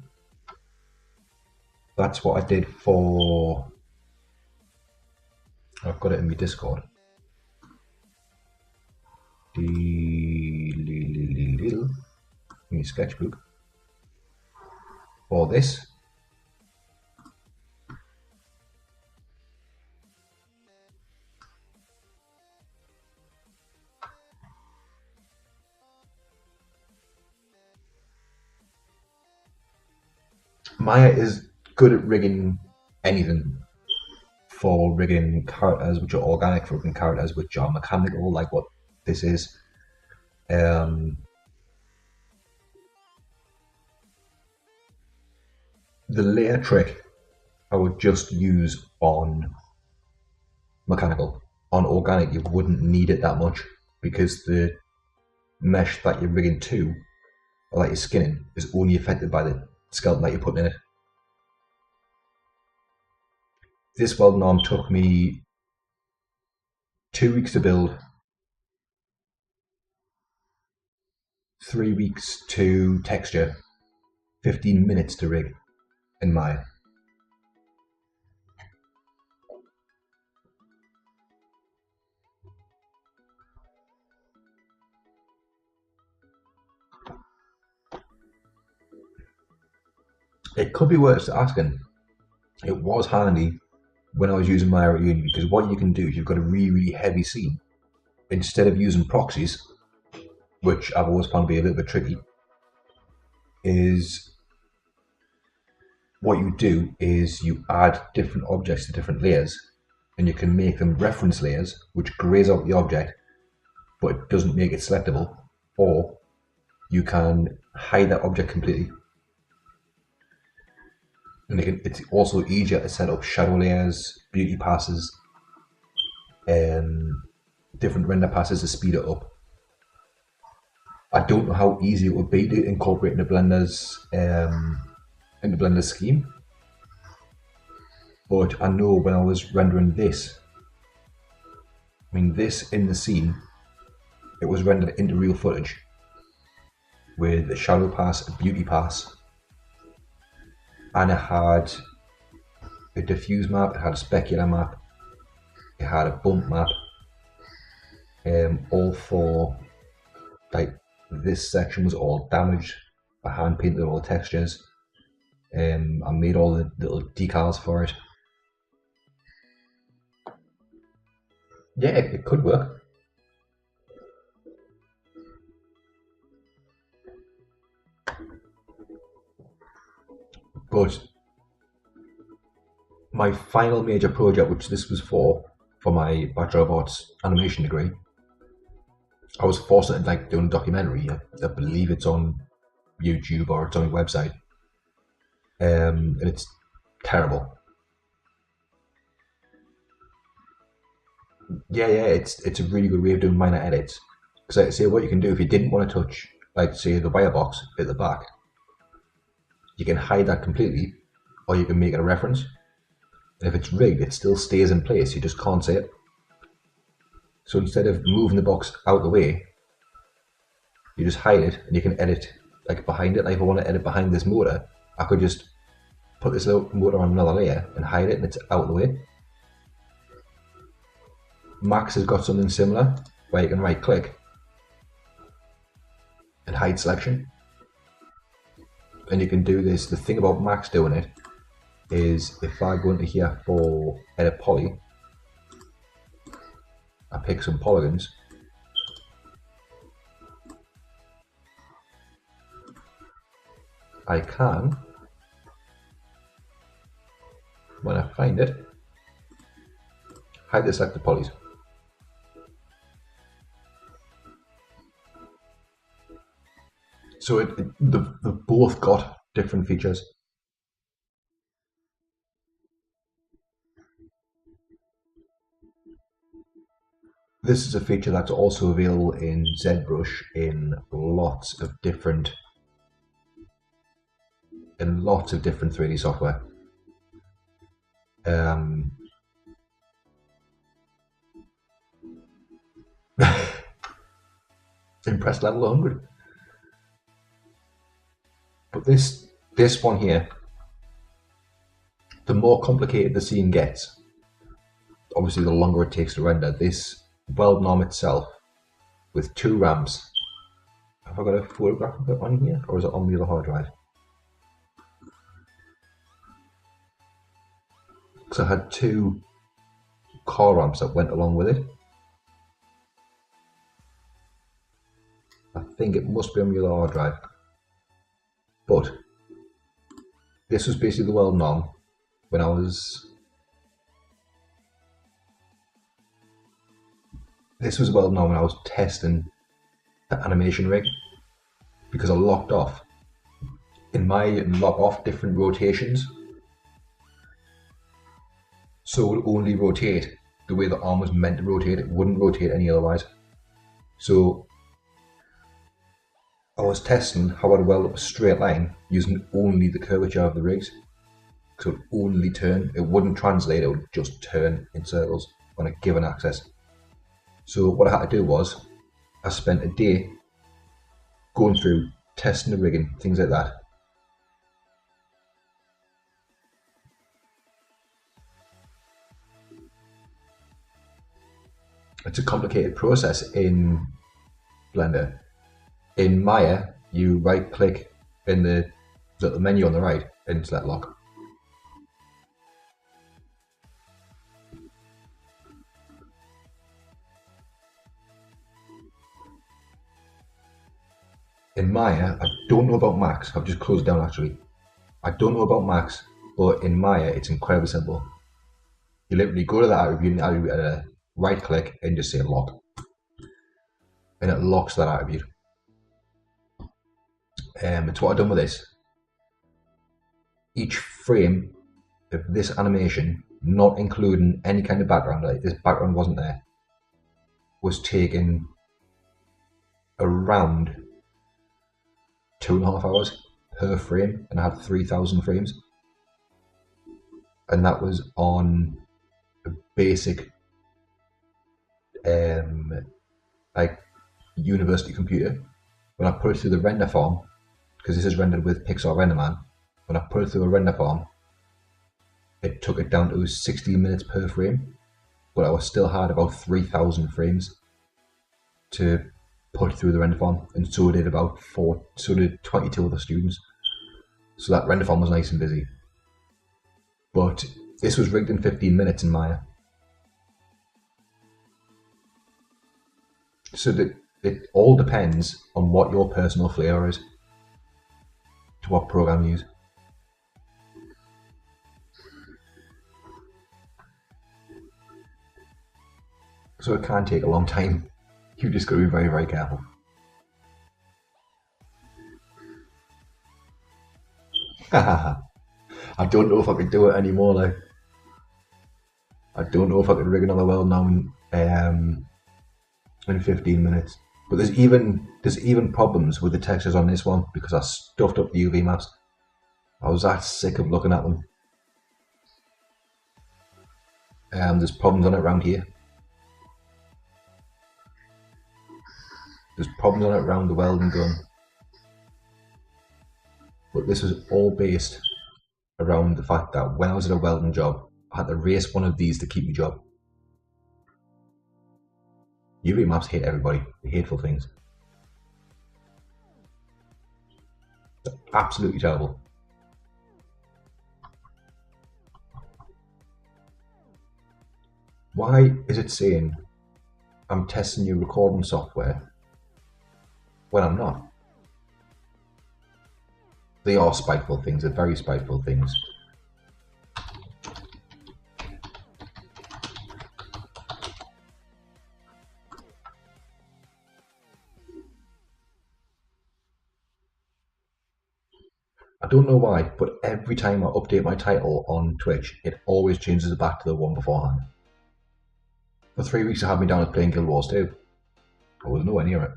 That's what I did for, I've got it in my Discord, in my sketchbook, for this. Maya is good at rigging anything, for rigging characters which are organic, for rigging characters which are mechanical, like what this is. The layer trick I would just use on mechanical. On organic, you wouldn't need it that much because the mesh that you're rigging to, or that you're skinning, is only affected by the skeleton that you're putting in it. This welding arm took me 2 weeks to build, 3 weeks to texture, 15 minutes to rig in Maya. It could be worth asking. It was handy when I was using Maya at uni, because what you can do if you've got a really, really heavy scene, instead of using proxies, which I've always found to be a little bit tricky, is what you do is you add different objects to different layers, and you can make them reference layers, which grays out the object, but it doesn't make it selectable, or you can hide that object completely. And it's also easier to set up shadow layers, beauty passes, different render passes to speed it up. I don't know how easy it would be to incorporate into Blender's scheme, but I know when I was rendering this, I mean this in the scene, it was rendered into real footage with a shadow pass, a beauty pass, and it had a diffuse map, it had a specular map, it had a bump map, all for, like, this section was all damaged. I hand painted all the textures. I made all the little decals for it. Yeah, it could work. But my final major project, which this was for my Bachelor of Arts animation degree, I was forced into like doing a documentary. I believe it's on YouTube or it's on a website, and it's terrible. Yeah, it's a really good way of doing minor edits. Because like, say what you can do if you didn't want to touch, like say the wire box at the back, you can hide that completely, or you can make it a reference. And if it's rigged, it still stays in place. You just can't see it. So instead of moving the box out the way, you just hide it, and you can edit like behind it. Like if I want to edit behind this motor, I could just put this little motor on another layer and hide it, and it's out of the way. Max has got something similar where you can right click and hide selection, and you can do this. The thing about Max doing it is if I go into here for edit poly, I pick some polygons, I can, when I find it, hide the selected polys. So they've both got different features. This is a feature that's also available in ZBrush in lots of different 3D software. Impress level 100. But this one here, the more complicated the scene gets, obviously the longer it takes to render. This weld norm itself with 2 ramps. Have I got a photograph of it on here, or is it on the other hard drive? Because I had 2 car ramps that went along with it. I think it must be on the other hard drive. But this was basically the weld norm when I was. This was weld norm when I was testing the animation rig, because I locked off. In my lock off different rotations, so it would only rotate the way the arm was meant to rotate. It wouldn't rotate any otherwise. So I was testing how I'd weld up a straight line using only the curvature of the rigs. So it would only turn, it wouldn't translate, it would just turn in circles on a given axis. So what I had to do was, I spent a day going through, testing the rigging, things like that. It's a complicated process in Blender. In Maya, you right click in the little menu on the right and select lock. In Maya, I don't know about Max, I've just closed down actually. I don't know about Max, but in Maya it's incredibly simple. You literally go to the attribute and right click and just say lock. And it locks that attribute. It's what I've done with this. Each frame of this animation not including any kind of background, like this background wasn't there, was taking around 2.5 hours per frame, and I had 3,000 frames. And that was on a basic like university computer. When I put it through the render farm, because this is rendered with Pixar RenderMan, when I put it through a render farm, it took it down to 60 minutes per frame, but I still had about 3,000 frames to put through the render farm, and so did 22 other students. So that render farm was nice and busy. But this was rigged in 15 minutes in Maya. So that it all depends on what your personal flair is, to what program you use. So it can take a long time. You just got to be very, very careful. I don't know if I could do it anymore. Like, I don't know if I could rig another world now in 15 minutes. But there's even problems with the textures on this one because I stuffed up the UV maps. I was that sick of looking at them. There's problems on it around here. There's problems on it around the welding gun. But this was all based around the fact that when I was at a welding job, I had to race one of these to keep my job. UV maps hate everybody. They're hateful things. They're absolutely terrible. Why is it saying I'm testing your recording software when I'm not? They are spiteful things. They're very spiteful things. I don't know why, but every time I update my title on Twitch, it always changes it back to the one beforehand. For 3 weeks, I had me down as playing Guild Wars 2. I was nowhere near it.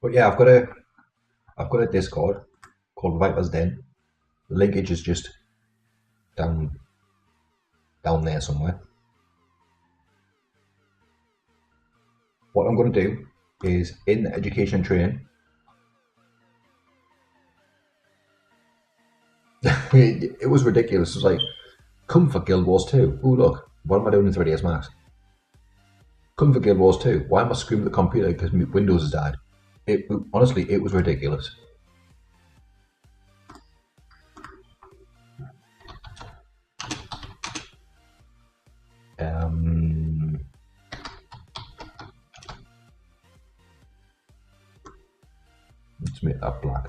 But yeah, I've got a Discord called Viper's Den. The linkage is just down there somewhere. What I'm going to do is in education and training. It was ridiculous. It was like, come for Guild Wars 2. Oh look, what am I doing in 3ds Max? Come for Guild Wars 2. Why am I screaming at the computer because Windows has died? Honestly, it was ridiculous. Let's make that black.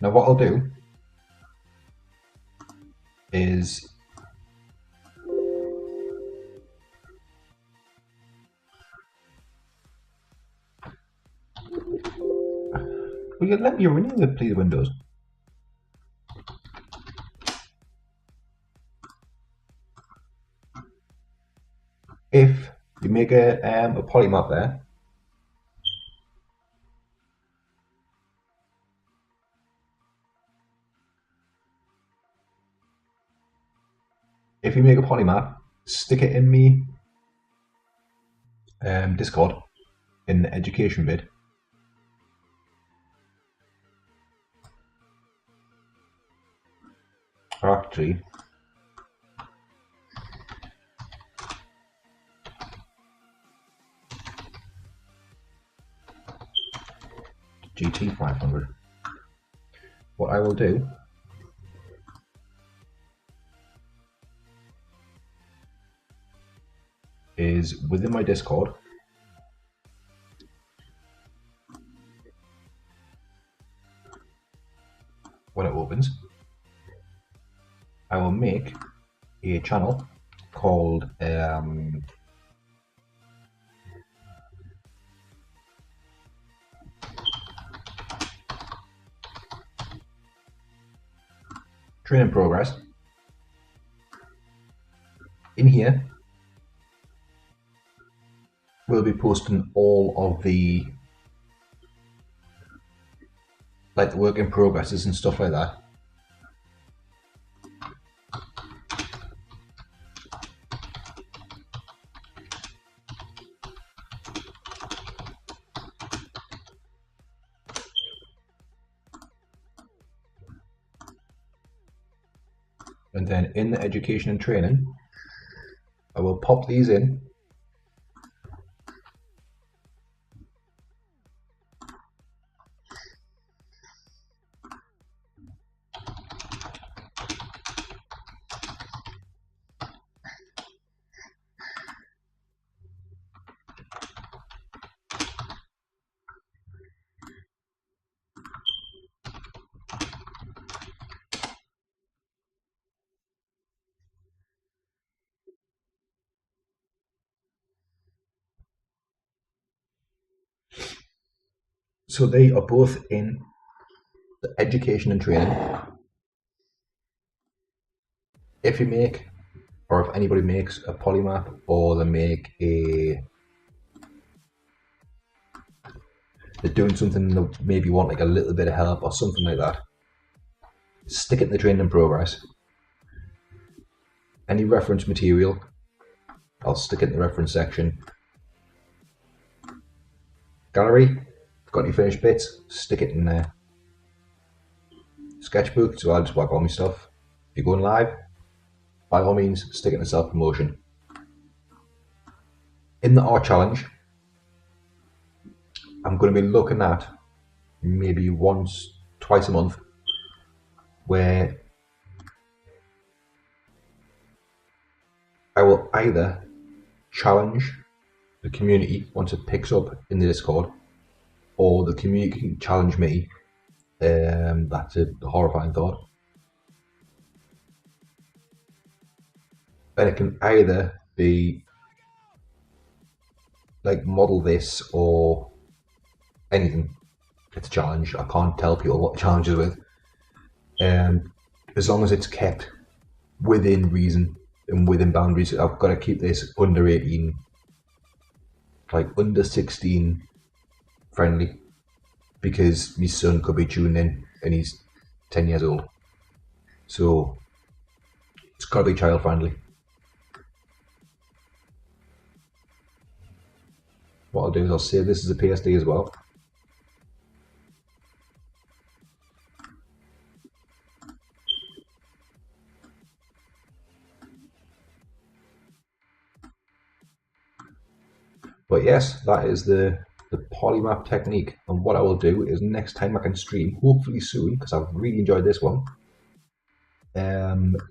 Now what I'll do is will you let me renew the please Windows? If you make a polymap there, if you make a polymap, stick it in me Discord in the education bit. Or actually, GT 500. What I will do is within my Discord, I will make a channel called Training Progress. In here, we'll be posting all of the work in progresses and stuff like that. And then in the education and training, I will pop these in. So they are both in the education and training. If you make, or if anybody makes a polymap, or they make they're doing something that maybe want like a little bit of help or something like that, stick it in the training in progress. Any reference material, I'll stick it in the reference section. Gallery, got any finished bits, stick it in there. Sketchbook, so I'll just whack all my stuff. If you're going live, by all means, stick it in the self-promotion. In the art challenge, I'm going to be looking at maybe once, twice a month, where I will either challenge the community once it picks up in the Discord, or the community can challenge me. That's a horrifying thought. And it can either be like model this or anything. It's a challenge. I can't tell people what the challenge is with. As long as it's kept within reason and within boundaries, I've got to keep this under 18, like under 16 friendly, because my son could be tuning in and he's 10 years old. So it's got to be child friendly. What I'll do is I'll save this as a PSD as well. But yes, that is the polymap technique. And what I will do is next time I can stream, hopefully soon, because I've really enjoyed this one,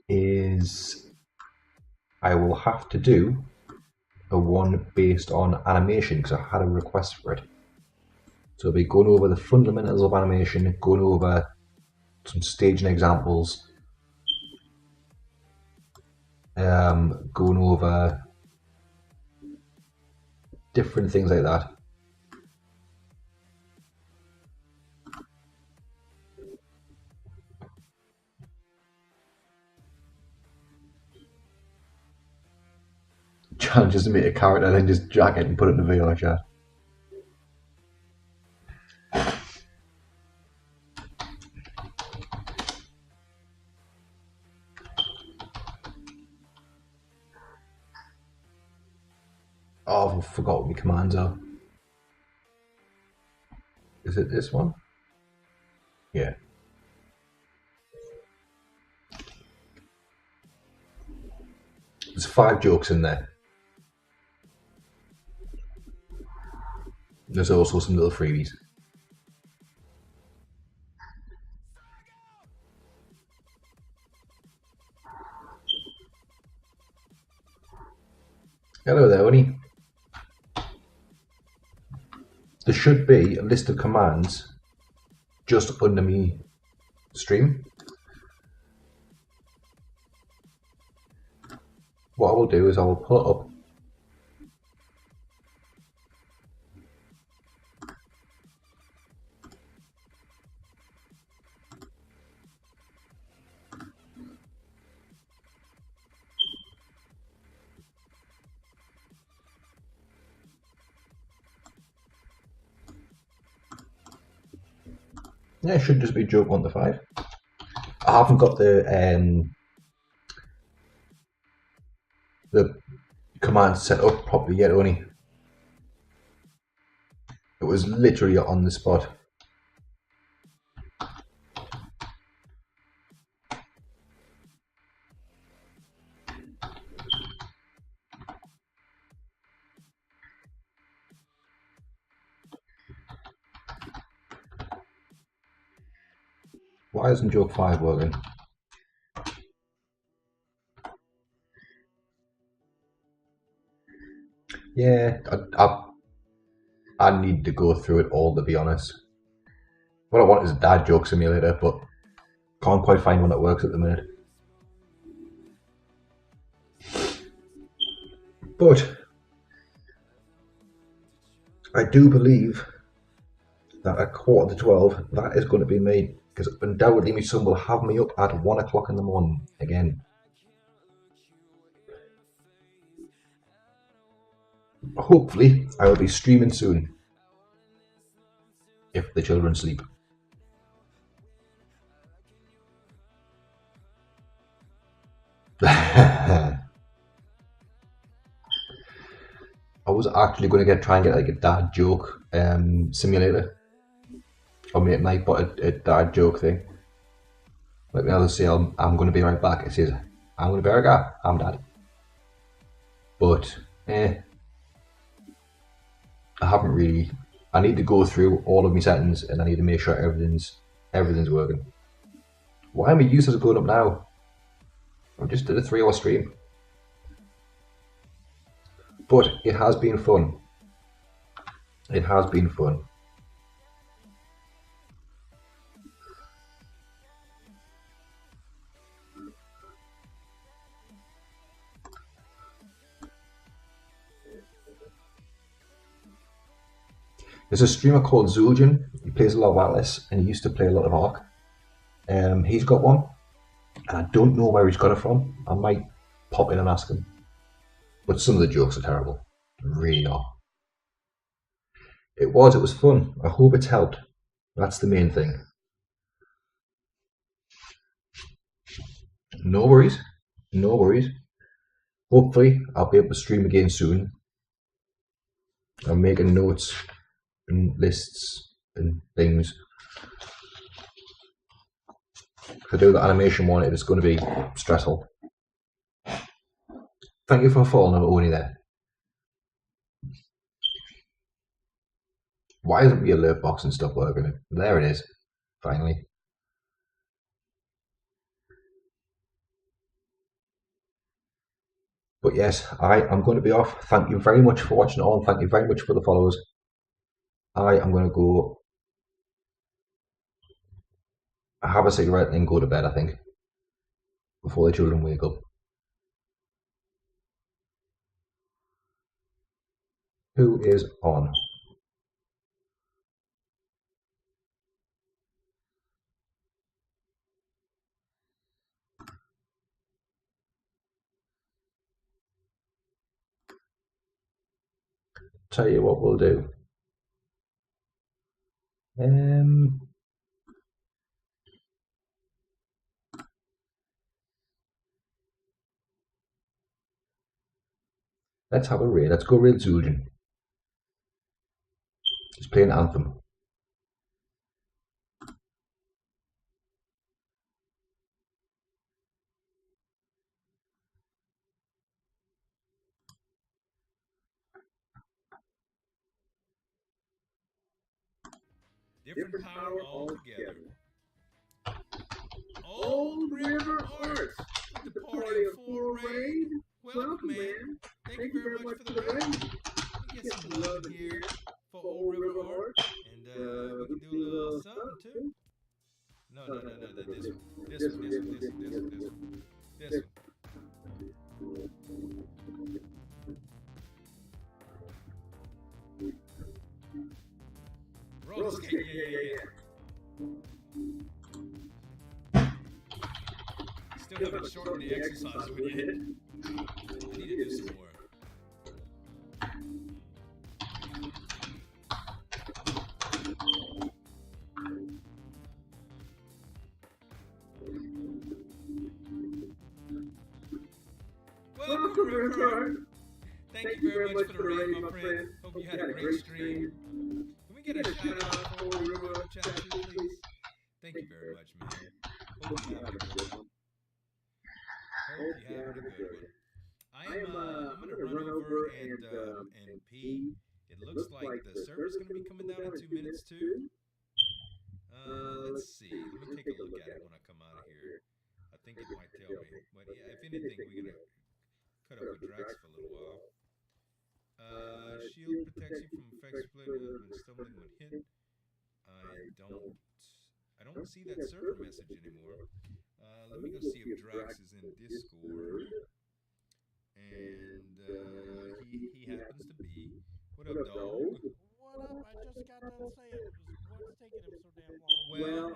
is I will have to do a one based on animation, because I had a request for it. So I'll be going over the fundamentals of animation, going over some staging examples, going over different things like that. Challenge is to make a character and then just drag it and put it in the VR chat. Oh, I forgot what my commands are. Is it this one? Yeah. There's 5 jokes in there. There's also some little freebies. Hello there, Winnie. There should be a list of commands just under me stream. what I will do is I will pull it up. Yeah, it should just be joke 1 to 5. I haven't got the command set up properly yet, only. It was literally on the spot. Why isn't joke 5 working? Yeah, I need to go through it all, to be honest. What I want is a dad joke simulator, but can't quite find one that works at the minute. But I do believe that at 11:45 that is going to be made, because undoubtedly my son will have me up at 1 o'clock in the morning again. Hopefully I will be streaming soon, if the children sleep. I was actually going to try and get like a dad joke simulator, or make my but a dad joke thing. Like me say, I'm going to be right back. It says, I'm going to be right back. I'm dad. But I haven't really. I need to go through all of my settings and I need to make sure everything's working. Why are my users going up now? I just did a 3-hour stream. But it has been fun. It has been fun. There's a streamer called Zul'jin. He plays a lot of Atlas and he used to play a lot of Ark. He's got one, and I don't know where he's got it from. I might pop in and ask him. But some of the jokes are terrible. Really not. It was fun. I hope it's helped. That's the main thing. No worries. No worries. Hopefully, I'll be able to stream again soon. I'm making notes and lists and things. If I do the animation one, it is going to be stressful. Thank you for following Oni there. Why isn't the alert box and stuff working? There it is. Finally. But yes, I am going to be off. Thank you very much for watching all. Thank you very much for the follows. I am going to go have a cigarette and go to bed, I think, before the children wake up. Who is on? Tell you what we'll do. Let's have a raid. Let's go raid Zul'jin. He's playing Anthem. Different power altogether. Old River Arts, the party of full rain. Welcome, man. Thank you very much for the rain. We get some love here for Old River Arts, and we can do a little something too. No, this one. shorten the exercise we did. I need to do some more. Welcome, River. Thank you very much for the raid, my friend. Hope you had a great stream. Can we get a shout out for River chat too, please? Thank you very much, man. Hope you have a good one. Hope you have a good one. I'm gonna run over and pee. It looks like the server's gonna be coming down in 2 minutes too. Let's see. Let me take a look at it when I come out of here. I think it might tell me. But yeah, if anything, we're gonna cut up with Drax for a little while. Shield protects you from effect split when stumbling when hit. I don't see that server message anymore. Let me go see if Drax is in Discord. And he happens to be. What up, dog? What up? I just got done saying, what's taking him so damn long? Well,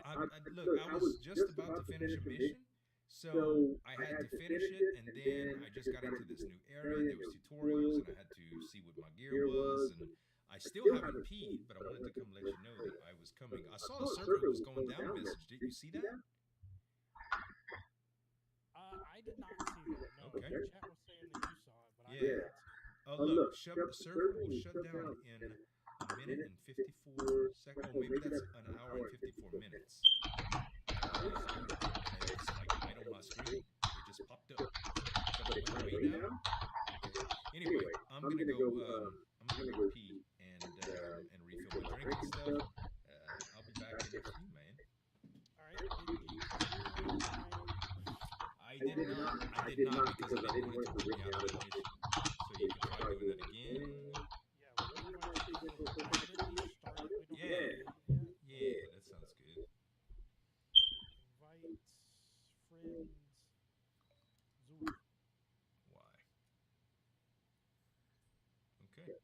look, I was just about to finish a mission. So I had to finish it, and then I just got into this new area. There was tutorials, and I had to see what my gear was, and I still haven't peed, but I wanted to come let you know that I was coming. I saw a server was going down message. Did you see that? I did not see that. No, Okay. the chat was saying that you saw it, but I Yeah. did not. Oh, look, the server will shut down in a minute and 54 seconds. Oh, maybe that's an hour and 54 minutes. It's like right on my screen. It just popped up. But it went away now. Okay. Anyway, I'm gonna go pee and refill my drink and stuff. I'll be back in a few, man. All right. Did you I did not because I didn't want it to bring out the mission. So you can try doing that again. Yeah, that sounds good. Invite friends. Zoom. Why? Okay.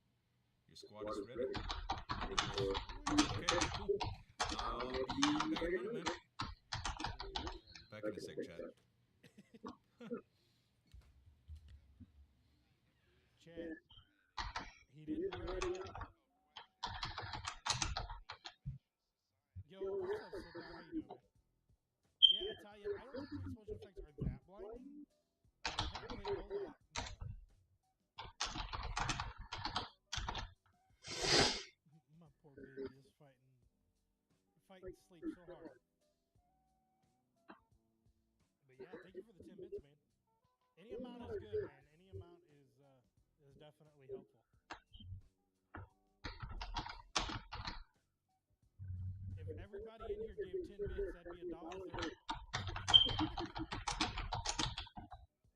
Your squad is ready. Okay, cool. I'll be back in a minute, man. Back in a sec, chat. Chat. He didn't write it up. Yo, what's up, Slip? How you doing, man? Yeah, Italian. I don't think the exposure effects are that blinding. I haven't played a whole lot. My poor baby is fighting sleep so hard. But yeah, thank you for the 10 bits, man. Any amount is good, man. Any amount is definitely helpful. If everybody in here gave 10 bits, that'd be $1.30.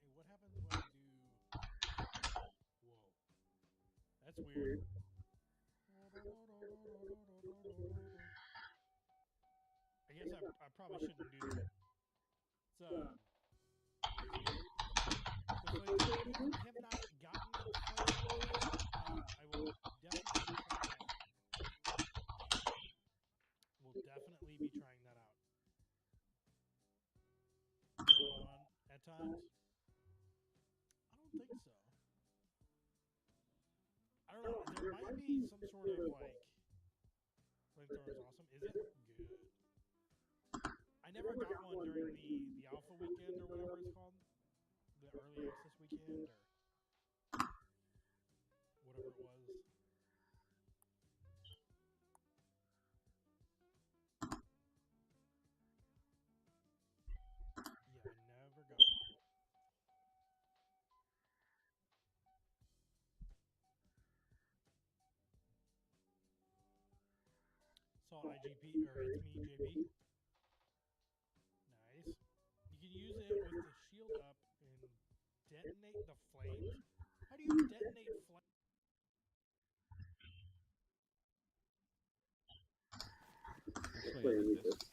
Hey, what happens when I do? Whoa, that's weird. I guess I probably shouldn't do that. It's if I have not gotten it played yet, I will definitely try that. We'll definitely be trying that out. Going on at times? I don't think so. I don't know. There might be some sort of like flamethrower is awesome. Is it good? I never got one during the alpha weekend or whatever it's called. The early access weekend or whatever it was. Yeah, I never got one. Saw IGP, or it's me, JB. Nice. You can use it with the shield up and detonate the flames? How do you detonate flames? Play with this.